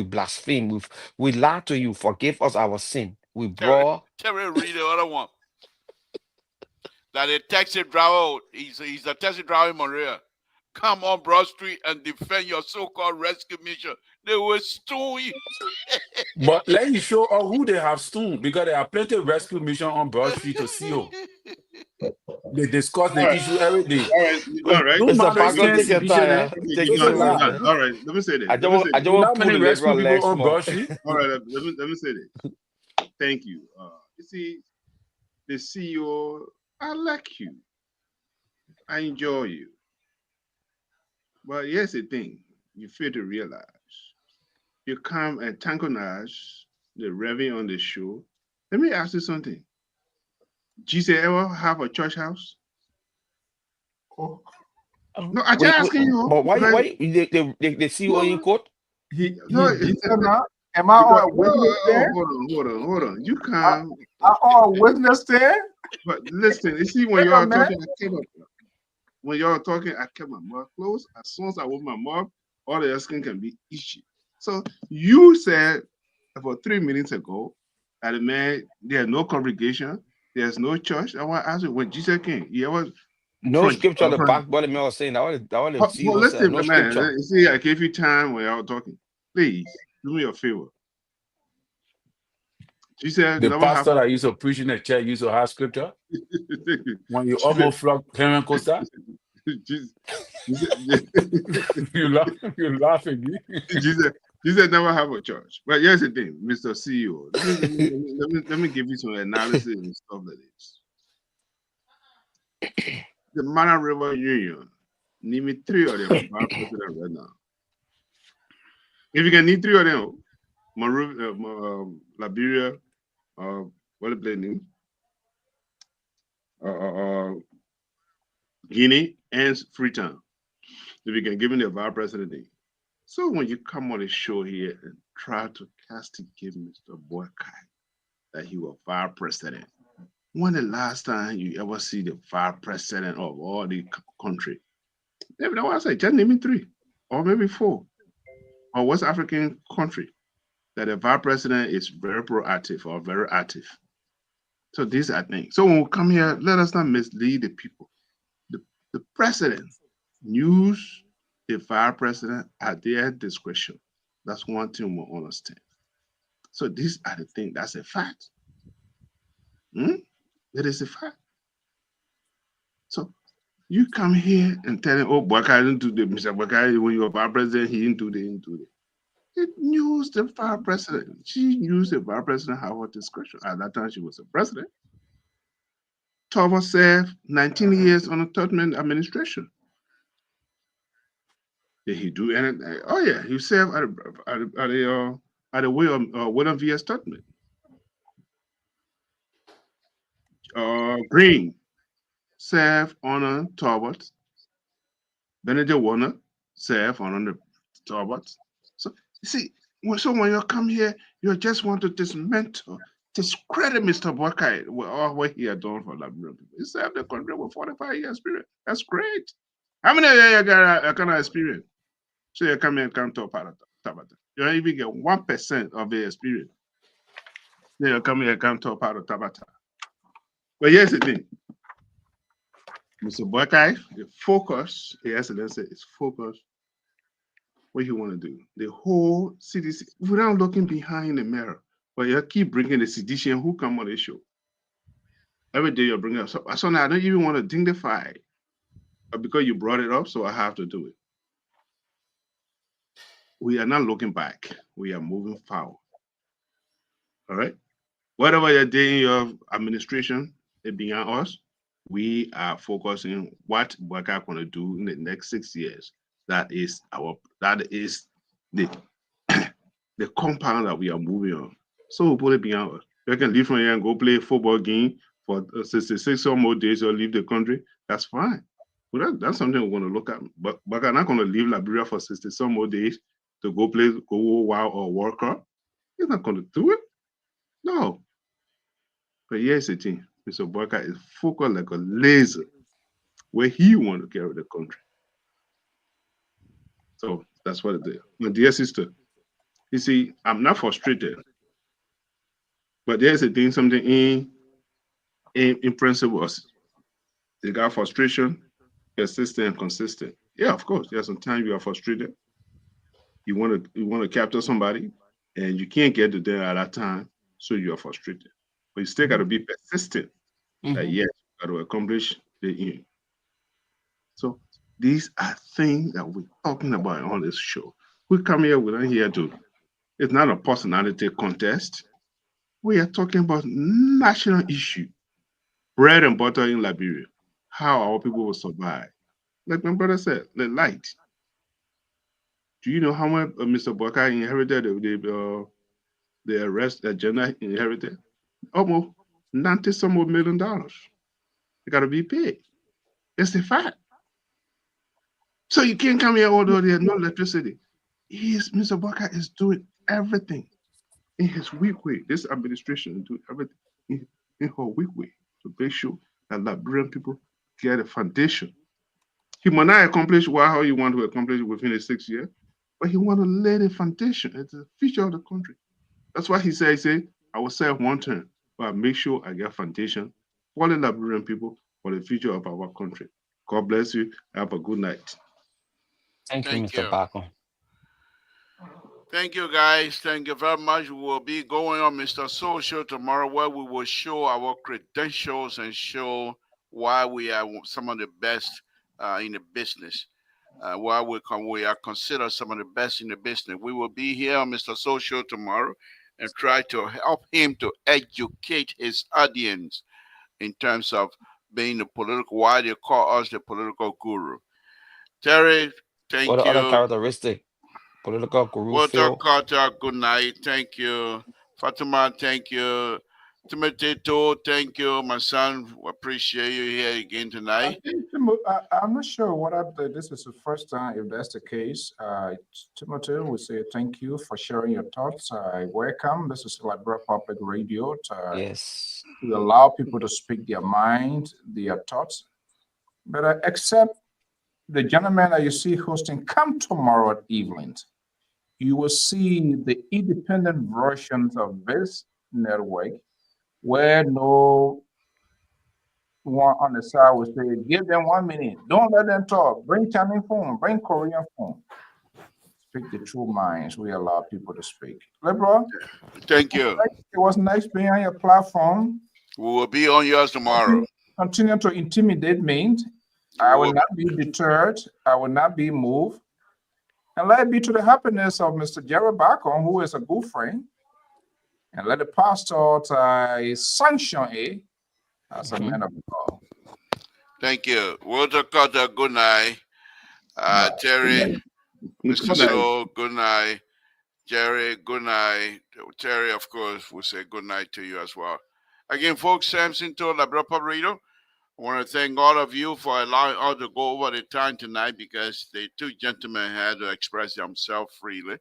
blaspheme. We lied to you. Forgive us our sin. We brought. Terry, read the other one. That a taxi driver, he's a taxi driver in Maria. come on Broad Street and defend your so-called rescue mission, they will stone you. But let you show who they have stoned, because there are plenty of rescue mission on Broad Street to see. They discuss All the right, issue every day. all right, you're done, right? No Mr. matter Pastor, take your time. vision, Okay, Take you're your done, you're time. done. All right, let me say this. I don't want you know how to pull many the rescue liberal people legs on more. Broad Street? All right, let me say this. Thank you. You see, the CEO, I like you. I enjoy you. But here's the thing you fail to realize. You come and antagonize the revenue on the show. Let me ask you something. Jesus ever have a church house? Oh, No, I'm just asking you. But why Like, they see you in court? he no, did now. Am I because, on a witness stand? hold on. You come, I on a witness stand? but listen, you see, when Wait a y'all minute. talking, I kept up. When y'all talking, I kept my mouth closed. As soon as I open my mouth, all the asking can be issue. So you said about 3 minutes ago that the man, there's no congregation, there's no church. I want to ask you, when Jesus came, he ever No scripture to back what the man was saying. I want to see well, myself. listen, No man. scripture. You see, I gave you time when y'all talking. Please do me a favor. Jesus The never pastor have. that used to preach in the church used to have scripture. When you almost flogged Karen Costa, Jesus, you laughing. Jesus never have a church. But here's the thing, Mr. CEO. Let me give you some analysis and stuff like this. The Mana River Union, name me 3 of them for our president right now. If you can need 3 of them, Liberia, what the play name? Guinea and Freetown. If you can give me the vice president name. So when you come on the show here and try to castigate Mr. Boykai that he was vice president, when the last time you ever see the vice president of all the country? Maybe that's why I say just name me 3 or maybe 4 or West African country that the vice president is very proactive or very active. So these are things. So when we come here, let us not mislead the people. The president use the vice president at their discretion. That's one thing we understand. So these are the things. That's a fact. It is a fact. So you come here and tell him, oh, Baka didn't do the Mr. Baka, when you were vice president, he didn't do it. It used the vice president. She used the vice president at her discretion. At that time, she was the president. Thomas served 19 years on the Tubman administration. Did he do anything? Oh yeah, he served at the way of William V.S. Tubman. Green served under Talbot. Benedict Warner served under Talbot. So you see, when you come here, you just want to dismantle, discredit Mr. Buckeye with all what he had done for Liberian people. He served the country with 45 years experience. That's great. How many of you got that kind of experience? So you come here and come to Tabata. You don't even get 1% of the experience. Then you come here and come to a part of Tabata. But here's the thing. Mr. Buckeye, the focus, the excellency is focus. What you want to do? The whole city, without looking behind the mirror, but you keep bringing the sedition who come on the show. Every day you bring it up. So now I don't even want to dignify it, but because you brought it up, so I have to do it. We are not looking back. We are moving forward. All right? Whatever you're doing in your administration beyond us, we are focusing what we're going to do in the next 6 years. That is the the compound that we are moving on. So we put it beyond us. You can leave from here and go play a football game for 66 or more days or leave the country. That's fine. But that's something we're going to look at. But I'm not going to leave Liberia for 60 some more days to go play WoW or World Cup. He's not going to do it. No. But here's the thing. Mr. Barker is focused like a laser where he wants to carry the country. So that's what it is. My dear sister, you see, I'm not frustrated. But there's a thing, something in principle. They got frustration, persistent, and consistent. Yeah, of course. There's some time you are frustrated. You want to capture somebody, and you can't get to them at that time, so you are frustrated. But you still got to be persistent. That Mm-hmm. yes, you got to accomplish the end. So these are things that we're talking about on this show. We come here, we're not here to. It's not a personality contest. We are talking about national issue, bread and butter in Liberia, how our people will survive. Like my brother said, the light. Do you know how much Mr. Baka inherited the arrest agenda inherited? Almost 90 some odd $1 million. It got to be paid. It's a fact. So you can't come here although there's no electricity. Mr. Baka is doing everything in his weak way. This administration is doing everything in her weak way to make sure that Liberian people get a foundation. He might not accomplish how he want to accomplish it within the 6 years, but he want to lay the foundation. It's the future of the country. That's why he said, I will serve one term, but I make sure I get foundation for the Liberian people for the future of our country. God bless you. Have a good night. Thank you, Thank Mr. you. Bako. Thank you, guys. Thank you very much. We will be going on Mr. Social tomorrow, where we will show our credentials and show why we are some of the best in the business. Why we are considered some of the best in the business. We will be here on Mr. Social tomorrow and try to help him to educate his audience in terms of being the political, why they call us the political guru. Terry, What thank the other you. characteristic? Political guru Walter feel. Carter, good night. Thank you. Fatima, thank you. Timothy Toh, thank you. My son, we appreciate you here again I tonight. think I'm not sure whether this is the first time. If that's the case, Timothy, we say thank you for sharing your thoughts. Welcome. This is Liberia Public Radio. Yes. We allow people to speak their mind, their thoughts. But except the gentleman that you see hosting, come tomorrow evening. You will see the independent versions of this network where no one on the side will say, give them 1 minute. Don't let them talk. Bring Chinese phone, bring Korean phone. Speak the true minds. We allow people to speak. Liberal, Thank you. it was nice being on your platform. We will be on yours tomorrow. Continue to intimidate me. I will not be deterred. I will not be moved. And let it be to the happiness of Mr. Jerry Bacon, who is a good friend. And let the pastor sanction it as a man of God. Thank you. Walter Carter, good night. Right. Terry, Mr. Good night. Soul, good night. Jerry, good night. Terry, of course, will say good night to you as well. Again, folks, Samson to Liberia Public Radio. I want to thank all of you for allowing us to go over the time tonight because the two gentlemen had to express themselves freely.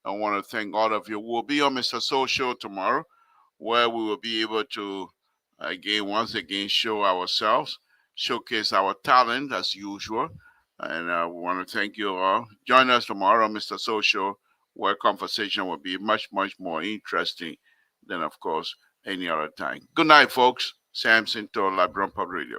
I want to thank all of you. We'll be on Mr. Social tomorrow, where we will be able to, once again, show ourselves, showcase our talent as usual. And I want to thank you all. Join us tomorrow, Mr. Social, where conversation will be much, much more interesting than, of course, any other time. Good night, folks. Samson to Liberian Public Radio.